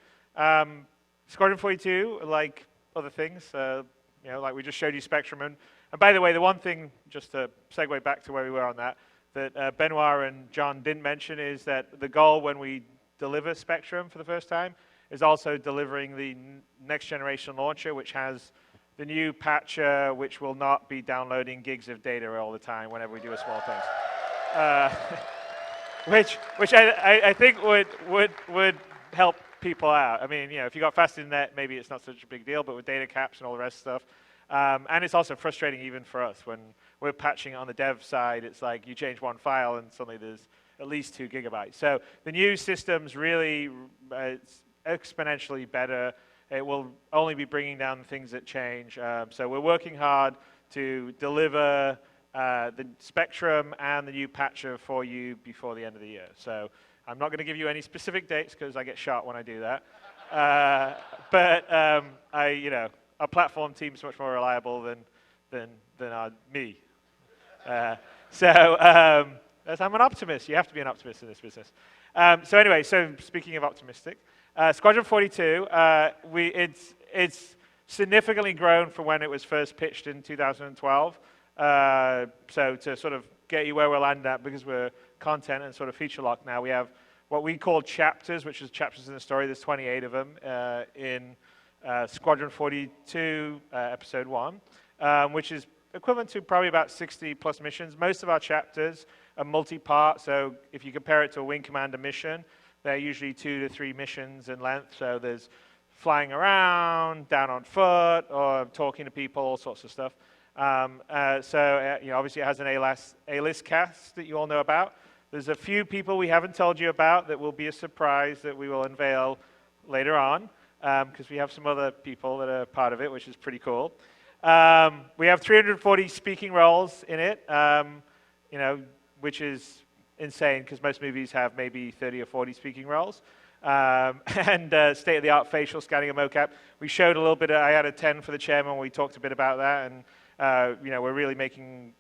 Squadron 42, like other things, like we just showed you Spectrum. And by the way, the one thing, just to segue back to where we were on that Benoit and John didn't mention is that the goal when we deliver Spectrum for the first time is also delivering the next generation launcher, which has the new patcher, which will not be downloading gigs of data all the time whenever we do a small test. Which I think would help people out. I mean, if you got fast internet, maybe it's not such a big deal, but with data caps and all the rest of stuff, and it's also frustrating even for us when we're patching on the dev side. It's like you change one file and suddenly there's at least 2 gigabytes. So the new system's really it's exponentially better. It will only be bringing down things that change. So we're working hard to deliver the Spectrum and the new patcher for you before the end of the year. So I'm not going to give you any specific dates because I get shot when I do that. But our platform team is much more reliable than me. I'm an optimist. You have to be an optimist in this business. So anyway, so speaking of optimistic, Squadron 42, it's significantly grown from when it was first pitched in 2012. So to sort of get you where we're landing at, because we're content and sort of feature locked now, we have what we call chapters, which is chapters in the story. There's 28 of them in Squadron 42, Episode 1, which is equivalent to probably about 60 plus missions. Most of our chapters are multi-part, so if you compare it to a Wing Commander mission, they're usually 2 to 3 missions in length. So there's flying around, down on foot, or talking to people, all sorts of stuff. Obviously it has an A-list cast that you all know about. There's a few people we haven't told you about that will be a surprise that we will unveil later on, because we have some other people that are part of it, which is pretty cool. We have 340 speaking roles in it, which is insane because most movies have maybe 30 or 40 speaking roles. And state-of-the-art facial scanning and mocap. We showed a little bit. I had a 10 for the chairman. We talked a bit about that, and we're really making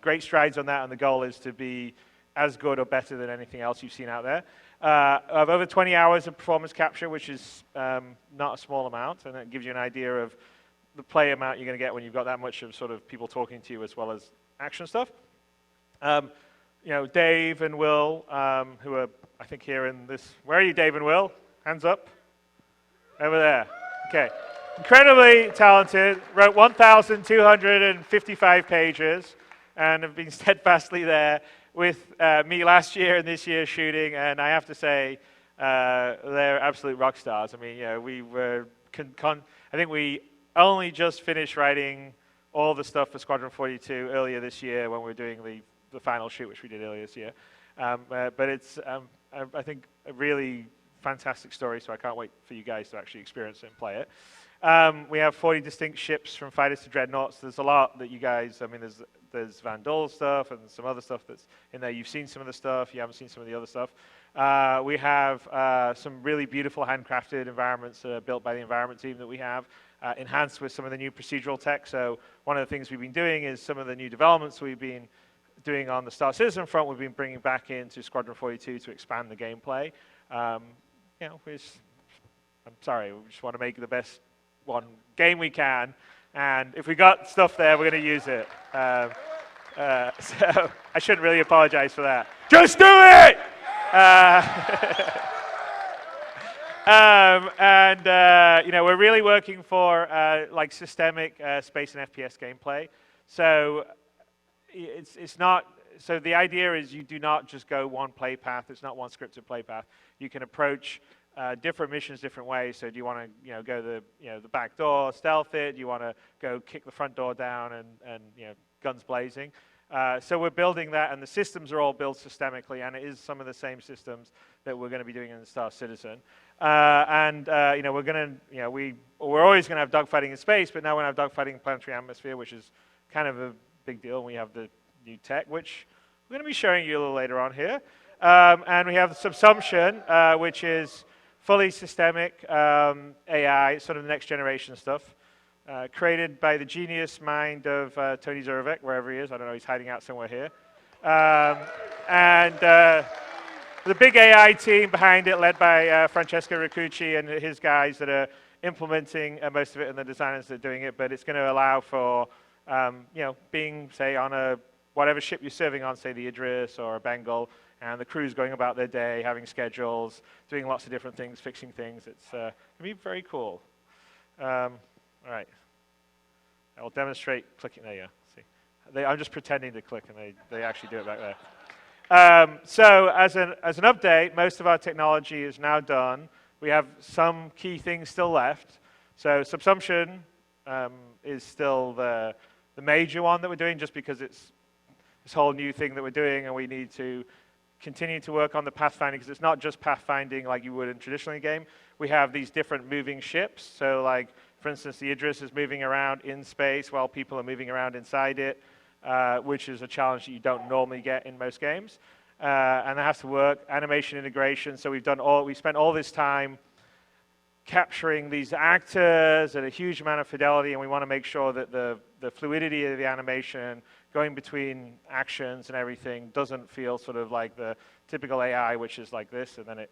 great strides on that. And the goal is to be as good or better than anything else you've seen out there. Of over 20 hours of performance capture, which is not a small amount, and it gives you an idea of the play amount you're going to get when you've got that much of sort of people talking to you as well as action stuff. Dave and Will, who are, I think, here in this. Where are you, Dave and Will? Hands up. Over there. Okay. Incredibly talented. Wrote 1,255 pages and have been steadfastly there with me last year and this year shooting. And I have to say, they're absolute rock stars. I mean, we were. I think we only just finished writing all the stuff for Squadron 42 earlier this year when we were doing the final shoot, which we did earlier this year. But it's, I think, a really fantastic story, so I can't wait for you guys to actually experience it and play it. We have 40 distinct ships from fighters to dreadnoughts. There's a lot that you guys, there's Van Dole stuff and some other stuff that's in there. You've seen some of the stuff. You haven't seen some of the other stuff. We have some really beautiful handcrafted environments built by the environment team that we have, enhanced with some of the new procedural tech. So one of the things we've been doing is some of the new developments we've been doing on the Star Citizen front, we've been bringing back into Squadron 42 to expand the gameplay. I'm sorry, we just want to make the best game we can, and if we got stuff there, we're going to use it. So I shouldn't really apologize for that. Just do it! We're really working for like systemic space and FPS gameplay. So it's not. So the idea is you do not just go one play path. It's not one scripted play path. You can approach different missions different ways. So do you want to go the back door, stealth it? Do you want to go kick the front door down and guns blazing? So we're building that, and the systems are all built systemically, and it is some of the same systems that we're going to be doing in Star Citizen. We're going to, we're always going to have dogfighting in space, but now we're going to have dogfighting in planetary atmosphere, which is kind of a big deal. And we have the new tech, which we're going to be showing you a little later on here. And we have the Subsumption, which is fully systemic AI, sort of next generation stuff. Created by the genius mind of Tony Zurvek, wherever he is. I don't know, he's hiding out somewhere here. The big AI team behind it, led by Francesco Riccucci and his guys that are implementing most of it, and the designers that are doing it. But it's going to allow for, being, say, on whatever ship you're serving on, say the Idris or a Bengal, and the crew's going about their day, having schedules, doing lots of different things, fixing things. It's going to be very cool. All right. I will demonstrate clicking. There you go. See, I'm just pretending to click, and they actually do it back there. So as an update, most of our technology is now done. We have some key things still left. So Subsumption is still the major one that we're doing, just because it's this whole new thing that we're doing, and we need to continue to work on the pathfinding, because it's not just pathfinding like you would in traditionally a game. We have these different moving ships. So like, for instance, the Idris is moving around in space while people are moving around inside it, which is a challenge that you don't normally get in most games. And that has to work. Animation integration. So we spent all this time capturing these actors at a huge amount of fidelity, and we want to make sure that the fluidity of the animation going between actions and everything doesn't feel sort of like the typical AI, which is like this, and then it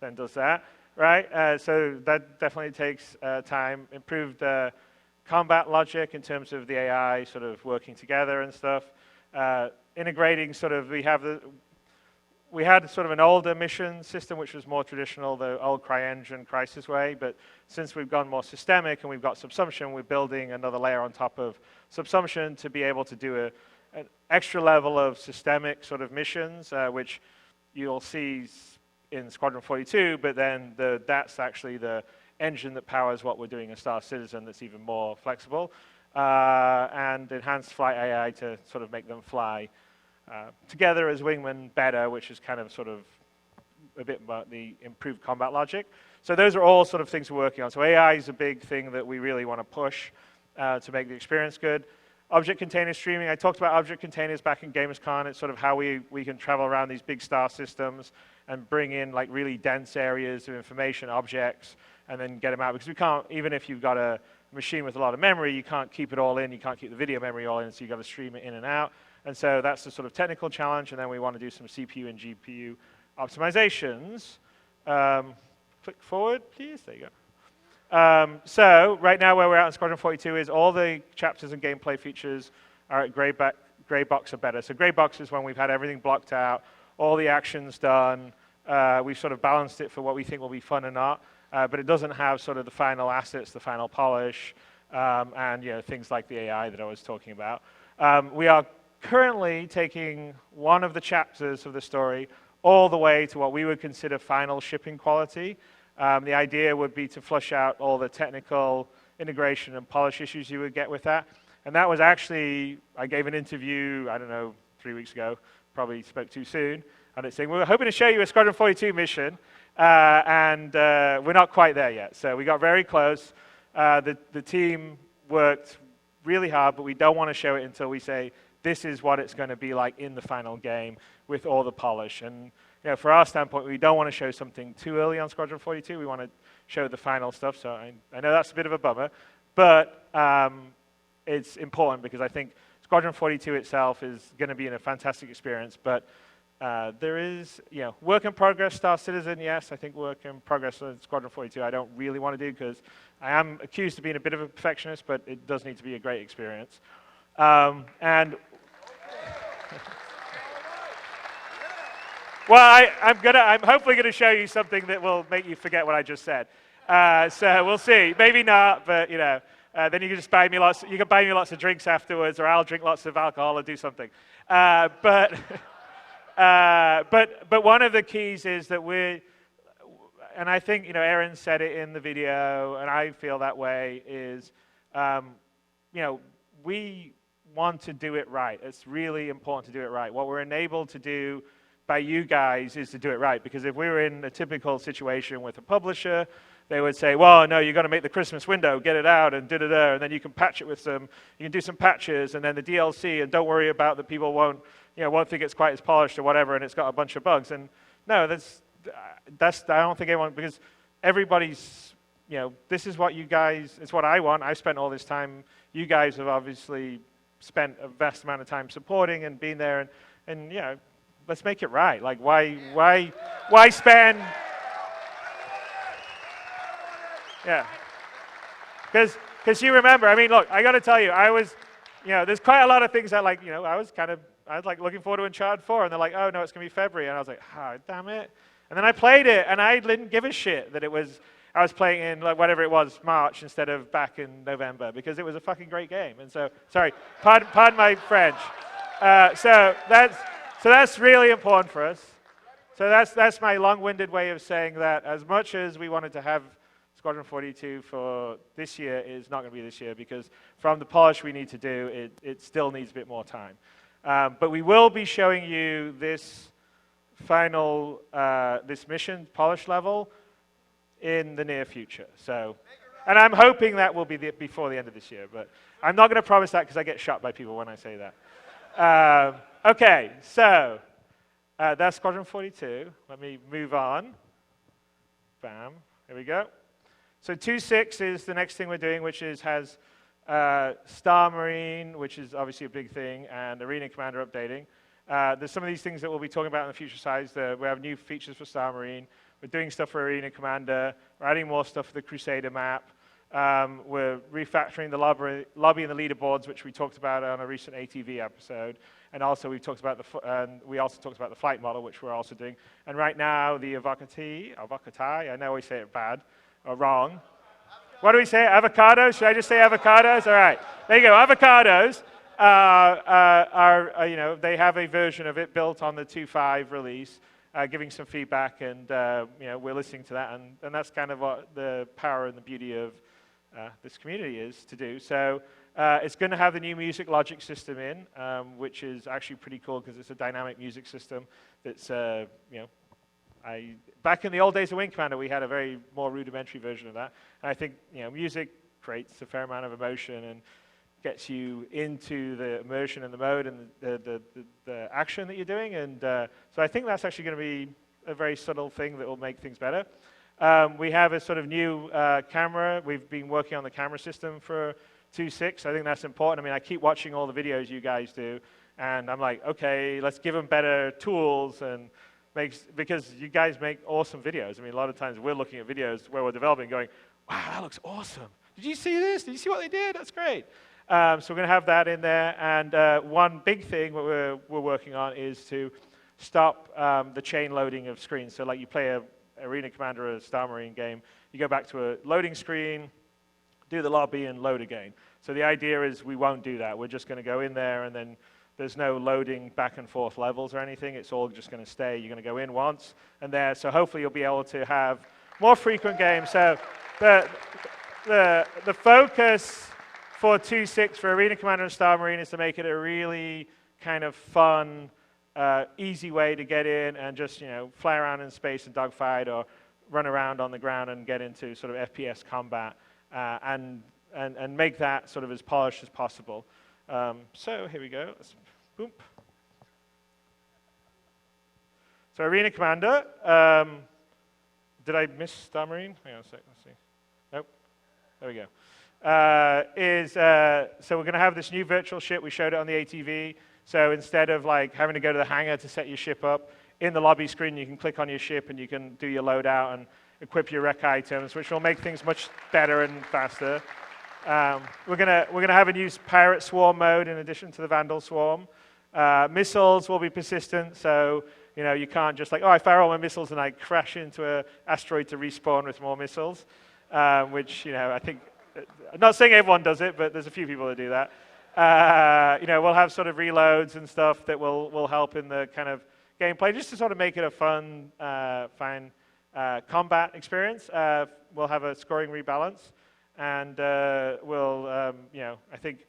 then does that, right? So that definitely takes time. Improved combat logic in terms of the AI sort of working together and stuff. Integrating sort of, we had sort of an older mission system, which was more traditional, the old CryEngine Crisis way, but since we've gone more systemic and we've got Subsumption, we're building another layer on top of Subsumption to be able to do an extra level of systemic sort of missions, which you'll see in Squadron 42, but then that's actually the engine that powers what we're doing in Star Citizen that's even more flexible, and enhanced flight AI to sort of make them fly together as wingmen better, which is kind of sort of a bit about the improved combat logic. So those are all sort of things we're working on. So AI is a big thing that we really want to push to make the experience good. Object container streaming, I talked about object containers back in GamersCon. It's sort of how we can travel around these big star systems and bring in like really dense areas of information, objects, and then get them out. Because we can't, even if you've got a machine with a lot of memory, you can't keep it all in, you can't keep the video memory all in, so you've got to stream it in and out. And so that's the sort of technical challenge, and then we want to do some CPU and GPU optimizations. Click forward, please. There you go. So right now where we're at in Squadron 42 is all the chapters and gameplay features are at gray box or better. So gray box is when we've had everything blocked out, all the actions done. We've sort of balanced it for what we think will be fun or not, but it doesn't have sort of the final assets, the final polish, and things like the AI that I was talking about. We are currently taking one of the chapters of the story all the way to what we would consider final shipping quality. The idea would be to flush out all the technical integration and polish issues you would get with that. And that was actually, I gave an interview, I don't know, 3 weeks ago, probably spoke too soon, and it's saying, we were hoping to show you a Squadron 42 mission, and we're not quite there yet. So we got very close. The team worked really hard, but we don't want to show it until we say, this is what it's going to be like in the final game with all the polish. And for our standpoint, we don't want to show something too early on Squadron 42. We want to show the final stuff. So I know that's a bit of a bummer, but it's important because I think Squadron 42 itself is going to be a fantastic experience. But there is, work in progress. Star Citizen, yes, I think work in progress on Squadron 42. I don't really want to do because I am accused of being a bit of a perfectionist, but it does need to be a great experience. And Well, I'm hopefully gonna show you something that will make you forget what I just said. So we'll see. Maybe not, but you know, then you can just buy me lots. You can buy me lots of drinks afterwards, or I'll drink lots of alcohol or do something. But one of the keys is that and I think you know, Aaron said it in the video, and I feel that way. Is you know, we want to do it right. It's really important to do it right. What we're enabled to do by you guys is to do it right, because if we were in a typical situation with a publisher, they would say, well, no, you've got to make the Christmas window, get it out, and da-da-da, and then you can patch it with you can do some patches, and then the DLC, and don't worry about that people won't think it's quite as polished or whatever, and it's got a bunch of bugs. And no, that's I don't think anyone, because everybody's, you know, this is what you guys, it's what I want. I spent all this time. You guys have obviously spent a vast amount of time supporting and being there, and you know, let's make it right. Like, why spend? Yeah, because you remember. I mean, look, I got to tell you, I was, you know, there's quite a lot of things that, like, you know, I was like looking forward to Uncharted 4, and they're like, oh no, it's gonna be February, and I was like, ah, damn it. And then I played it, and I didn't give a shit that I was playing in like whatever it was, March instead of back in November, because it was a fucking great game. And so, sorry, pardon my French. So that's really important for us. So that's my long-winded way of saying that as much as we wanted to have Squadron 42 for this year, is not going to be this year, because from the polish we need to do, it still needs a bit more time. But we will be showing you this final, this mission polish level in the near future. So, and I'm hoping that will be before the end of this year, but I'm not going to promise that because I get shot by people when I say that. Okay, so that's Squadron 42. Let me move on. Bam, here we go. So 2.6 is the next thing we're doing, which has Star Marine, which is obviously a big thing, and Arena Commander updating. There's some of these things that we'll be talking about in the future sides. We have new features for Star Marine. We're doing stuff for Arena Commander. We're adding more stuff for the Crusader map. We're refactoring the lobby and the leaderboards, which we talked about on a recent ATV episode. And also we also talked about the flight model, which we're also doing. And right now, the avocati, I know we say it bad or wrong. What do we say? Avocados? Should I just say avocados? All right, there you go. Avocados are you know, they have a version of it built on the 2.5 release, giving some feedback, and you know, we're listening to that, and that's kind of what the power and the beauty of this community is to do. So it's going to have the new music logic system in, which is actually pretty cool because it's a dynamic music system that's you know, back in the old days of Wing Commander, we had a very more rudimentary version of that. And I think, you know, music creates a fair amount of emotion and gets you into the immersion and the mode and the action that you're doing. And so I think that's actually going to be a very subtle thing that will make things better. We have a sort of new camera. We've been working on the camera system for 2.6. I think that's important. I mean, I keep watching all the videos you guys do, and I'm like, okay, let's give them better tools, and because you guys make awesome videos. I mean, a lot of times we're looking at videos where we're developing going, wow, that looks awesome. Did you see this? Did you see what they did? That's great. So we're going to have that in there. And one big thing we're working on is to stop the chain loading of screens. So like you play a Arena Commander or a Star Marine game, you go back to a loading screen, do the lobby, and load again. So the idea is we won't do that. We're just going to go in there, and then there's no loading back and forth levels or anything. It's all just going to stay. You're going to go in once and there. So hopefully you'll be able to have more frequent games. So the focus for 2.6 for Arena Commander and Star Marine is to make it a really kind of fun, easy way to get in and just, you know, fly around in space and dogfight, or run around on the ground and get into sort of FPS combat, and make that sort of as polished as possible. So here we go. Boom. So Arena Commander. Did I miss Star Marine? Hang on a sec. Let's see. Nope. There we go. So we're going to have this new virtual ship. We showed it on the ATV. So instead of like having to go to the hangar to set your ship up, in the lobby screen you can click on your ship and you can do your loadout and equip your rec items, which will make things much better and faster. We're gonna have a new pirate swarm mode in addition to the Vandal swarm. Missiles will be persistent, so you can't just like, oh, I fire all my missiles and I crash into an asteroid to respawn with more missiles, which I think, I'm not saying everyone does it, but there's a few people that do that. We'll have sort of reloads and stuff that will help in the kind of gameplay, just to sort of make it a fun, fine combat experience. We'll have a scoring rebalance, and I think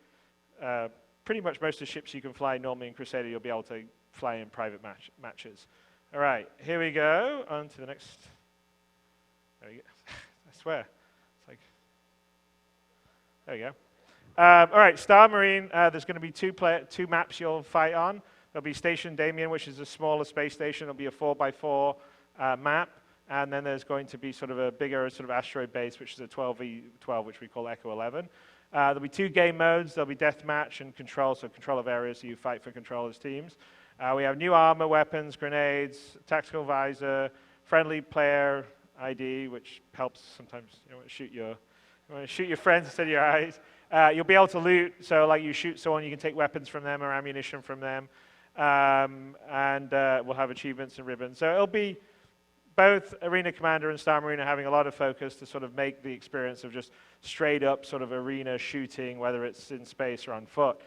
pretty much most of the ships you can fly normally in Crusader, you'll be able to fly in private matches. All right, here we go. On to the next. There we go. I swear. It's like, there we go. All right, Star Marine, there's going to be two maps you'll fight on. There'll be Station Damien, which is a smaller space station. It'll be a 4x4 map. And then there's going to be sort of a bigger sort of asteroid base, which is a 12v12, which we call Echo 11. There'll be 2 game modes. There'll be deathmatch and control, so control of areas, so you fight for control as teams. We have new armor, weapons, grenades, tactical visor, friendly player ID, which helps sometimes you want to shoot your friends instead of your eyes. You'll be able to loot, so like you shoot someone, you can take weapons from them or ammunition from them. And we'll have achievements and ribbons. So it'll be both Arena Commander and Star Marine are having a lot of focus to sort of make the experience of just straight up sort of arena shooting, whether it's in space or on foot,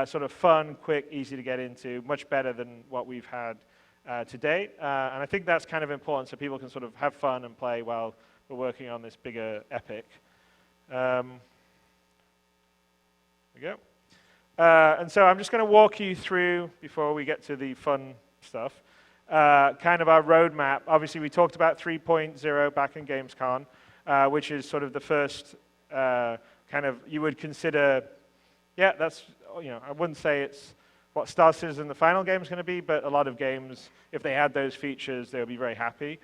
sort of fun, quick, easy to get into, much better than what we've had to date. And I think that's kind of important so people can sort of have fun and play while we're working on this bigger epic. There we go. And so I'm just going to walk you through, before we get to the fun stuff, kind of our roadmap. Obviously, we talked about 3.0 back in Gamescom, which is sort of the first kind of, you would consider, yeah, that's, I wouldn't say it's what Star Citizen, the final game, is going to be, but a lot of games, if they had those features, they would be very happy,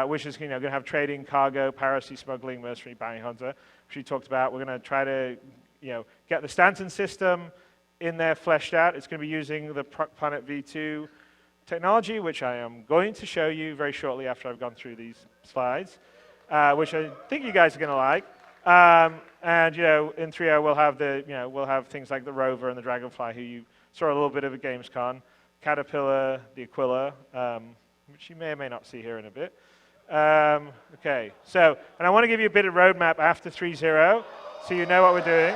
which is, going to have trading, cargo, piracy, smuggling, mercenary, bounty hunter, which we talked about. We're going to try to, get the Stanton system in there fleshed out. It's going to be using the Planet V2 technology, which I am going to show you very shortly after I've gone through these slides, which I think you guys are going to like. And in 3.0 we'll have we'll have things like the Rover and the Dragonfly, who you saw a little bit of at Gamescom, Caterpillar, the Aquila, which you may or may not see here in a bit. Okay, so, and I want to give you a bit of roadmap after 3.0, so you know what we're doing.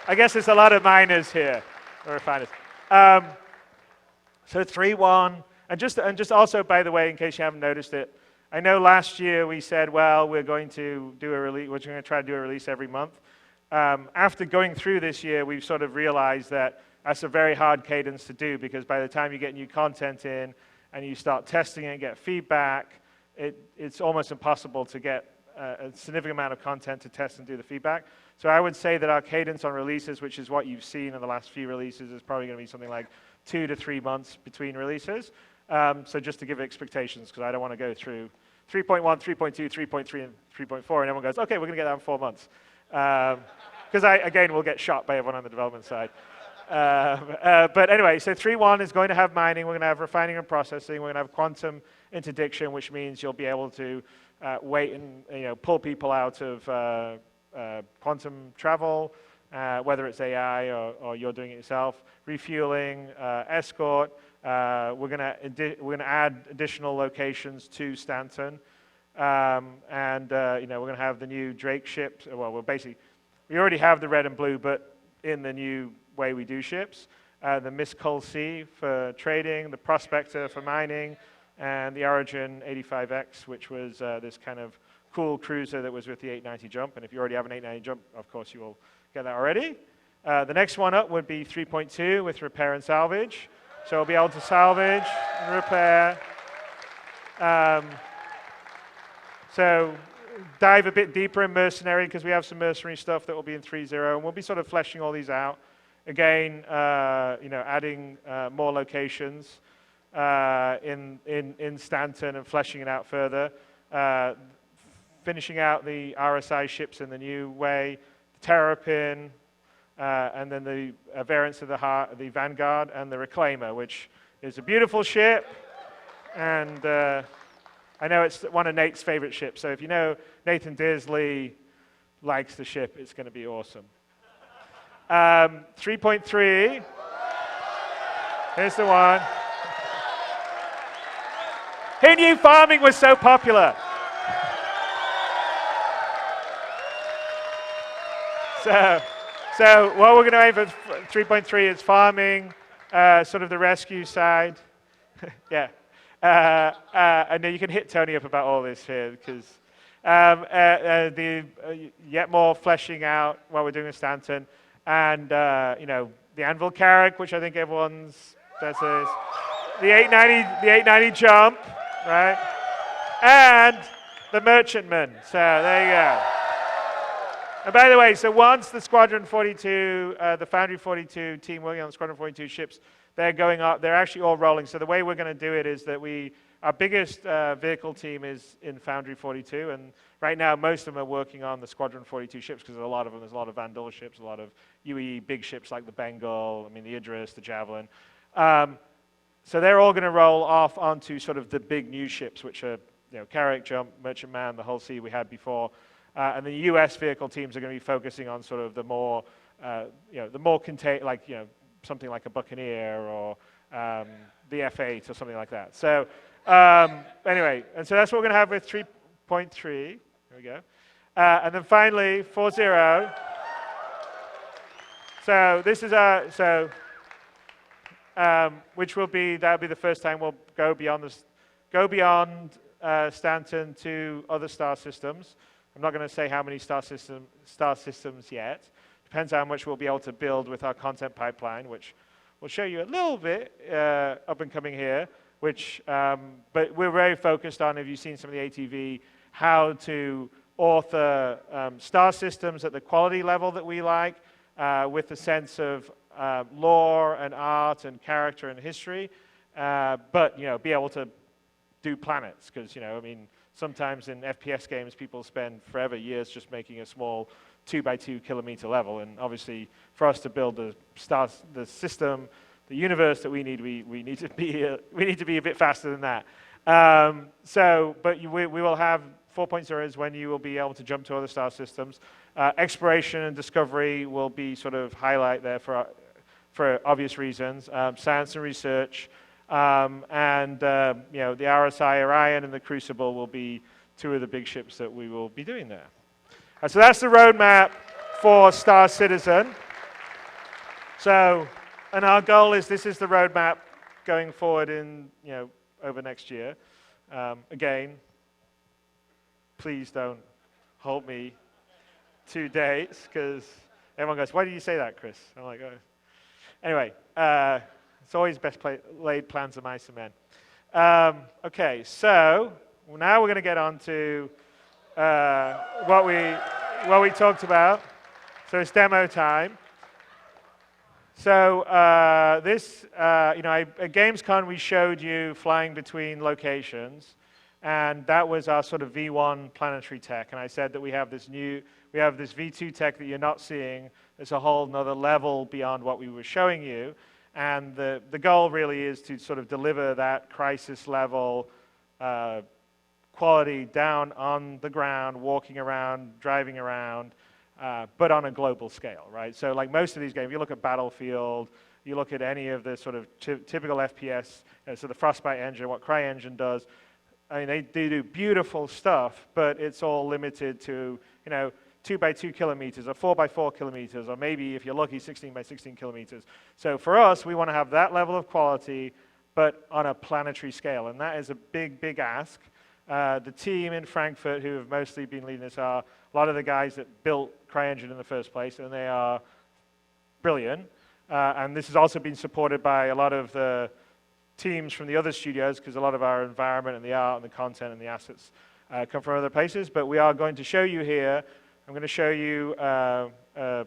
I guess there's a lot of miners here, or refiners. So 3.1, and just also, by the way, in case you haven't noticed it, I know last year we said, well, we're going to do a release, we're going to try to do a release every month. After going through this year, we've sort of realized that that's a very hard cadence to do, because by the time you get new content in and you start testing it and get feedback, it's almost impossible to get a significant amount of content to test and do the feedback. So I would say that our cadence on releases, which is what you've seen in the last few releases, is probably going to be something like 2 to 3 months between releases. So just to give expectations, because I don't want to go through 3.1, 3.2, 3.3, and 3.4, and everyone goes, okay, we're going to get that in 4 months. Because again, we'll get shot by everyone on the development side. But anyway, so 3.1 is going to have mining, we're going to have refining and processing, we're going to have quantum interdiction, which means you'll be able to wait and pull people out of quantum travel, whether it's AI or you're doing it yourself, refueling, escort. We're going to add additional locations to Stanton, and we're going to have the new Drake ships. Well, we already have the red and blue, but in the new way we do ships. The Miss Cull Sea for trading, the Prospector for mining, and the Origin 85X, which was this kind of cool cruiser that was with the 890 jump. And if you already have an 890 jump, of course you will get that already. The next one up would be 3.2 with repair and salvage. So we'll be able to salvage and repair. So dive a bit deeper in mercenary, because we have some mercenary stuff that will be in 3.0, and we'll be sort of fleshing all these out. Again, adding more locations in Stanton and fleshing it out further. Finishing out the RSI ships in the new way, the Terrapin, and then the variants of the Vanguard and the Reclaimer, which is a beautiful ship. And I know it's one of Nate's favorite ships, so if you know Nathan Disley likes the ship, it's going to be awesome. 3.3. Here's the one. Who knew farming was so popular? So what we're going to aim for 3.3 is farming, sort of the rescue side. Yeah. And then you can hit Tony up about all this here, because yet more fleshing out what we're doing with Stanton, and the Anvil Carrack, which I think everyone's the 890 jump, right? And the Merchantman. So there you go. And by the way, so once the Squadron 42, the Foundry 42 team working on the Squadron 42 ships, they're going up, they're actually all rolling. So the way we're going to do it is that our biggest vehicle team is in Foundry 42, and right now most of them are working on the Squadron 42 ships, because there's a lot of them. There's a lot of Vandal ships, a lot of UE big ships like the Bengal, the Idris, the Javelin. So they're all going to roll off onto sort of the big new ships, which are Carrack, Jump, Merchantman, the whole sea we had before. And the US vehicle teams are going to be focusing on sort of the more, something like a Buccaneer or the F-8 or something like that. So anyway, and so that's what we're going to have with 3.3. Here we go. And then finally, 4.0. So this is that'll be the first time we'll go beyond Stanton to other star systems. I'm not going to say how many star systems yet. Depends how much we'll be able to build with our content pipeline, which we'll show you a little bit up and coming here. But we're very focused on, if you've seen some of the ATV, how to author star systems at the quality level that we like, with a sense of lore and art and character and history, but be able to do planets, because sometimes in FPS games people spend forever, years just making a small 2x2 kilometer level, and obviously for us to build the system, the universe that we need to be a bit faster than that. But we will have 4.0 is when you will be able to jump to other star systems. Exploration and discovery will be sort of highlight there for obvious reasons. Science and research. The RSI Orion and the Crucible will be two of the big ships that we will be doing there. So that's the roadmap for Star Citizen. And our goal is this is the roadmap going forward over next year. Again, please don't hold me to dates, because everyone goes, "Why do you say that, Chris?" I'm like, oh. Anyway. It's always best laid plans of mice and men. Okay, so now we're going to get on to what we talked about. So it's demo time. So at GamesCon we showed you flying between locations, and that was our sort of V1 planetary tech. And I said that we have this V2 tech that you're not seeing. It's a whole another level beyond what we were showing you. And the goal really is to sort of deliver that crisis level quality down on the ground, walking around, driving around, but on a global scale, right? So like most of these games, you look at Battlefield, you look at any of the sort of typical FPS, so the Frostbite engine, what CryEngine does, they do beautiful stuff, but it's all limited to, 2x2 kilometers or 4x4 kilometers, or maybe if you're lucky 16x16 kilometers. So for us, we want to have that level of quality, but on a planetary scale, and that is a big ask. The team in Frankfurt, who have mostly been leading this, are a lot of the guys that built CryEngine in the first place, and they are brilliant. And this has also been supported by a lot of the teams from the other studios, because a lot of our environment and the art and the content and the assets come from other places. But we are going to show you here, I'm going to show you a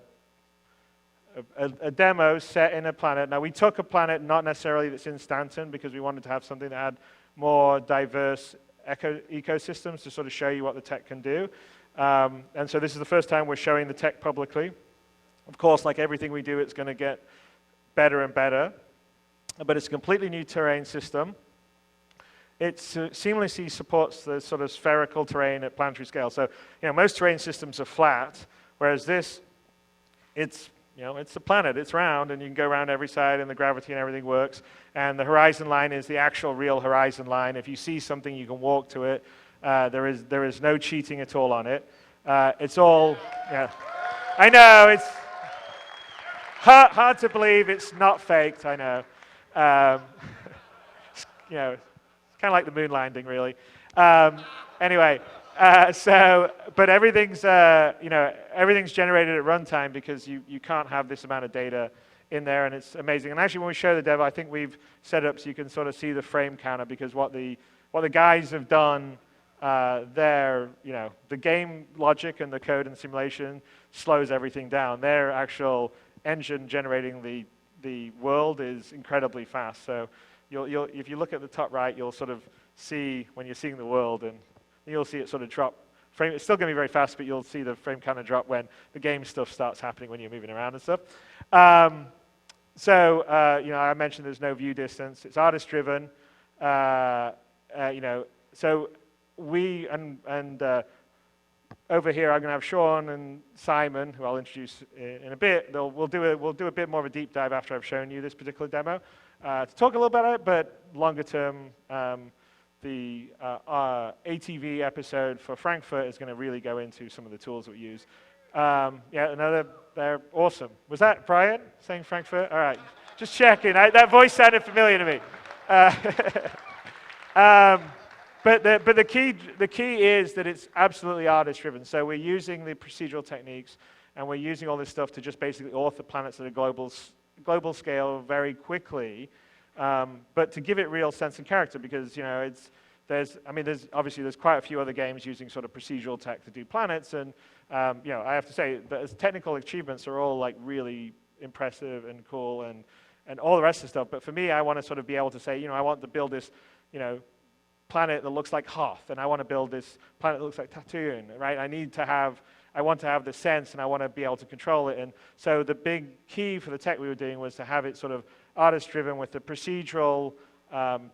demo set in a planet. Now, we took a planet not necessarily that's in Stanton, because we wanted to have something that had more diverse ecosystems to sort of show you what the tech can do. And so this is the first time we're showing the tech publicly. Of course, like everything we do, it's going to get better and better. But it's a completely new terrain system. It seamlessly supports the sort of spherical terrain at planetary scale. So, most terrain systems are flat, whereas this, it's You know, it's a planet, it's round, and you can go around every side, and the gravity and everything works. And the horizon line is the actual real horizon line. If you see something, you can walk to it. There is no cheating at all on it. It's all, yeah. I know, it's hard to believe it's not faked, I know. You know, it's kind of like the moon landing, really. Anyway. But everything's, you know, everything's generated at runtime because you can't have this amount of data in there, and it's amazing. And actually, when we show the demo, I think we've set up so you can sort of see the frame counter, because what the guys have done there, you know, the game logic and the code and simulation slows everything down. Their actual engine generating the world is incredibly fast. So if you look at the top right, you'll sort of see when you're seeing the world, and you'll see it sort of drop. It's still going to be very fast, but you'll see the frame kind of drop when the game stuff starts happening, when you're moving around and stuff. You know, I mentioned there's no view distance. It's artist-driven. You know, so we over here, I'm going to have Sean and Simon, who I'll introduce in a bit. We'll do a bit more of a deep dive after I've shown you this particular demo to talk a little bit about it, but longer term. The ATV episode for Frankfurt is going to really go into some of the tools that we use. Yeah, they're awesome. Was that Brian saying Frankfurt? All right, just checking. That voice sounded familiar to me. But the key is that it's absolutely artist-driven. So we're using the procedural techniques, and we're using all this stuff to just basically author planets at a global scale very quickly. But to give it real sense and character, because, you know, there's obviously quite a few other games using sort of procedural tech to do planets, and you know, I have to say the technical achievements are all like really impressive and cool and all the rest of the stuff. But for me, I want to sort of be able to say, you know, I want to build this, you know, planet that looks like Hoth, and I want to build this planet that looks like Tatooine, right? I want to have the sense, and I want to be able to control it. And so the big key for the tech we were doing was to have it sort of artist-driven with the procedural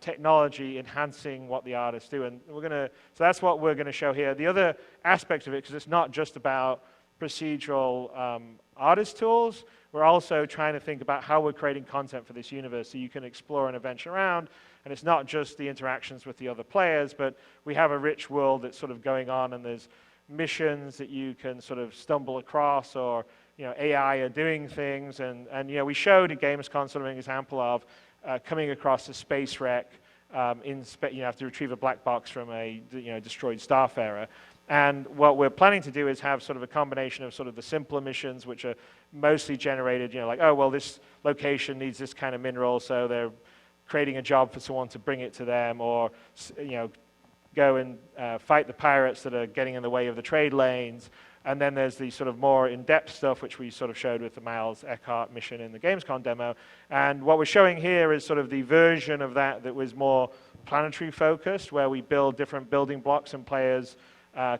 technology enhancing what the artists do. And so that's what we're going to show here. The other aspect of it, because it's not just about procedural artist tools, we're also trying to think about how we're creating content for this universe so you can explore and adventure around. And it's not just the interactions with the other players, but we have a rich world that's sort of going on, and there's missions that you can sort of stumble across, or, you know, AI are doing things. And you know, we showed at Gamescom sort of an example of coming across a space wreck. You have to retrieve a black box from a destroyed starfarer. And what we're planning to do is have sort of a combination of sort of the simpler missions, which are mostly generated, you know, like, oh, well, this location needs this kind of mineral, so they're creating a job for someone to bring it to them, or, you know, go and fight the pirates that are getting in the way of the trade lanes. And then there's the sort of more in-depth stuff, which we sort of showed with the Miles Eckhart mission in the Gamescom demo. And what we're showing here is sort of the version of that was more planetary focused, where we build different building blocks and players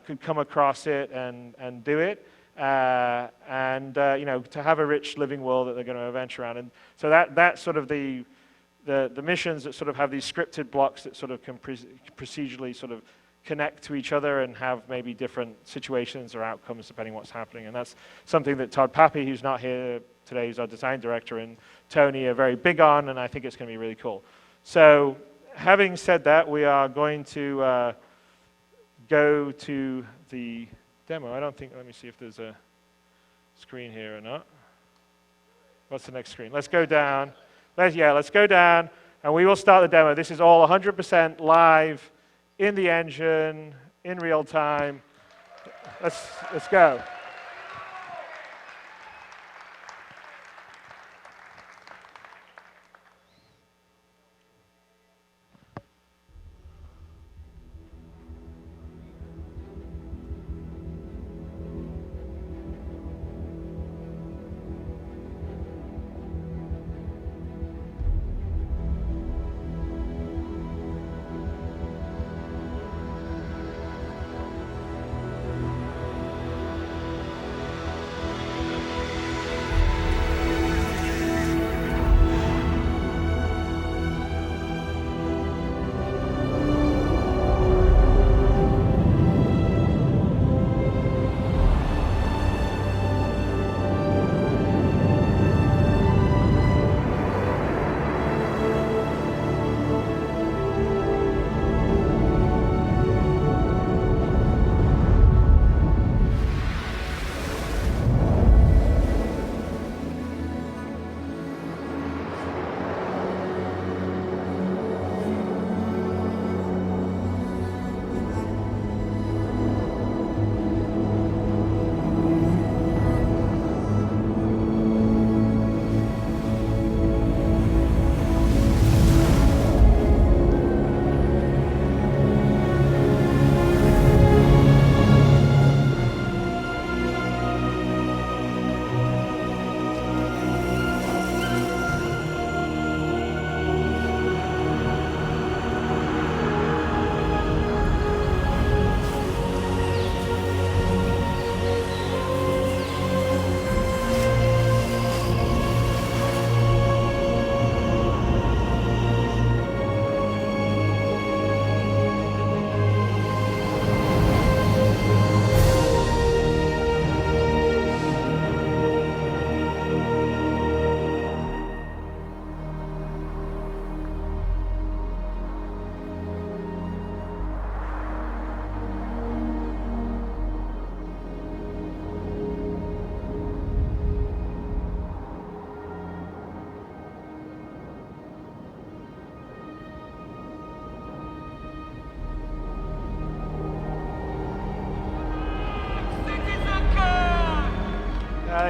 could come across it and do it. You know, to have a rich living world that they're going to adventure around. And so that's sort of the missions that sort of have these scripted blocks that sort of can procedurally sort of connect to each other and have maybe different situations or outcomes depending on what's happening. And that's something that Todd Pappy, who's not here today, who's our design director, and Tony are very big on, and I think it's going to be really cool. So having said that, we are going to go to the demo. Let me see if there's a screen here or not. What's the next screen? Let's go down. Let's go down, and we will start the demo. This is all 100% live in the engine, in real time. Let's go.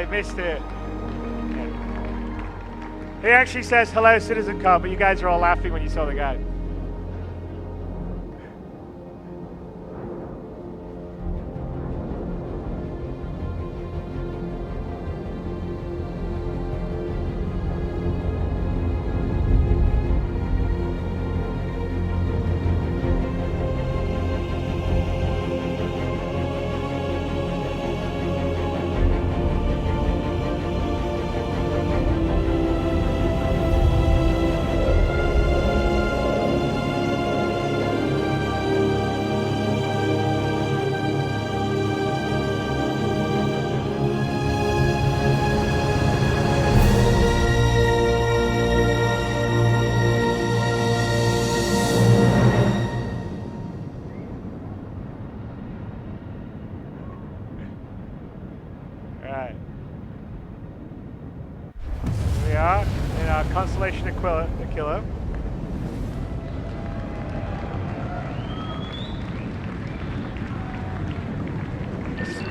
they missed it. Yeah. He actually says, hello, CitizenCon, but you guys are all laughing when you saw the guy. Right. Here we are in our constellation Aquila.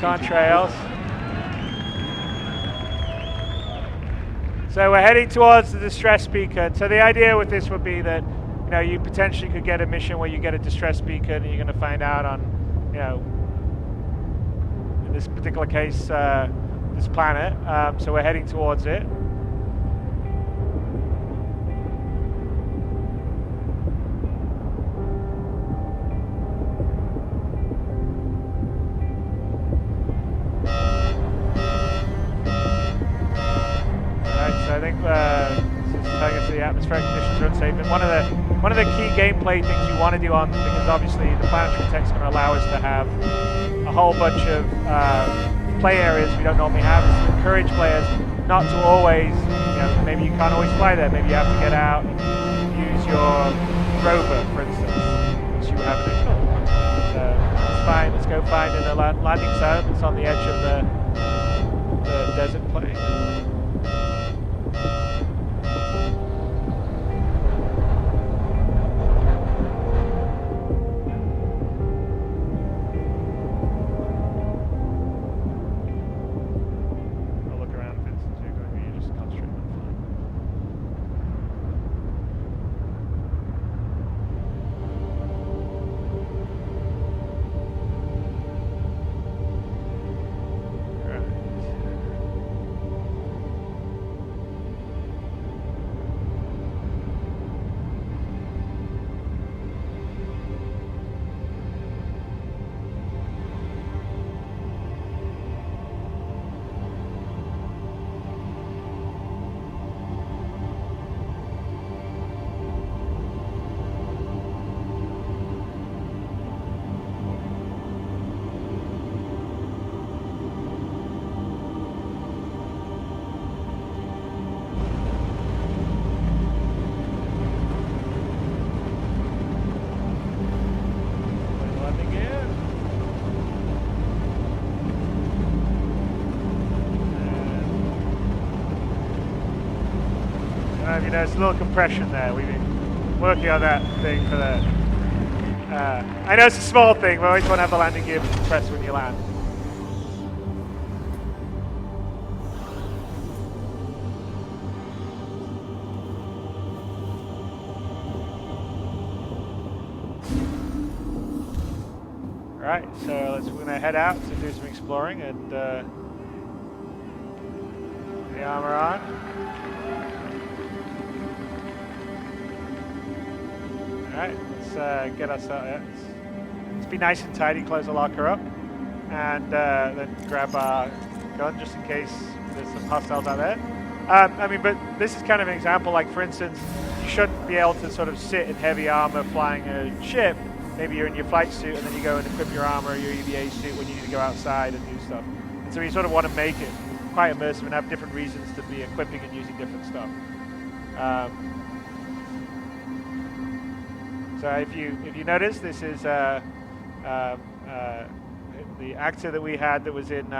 Contrails. So we're heading towards the distress beacon. So the idea with this would be that, you know, you potentially could get a mission where you get a distress beacon and you're going to find out on, you know, in this particular case, this planet. So we're heading towards it. I think telling us the atmospheric conditions are unsafe. And one of the key gameplay things you want to do on, because obviously the planetary tech is going to allow us to have a whole bunch of play areas we don't normally have, is to encourage players not to always, you know, maybe you can't always fly there. Maybe you have to get out and use your rover, for instance, which you have to do. So it's fine. Let's go find a landing zone that's on the edge of the desert plain. You know, it's a little compression there. We've been working on that thing for the... I know it's a small thing, but I always want to have the landing gear compressed when you land. Alright, so we're going to head out to do some exploring and the armor on. Alright, let's get ourselves. Let's be nice and tidy, close the locker up, and then grab our gun just in case there's some hostiles out there. I mean, but this is kind of an example, like for instance, you shouldn't be able to sort of sit in heavy armor flying a ship. Maybe you're in your flight suit and then you go and equip your armor or your EVA suit when you need to go outside and do stuff. And so you sort of want to make it quite immersive and have different reasons to be equipping and using different stuff. So if you notice, this is the actor that we had that was in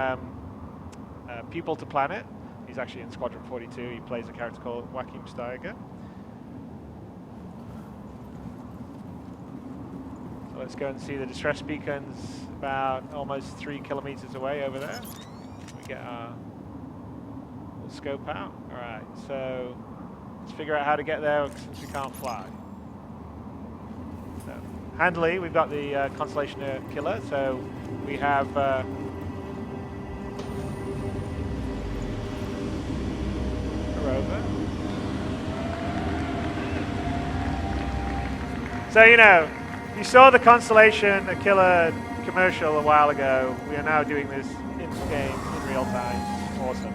People to Planet. He's actually in Squadron 42. He plays a character called Joachim Steiger. So let's go and see the distress beacons about almost 3 kilometers away over there. We get our scope out. All right, so let's figure out how to get there since we can't fly. So, handily, we've got the Constellation Killer, so we have a rover. So, you know, you saw the Constellation Killer commercial a while ago. We are now doing this in-game, in real time. Awesome.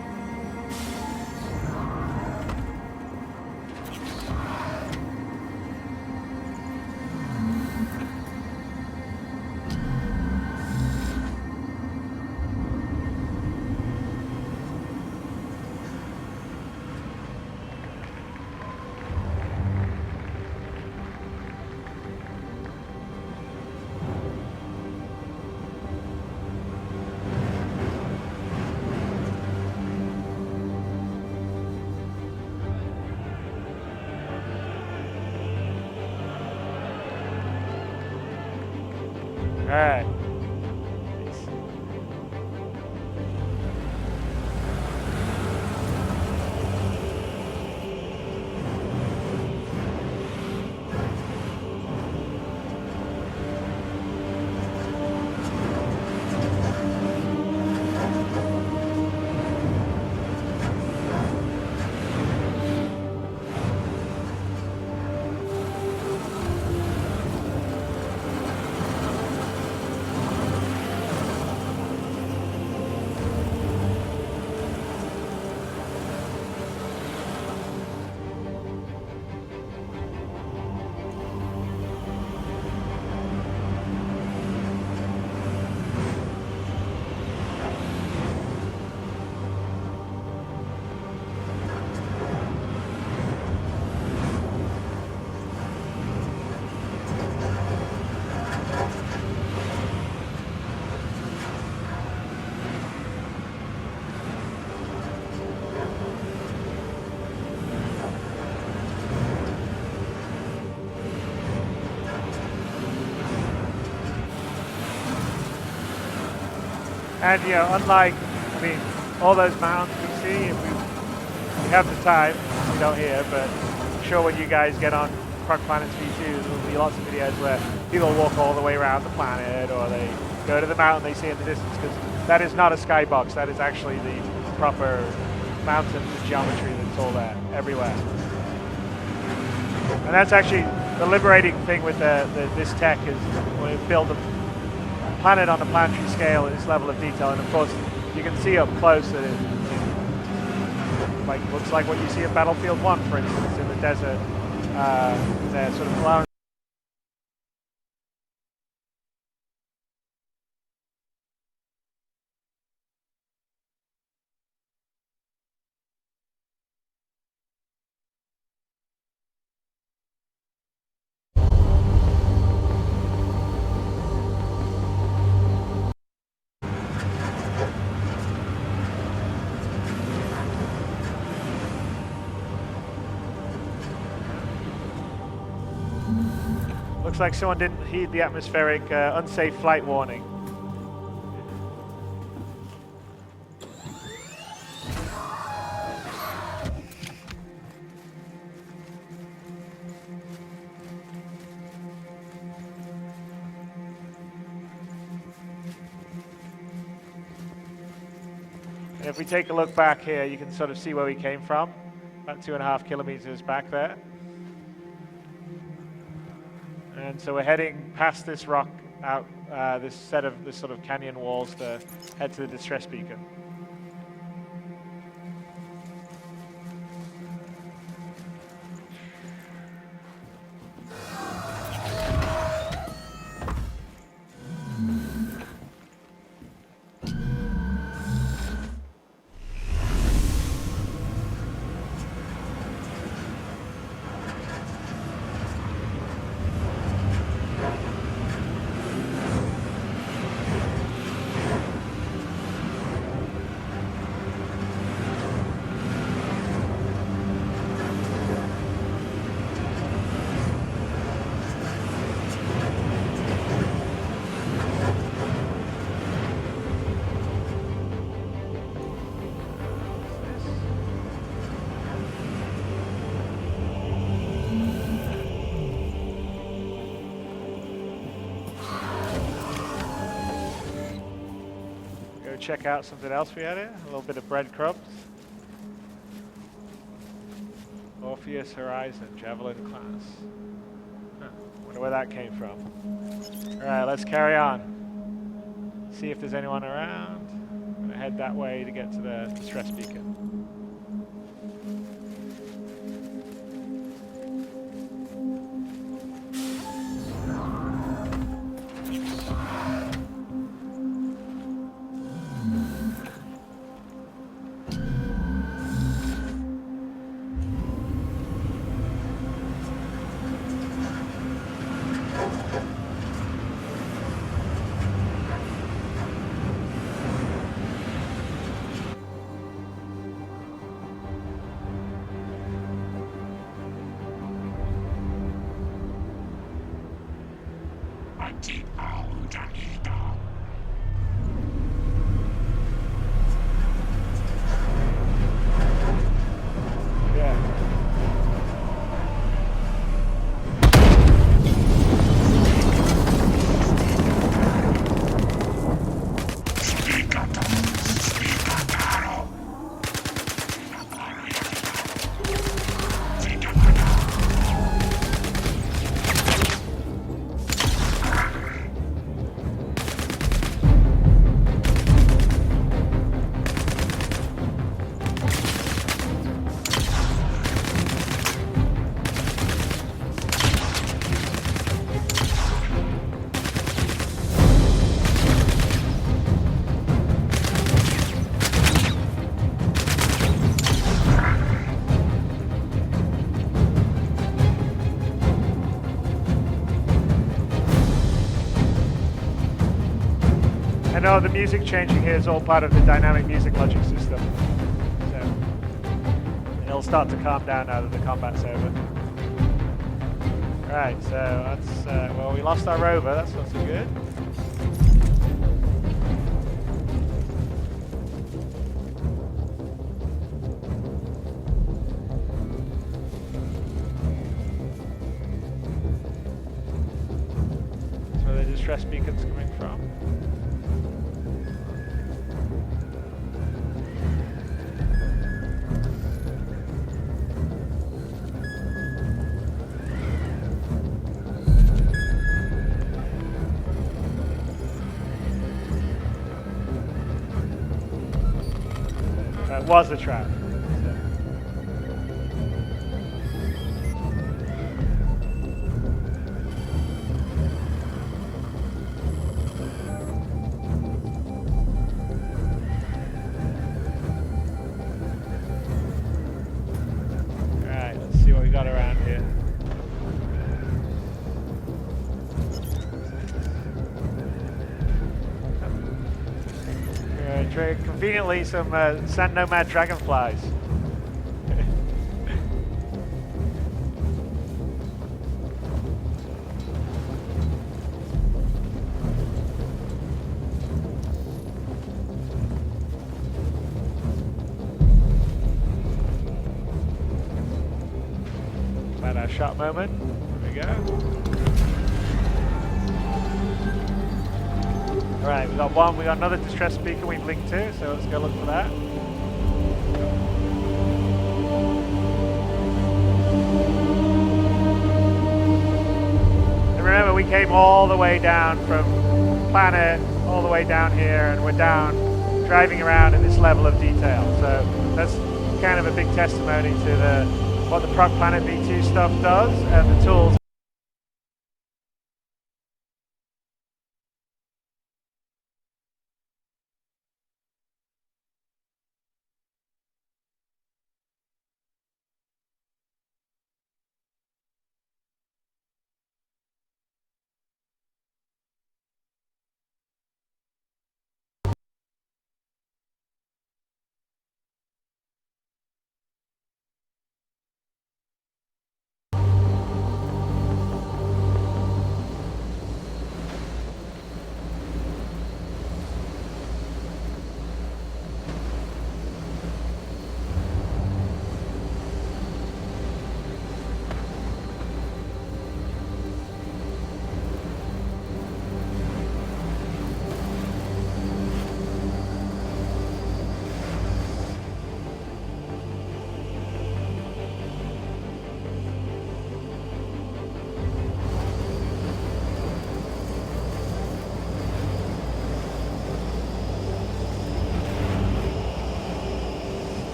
All right. And you know, unlike, I mean, all those mountains we see, if we have the time, we don't here, but I'm sure when you guys get on Croc Planets V2, there'll be lots of videos where people walk all the way around the planet, or they go to the mountain they see in the distance, because that is not a skybox, that is actually the proper mountain geometry that's all there, everywhere. And that's actually the liberating thing with this tech, is when you build a planet on a planetary scale at this level of detail, and of course you can see up close that it like looks like what you see at Battlefield 1, for instance, in the desert. They're sort of allowing looks like someone didn't heed the atmospheric unsafe flight warning. And if we take a look back here, you can sort of see where we came from, about 2.5 kilometers back there. And so we're heading past this rock out, this sort of canyon walls to head to the distress beacon. check out something else we had here. A little bit of breadcrumbs. Orpheus Horizon, Javelin class. Huh, wonder where that came from. All right, let's carry on. See if there's anyone around. I'm gonna head that way to get to the distress beacon. I know the music changing here is all part of the dynamic music logic system. So it'll start to calm down now that the combat's over. Right, so that's, well, we lost our rover, that's not so good. That's where the distress beacon's coming from. That was a trap. Alright, let's see what we got around here. Conveniently, some sand nomad dragonflies. About our shot moment. There we go. Right, we got one, we got another distress beacon we've linked to, so let's go look for that. And remember, we came all the way down from planet, all the way down here, and we're down, driving around in this level of detail. So that's kind of a big testimony to what the Proc Planet V2 stuff does, and the tools.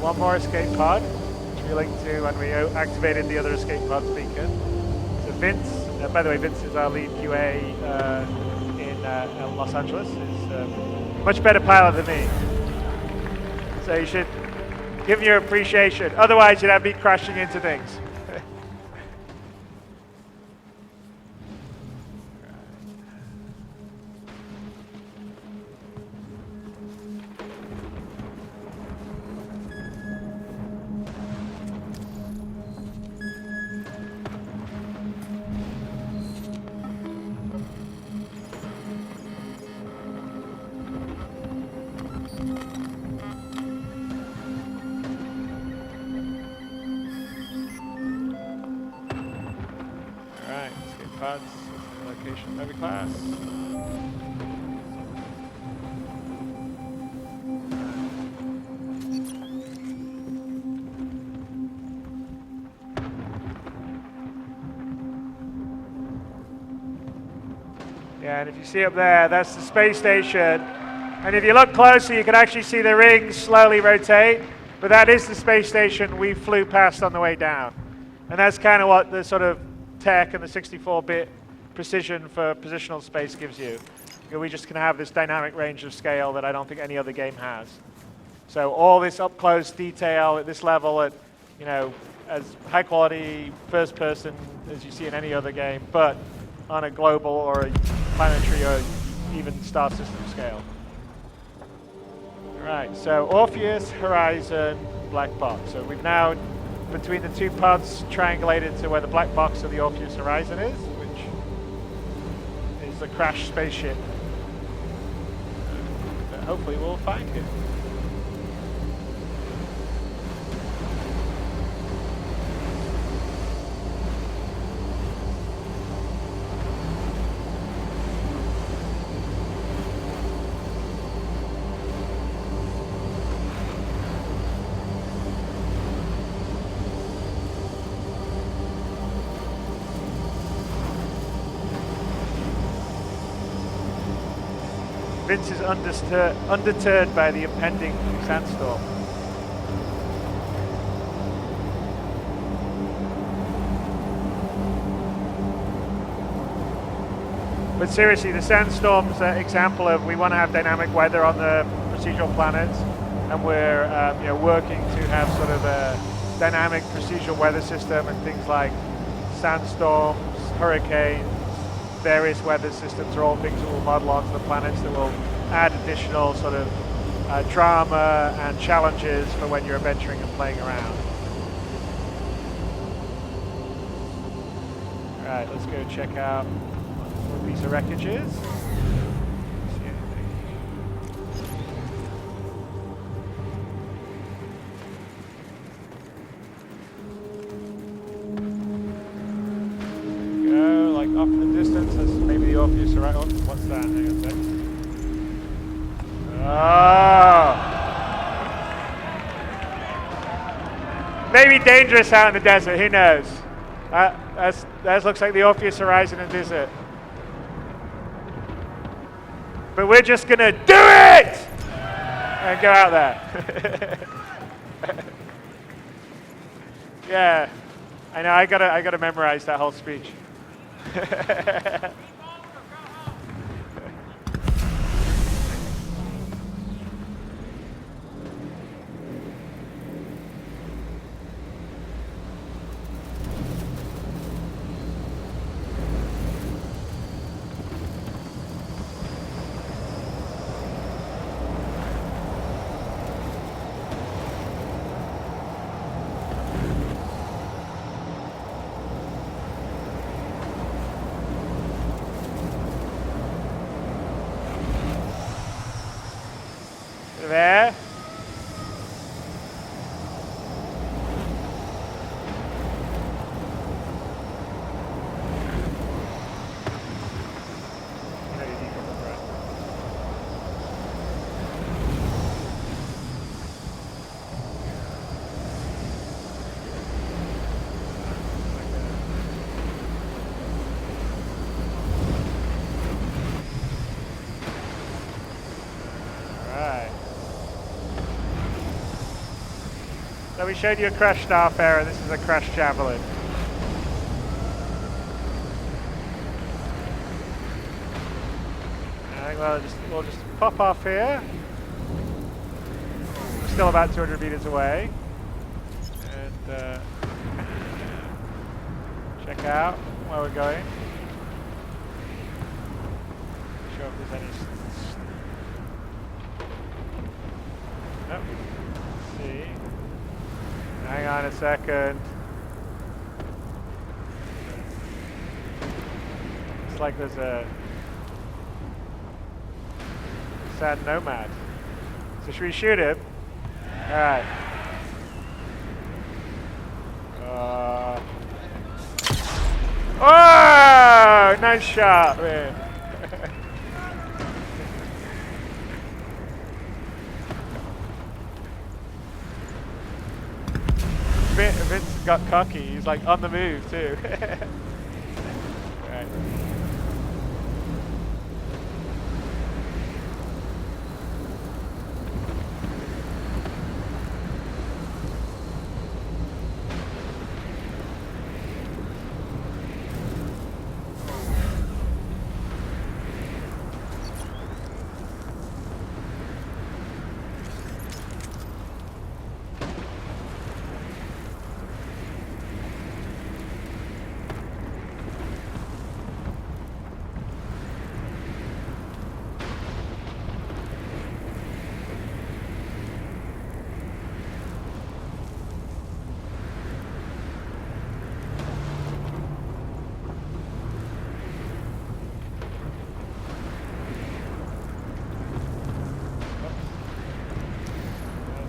one more escape pod, which we linked to when we activated the other escape pods beacon. So Vince, by the way, Vince is our lead QA in Los Angeles. He's a much better pilot than me. So you should give him your appreciation. Otherwise, you'd have me crashing into things. Location, every class. Yeah, and if you see up there, that's the space station. And if you look closer, you can actually see the rings slowly rotate. But that is the space station we flew past on the way down. And that's kind of what the sort of tech and the 64-bit precision for positional space gives you. We just can have this dynamic range of scale that I don't think any other game has. So all this up-close detail at this level, at as high quality first person as you see in any other game, but on a global or a planetary or even star system scale. All right, so Orpheus, Horizon, black box. So we've now, between the two pods, triangulated to where the black box of the Orpheus Horizon is, which is the crashed spaceship. Hopefully we'll find it. Vince is undeterred by the impending sandstorm. But seriously, the sandstorm's an example of we want to have dynamic weather on the procedural planets, and we're working to have sort of a dynamic procedural weather system, and things like sandstorms, hurricanes, various weather systems are all things that we'll model onto the planets that will add additional sort of drama and challenges for when you're adventuring and playing around. All right, let's go check out what a piece of wreckage is. See anything? Go, like off in the distance, that's maybe the Orpheus Horizon. Oh, what's that? Hang on a sec. Oh! Maybe dangerous out in the desert, who knows? That looks like the Orpheus Horizon in the desert. But we're just gonna do it! And go out there. Yeah, I know, I gotta memorize that whole speech. So we showed you a crash Starfarer. This is a crash Javelin. I think we'll just pop off here. We're still about 200 meters away. And check out where we're going. Not sure if there's any... Nope. Let's see. Hang on a second. Looks like there's a sad nomad. So should we shoot him? Alright. Oh! Nice shot, man. Vince got cocky. He's like on the move too. Right.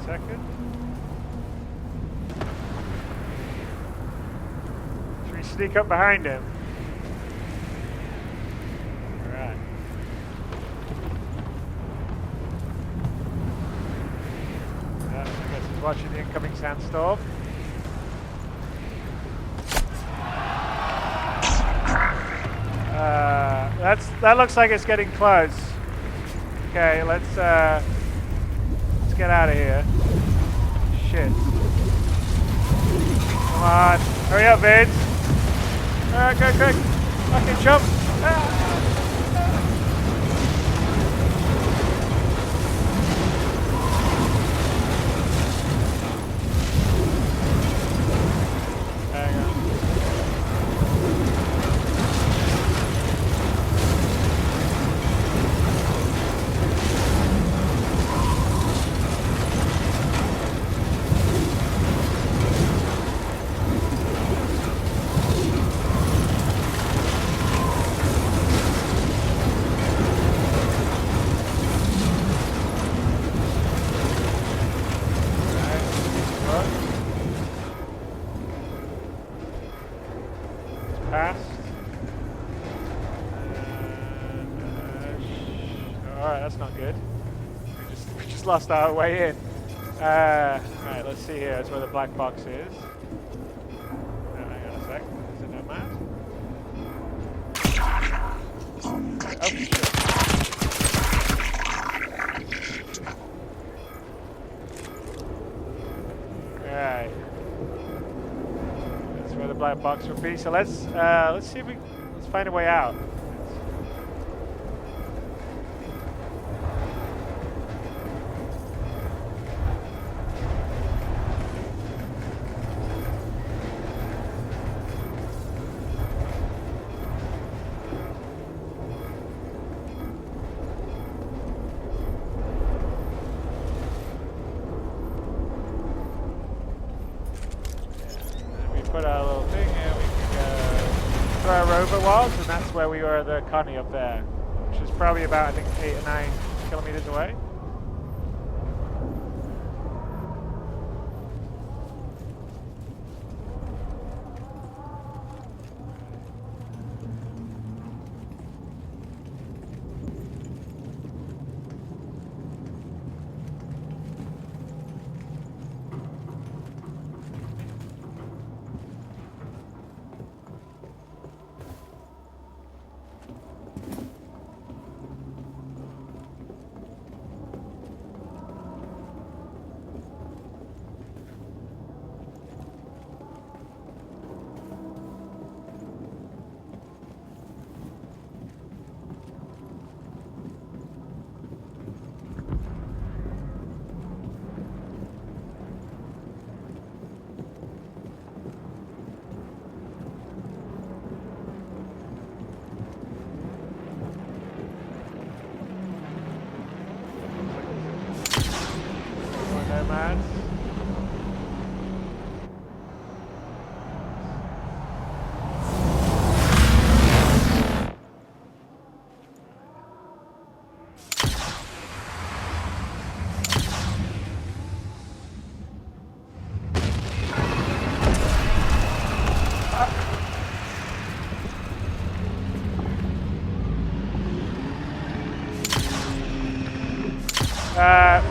Second. Should we sneak up behind him? Alright. I guess he's watching the incoming sandstorm. That looks like it's getting close. Okay, let's get out of here. Shit. Come on. Hurry up, Vince. Alright, go quick. Fucking jump. Hang on. Alright, that's not good. We just lost our way in. Alright, let's see here. That's where the black box is. Oh, hang on a sec. Is it nomad? Oh, shit. Alright. That's where the black box will be. So let's see if let's find a way out. Put our little thing here, we can go where our rover was, and that's where we were, the Connie up there, which is probably about, I think, 8 or 9 kilometers away.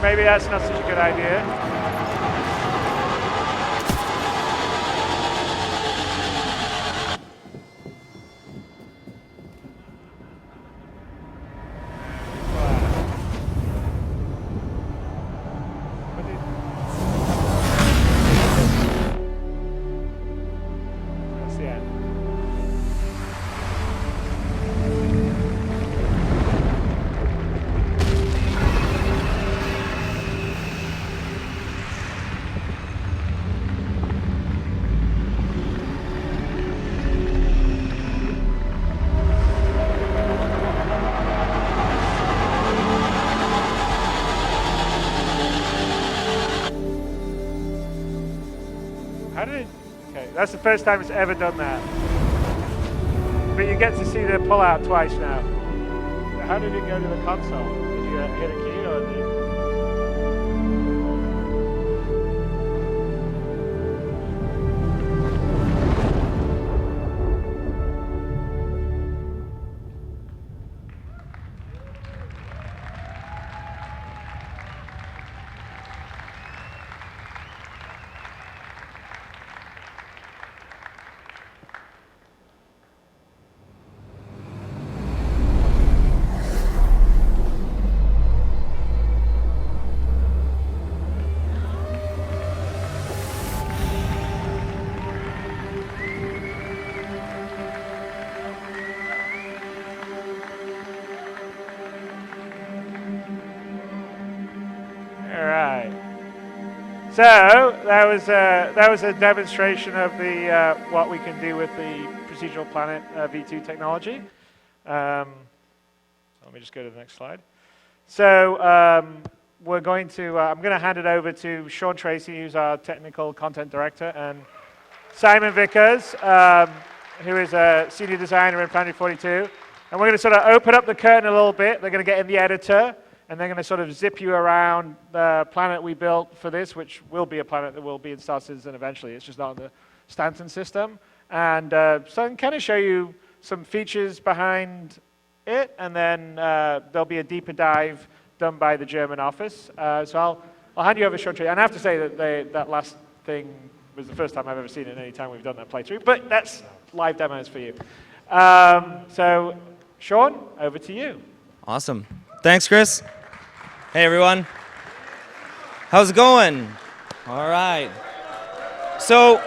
maybe that's not such a good idea. That's the end. How did it? Okay, that's the first time it's ever done that. But you get to see the pull-out twice now. How did it go to the console? Did you hit a key or did you... All right. So that was a demonstration of the what we can do with the procedural planet V2 technology. Let me just go to the next slide. So we're going to I'm going to hand it over to Sean Tracy, who's our technical content director, and Simon Vickers, who is a senior designer in Planet 42. And we're going to sort of open up the curtain a little bit. They're going to get in the editor. And they're going to sort of zip you around the planet we built for this, which will be a planet that will be in Star Citizen eventually. It's just not in the Stanton system. And so I can kind of show you some features behind it, and then there'll be a deeper dive done by the German office. So I'll hand you over shortly. And I have to say that that last thing was the first time I've ever seen it in any time we've done that playthrough. But that's live demos for you. So Sean, over to you. Awesome. Thanks, Chris. Hey, everyone. How's it going? All right. So,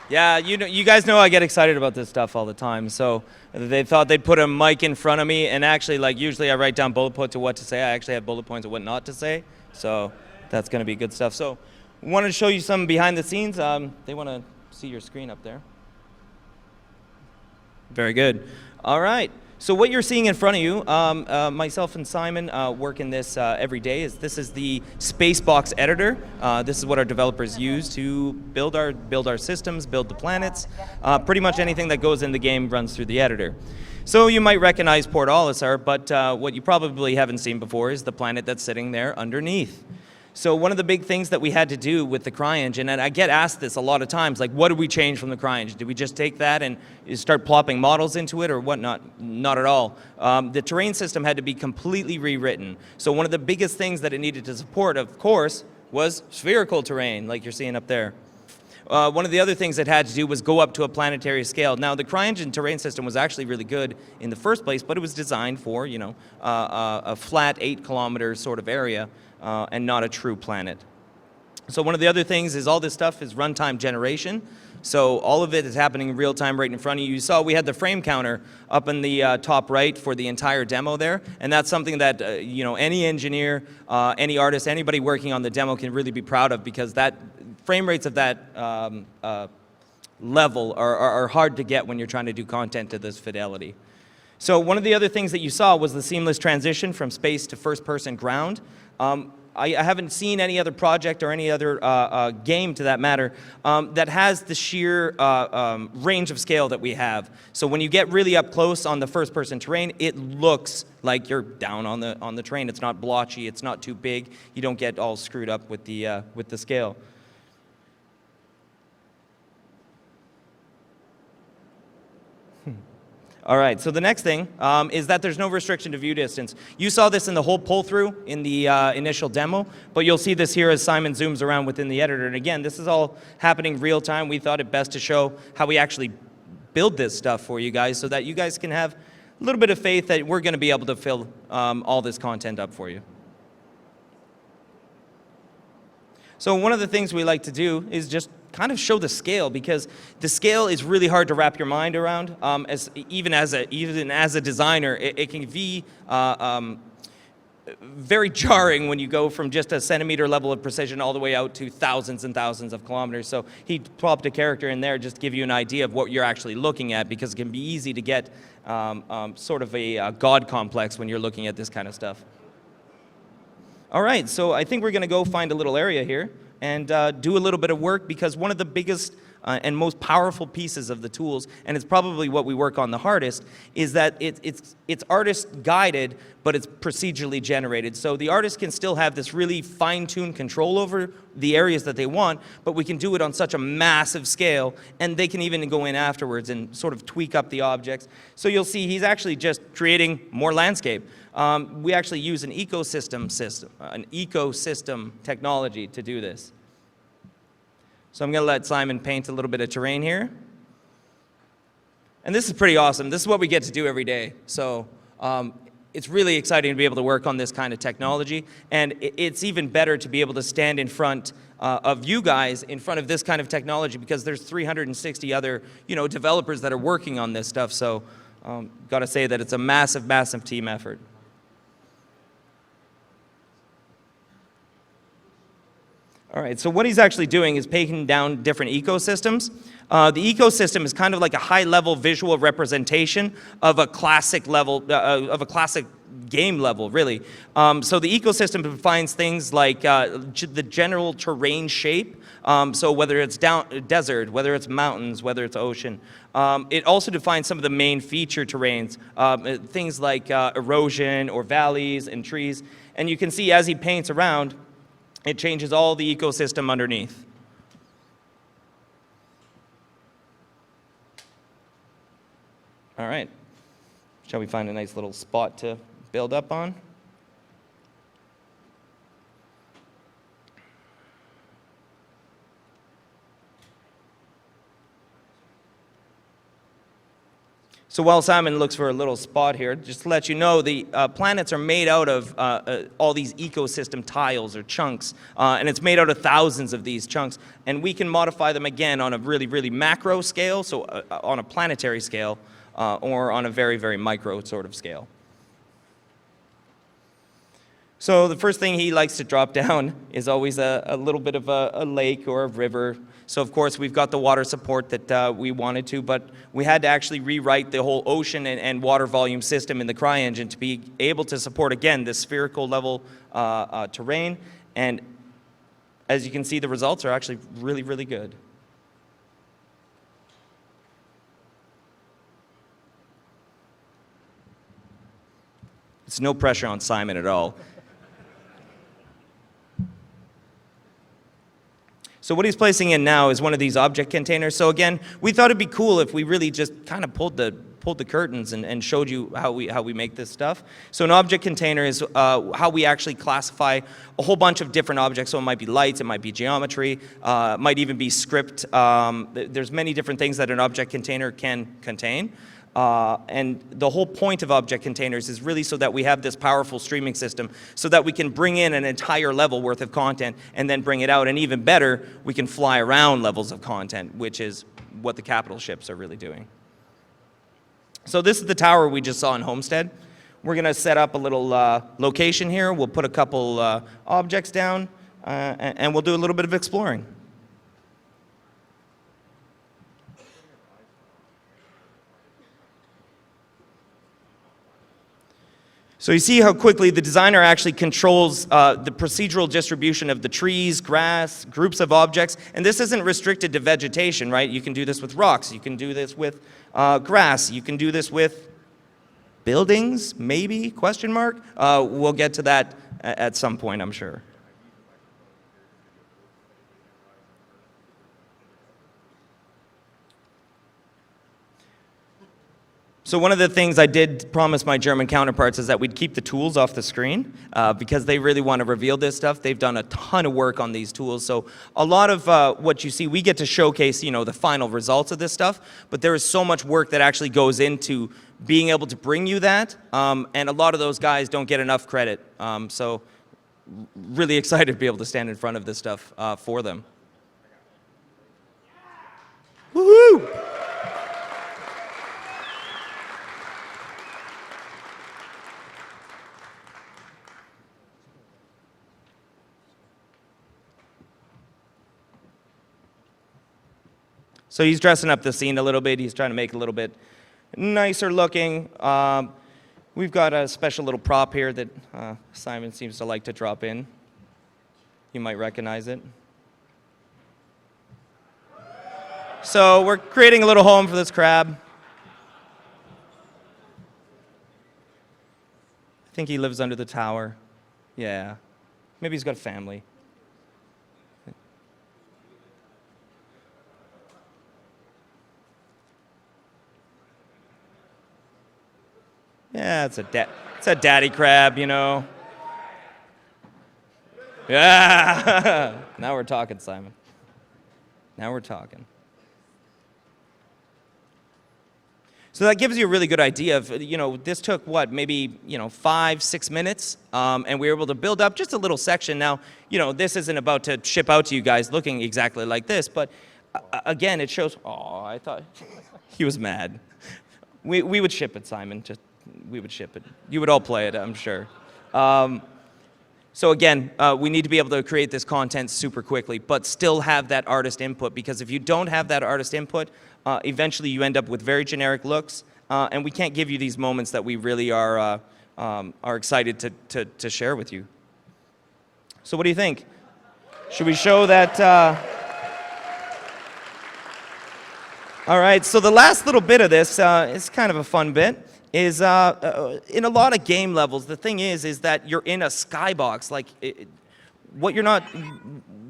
yeah, you guys know I get excited about this stuff all the time. So they thought they'd put a mic in front of me, and actually, like, usually I write down bullet points of what to say. I actually have bullet points of what not to say. So that's going to be good stuff. So I wanted to show you some behind the scenes. They want to see your screen up there. Very good. All right. So what you're seeing in front of you, myself and Simon work in this every day. This is the Spacebox editor. This is what our developers use to build our systems, build the planets. Pretty much anything that goes in the game runs through the editor. So you might recognize Port Olisar, but what you probably haven't seen before is the planet that's sitting there underneath. So one of the big things that we had to do with the CryEngine, and I get asked this a lot of times, like, what did we change from the CryEngine? Did we just take that and start plopping models into it or whatnot? Not at all. The terrain system had to be completely rewritten. So one of the biggest things that it needed to support, of course, was spherical terrain, like you're seeing up there. One of the other things it had to do was go up to a planetary scale. Now, the CryEngine terrain system was actually really good in the first place, but it was designed for, you know, a flat 8-kilometer sort of area. And not a true planet. So one of the other things is all this stuff is runtime generation. So all of it is happening in real time right in front of you. You saw we had the frame counter up in the top right for the entire demo there. And that's something that you know, any engineer, any artist, anybody working on the demo can really be proud of, because that frame rates of that level are hard to get when you're trying to do content to this fidelity. So one of the other things that you saw was the seamless transition from space to first-person ground. I haven't seen any other project or any other game, to that matter, that has the sheer range of scale that we have. So when you get really up close on the first-person terrain, it looks like you're down on the train. It's not blotchy. It's not too big. You don't get all screwed up with the scale. All right, so the next thing is that there's no restriction to view distance. You saw this in the whole pull-through in the initial demo, but you'll see this here as Simon zooms around within the editor. And again, this is all happening real time. We thought it best to show how we actually build this stuff for you guys so that you guys can have a little bit of faith that we're going to be able to fill all this content up for you. So one of the things we like to do is just kind of show the scale, because the scale is really hard to wrap your mind around. Even as a designer, it can be very jarring when you go from just a centimeter level of precision all the way out to thousands and thousands of kilometers. So he plopped a character in there just to give you an idea of what you're actually looking at, because it can be easy to get sort of a God complex when you're looking at this kind of stuff. All right, so I think we're going to go find a little area here and do a little bit of work, because one of the biggest and most powerful pieces of the tools, and it's probably what we work on the hardest, is that it's artist guided, but it's procedurally generated. So the artist can still have this really fine-tuned control over the areas that they want, but we can do it on such a massive scale, and they can even go in afterwards and sort of tweak up the objects. So you'll see he's actually just creating more landscape. We actually use an ecosystem technology to do this. So I'm going to let Simon paint a little bit of terrain here. And this is pretty awesome. This is what we get to do every day. So it's really exciting to be able to work on this kind of technology. And it's even better to be able to stand in front of you guys in front of this kind of technology, because there's 360 other developers that are working on this stuff. So got to say that it's a massive, massive team effort. All right, so what he's actually doing is taking down different ecosystems. The ecosystem is kind of like a high-level visual representation of a classic level, of a classic game level, really. So the ecosystem defines things like the general terrain shape. So whether it's desert, whether it's mountains, whether it's ocean. It also defines some of the main feature terrains, things like erosion or valleys and trees. And you can see as he paints around, it changes all the ecosystem underneath. All right. Shall we find a nice little spot to build up on? So while Simon looks for a little spot here, just to let you know, the planets are made out of all these ecosystem tiles or chunks, and it's made out of thousands of these chunks, and we can modify them again on a really, really macro scale, so on a planetary scale, or on a very, very micro sort of scale. So the first thing he likes to drop down is always a little bit of a lake or a river. So of course we've got the water support that we wanted to, but we had to actually rewrite the whole ocean and water volume system in the CryEngine to be able to support, again, this spherical level terrain. And as you can see, the results are actually really, really good. It's no pressure on Simon at all. So what he's placing in now is one of these object containers. So again, we thought it'd be cool if we really just kind of pulled the curtains and showed you how we make this stuff. So an object container is how we actually classify a whole bunch of different objects. So it might be lights, it might be geometry, it might even be script. There's many different things that an object container can contain. And the whole point of object containers is really so that we have this powerful streaming system so that we can bring in an entire level worth of content and then bring it out. And even better, we can fly around levels of content, which is what the capital ships are really doing. So this is the tower we just saw in Homestead. We're going to set up a little location here. We'll put a couple objects down, and we'll do a little bit of exploring. So you see how quickly the designer actually controls the procedural distribution of the trees, grass, groups of objects. And this isn't restricted to vegetation, right? You can do this with rocks. You can do this with grass. You can do this with buildings, maybe, question mark? We'll get to that at some point, I'm sure. So one of the things I did promise my German counterparts is that we'd keep the tools off the screen because they really want to reveal this stuff. They've done a ton of work on these tools. So a lot of what you see, we get to showcase, you know, the final results of this stuff, but there is so much work that actually goes into being able to bring you that, and a lot of those guys don't get enough credit. So really excited to be able to stand in front of this stuff for them. Woohoo! So he's dressing up the scene a little bit. He's trying to make it a little bit nicer looking. We've got a special little prop here that Simon seems to like to drop in. You might recognize it. So we're creating a little home for this crab. I think he lives under the tower. Yeah. Maybe he's got a family. Yeah, it's a daddy crab, you know. Yeah. Now we're talking, Simon. Now we're talking. So that gives you a really good idea of, you know, this took what, maybe, you know, 5-6 minutes, and we were able to build up just a little section. Now, you know, this isn't about to ship out to you guys looking exactly like this, but again, it shows. Oh, I thought he was mad. We would ship it, Simon. We would ship it. You would all play it, I'm sure. So again, we need to be able to create this content super quickly, but still have that artist input, because if you don't have that artist input, eventually you end up with very generic looks, and we can't give you these moments that we really are excited to share with you. So what do you think? Should we show that? All right, so the last little bit of this is kind of a fun bit. Is in a lot of game levels, the thing is that you're in a skybox. Like,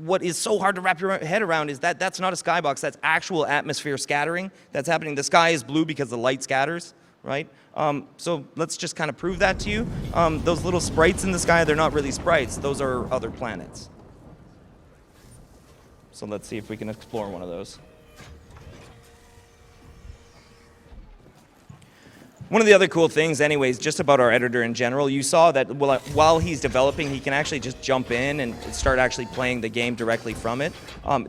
what is so hard to wrap your head around is that that's not a skybox. That's actual atmosphere scattering that's happening. The sky is blue because the light scatters, right? So let's just kind of prove that to you. Those little sprites in the sky, they're not really sprites. Those are other planets. So let's see if we can explore one of those. One of the other cool things, anyways, just about our editor in general, you saw that while he's developing, he can actually just jump in and start actually playing the game directly from it.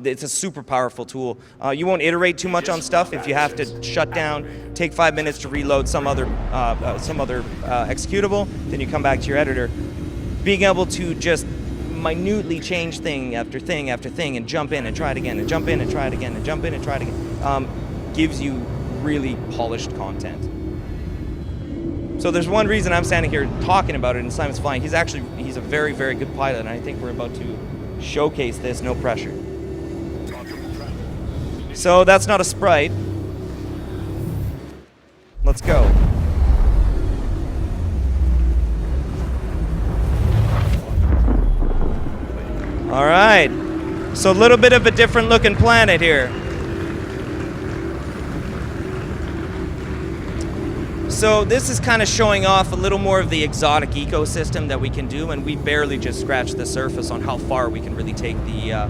It's a super powerful tool. You won't iterate too much on stuff. If you have to shut down, take 5 minutes to reload some other executable, then you come back to your editor. Being able to just minutely change thing after thing after thing and jump in and try it again and jump in and try it again and jump in and try it again gives you really polished content. So there's one reason I'm standing here talking about it and Simon's flying. He's a very, very good pilot, and I think we're about to showcase this, no pressure. So that's not a sprite. Let's go. All right. So a little bit of a different looking planet here. So this is kind of showing off a little more of the exotic ecosystem that we can do, and we barely just scratched the surface on how far we can really take the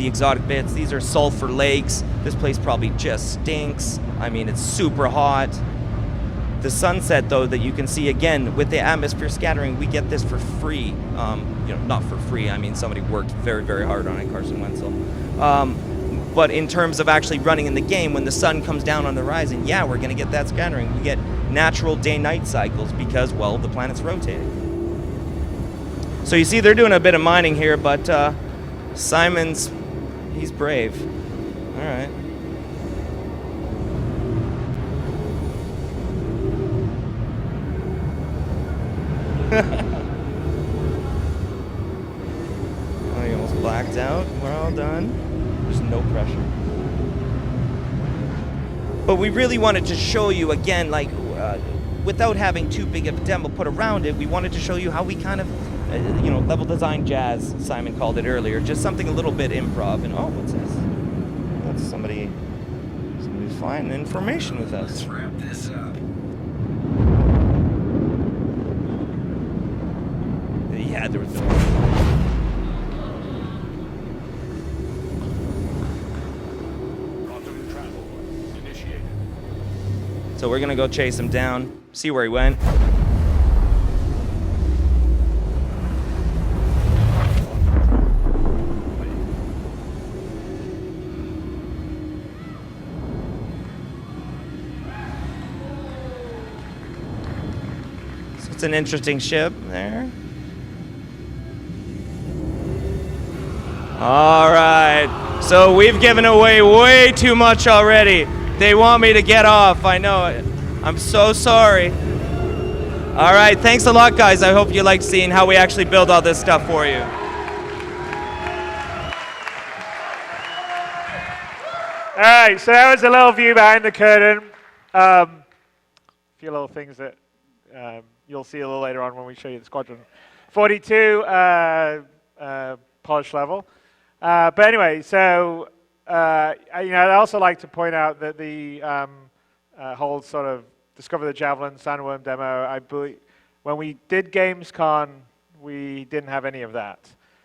exotic bits. These are sulfur lakes. This place probably just stinks. I mean, it's super hot. The sunset, though, that you can see, again, with the atmosphere scattering, we get this for free. You know, not for free. I mean, somebody worked very, very hard on it, Carson Wenzel. But in terms of actually running in the game, when the sun comes down on the horizon, yeah, we're going to get that scattering. We get natural day-night cycles because, well, the planet's rotating. So you see they're doing a bit of mining here, but he's brave. All right. Oh, you almost blacked out. We're all done. There's no pressure. But we really wanted to show you, again, like, without having too big of a demo put around it, we wanted to show you how we kind of, level design jazz, Simon called it earlier, just something a little bit improv. And, oh, what's this? That's somebody's finding information with us. Let's wrap this up. had there was no. So we're gonna go chase him down, see where he went. So it's an interesting ship there. All right, so we've given away way too much already. They want me to get off, I know it. I'm so sorry. All right, thanks a lot, guys. I hope you liked seeing how we actually build all this stuff for you. All right, so that was a little view behind the curtain. A few little things that you'll see a little later on when we show you the Squadron 42 polish level. But anyway, so I'd also like to point out that the whole sort of Discover the Javelin Sandworm demo, I believe, when we did Gamescom, we didn't have any of that.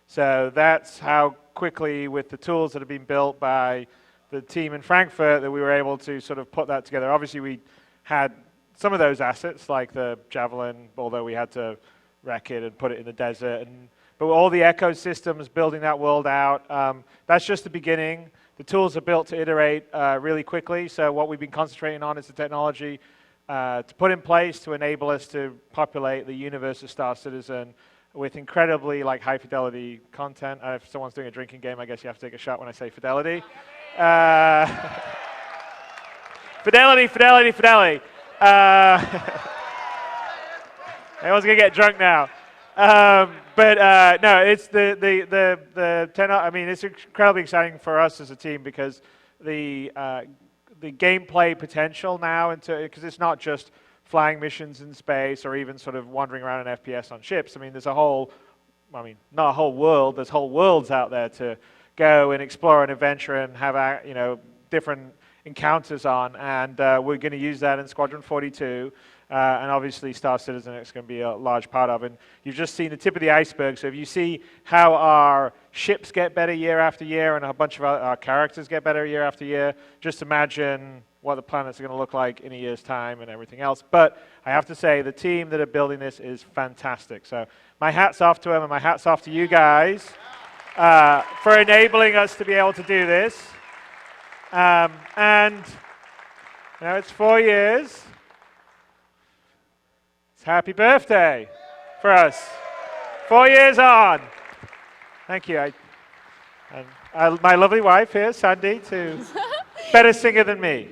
So that's how quickly, with the tools that have been built by the team in Frankfurt, that we were able to sort of put that together. Obviously, we had some of those assets, like the Javelin, although we had to wreck it and put it in the desert. But all the ecosystems, building that world out, that's just the beginning. The tools are built to iterate really quickly, so what we've been concentrating on is the technology to put in place to enable us to populate the universe of Star Citizen with incredibly high fidelity content. If someone's doing a drinking game, I guess you have to take a shot when I say fidelity. Fidelity, fidelity, fidelity. Everyone's gonna get drunk now. But no, it's I mean, it's incredibly exciting for us as a team because the gameplay potential now, because it's not just flying missions in space or even sort of wandering around in FPS on ships. I mean, there's a whole, not a whole world. There's whole worlds out there to go and explore and adventure and have different encounters on, and we're going to use that in Squadron 42. And obviously Star Citizen is going to be a large part of it. And you've just seen the tip of the iceberg. So if you see how our ships get better year after year and a bunch of our characters get better year after year, just imagine what the planets are going to look like in a year's time and everything else. But I have to say, the team that are building this is fantastic. So my hat's off to them, and my hat's off to you guys for enabling us to be able to do this. And it's 4 years. Happy birthday for us. 4 years on. Thank you. My lovely wife here, Sandy, too. Better singer than me.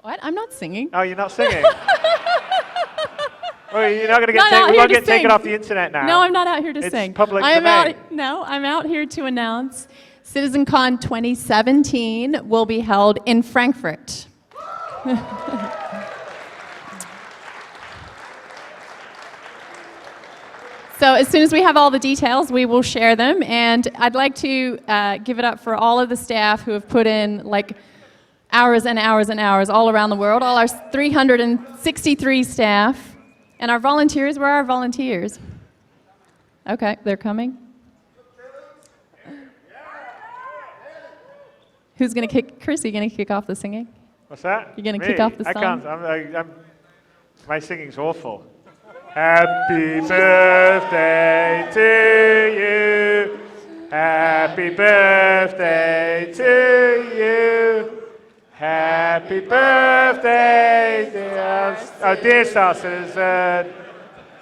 What? I'm not singing. Oh, you're not singing? Well, you're not going to get we won't get taken off the internet now. No, I'm not out here to sing. It's public domain. I'm out here to announce CitizenCon 2017 will be held in Frankfurt. So as soon as we have all the details, we will share them. And I'd like to give it up for all of the staff who have put in hours and hours and hours all around the world, all our 363 staff. And our volunteers, where are our volunteers? Okay, they're coming. Who's going to kick? Chris, are you going to kick off the singing? What's that? You're going to kick off the song? I can't. My singing's awful. Happy birthday to you. Happy birthday to you. Happy birthday, dear Star Citizen.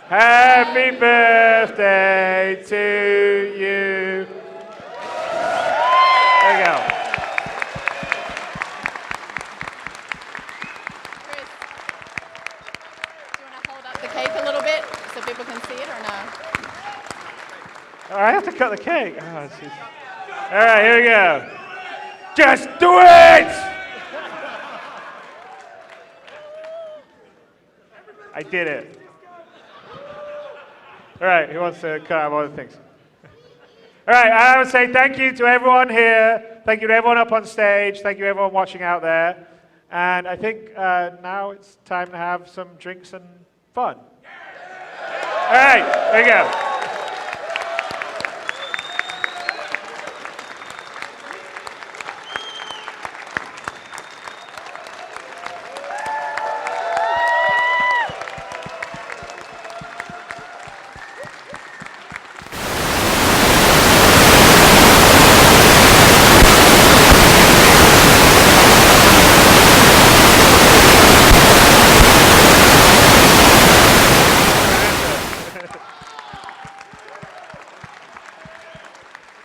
Happy birthday to you. There you go. People can see it or no? Oh, I have to cut the cake. Oh, geez. All right, here we go. Just do it! I did it. All right, who wants to cut out other things? All right, I would say thank you to everyone here. Thank you to everyone up on stage. Thank you to everyone watching out there. And I think now it's time to have some drinks and fun. All right, there you go.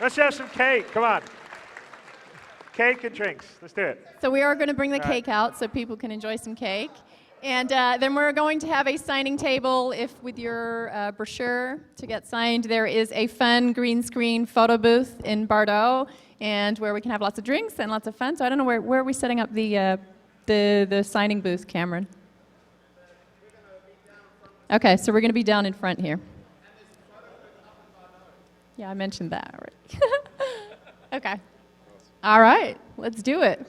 Let's have some cake. Come on. Cake and drinks. Let's do it. So we are going to bring the All right. cake out so people can enjoy some cake. And then we're going to have a signing table. If with your brochure to get signed, there is a fun green screen photo booth in Bordeaux, and where we can have lots of drinks and lots of fun. So I don't know where are we setting up the signing booth, Cameron? Okay, so we're going to be down in front here. Yeah, I mentioned that already. Okay. All right, let's do it.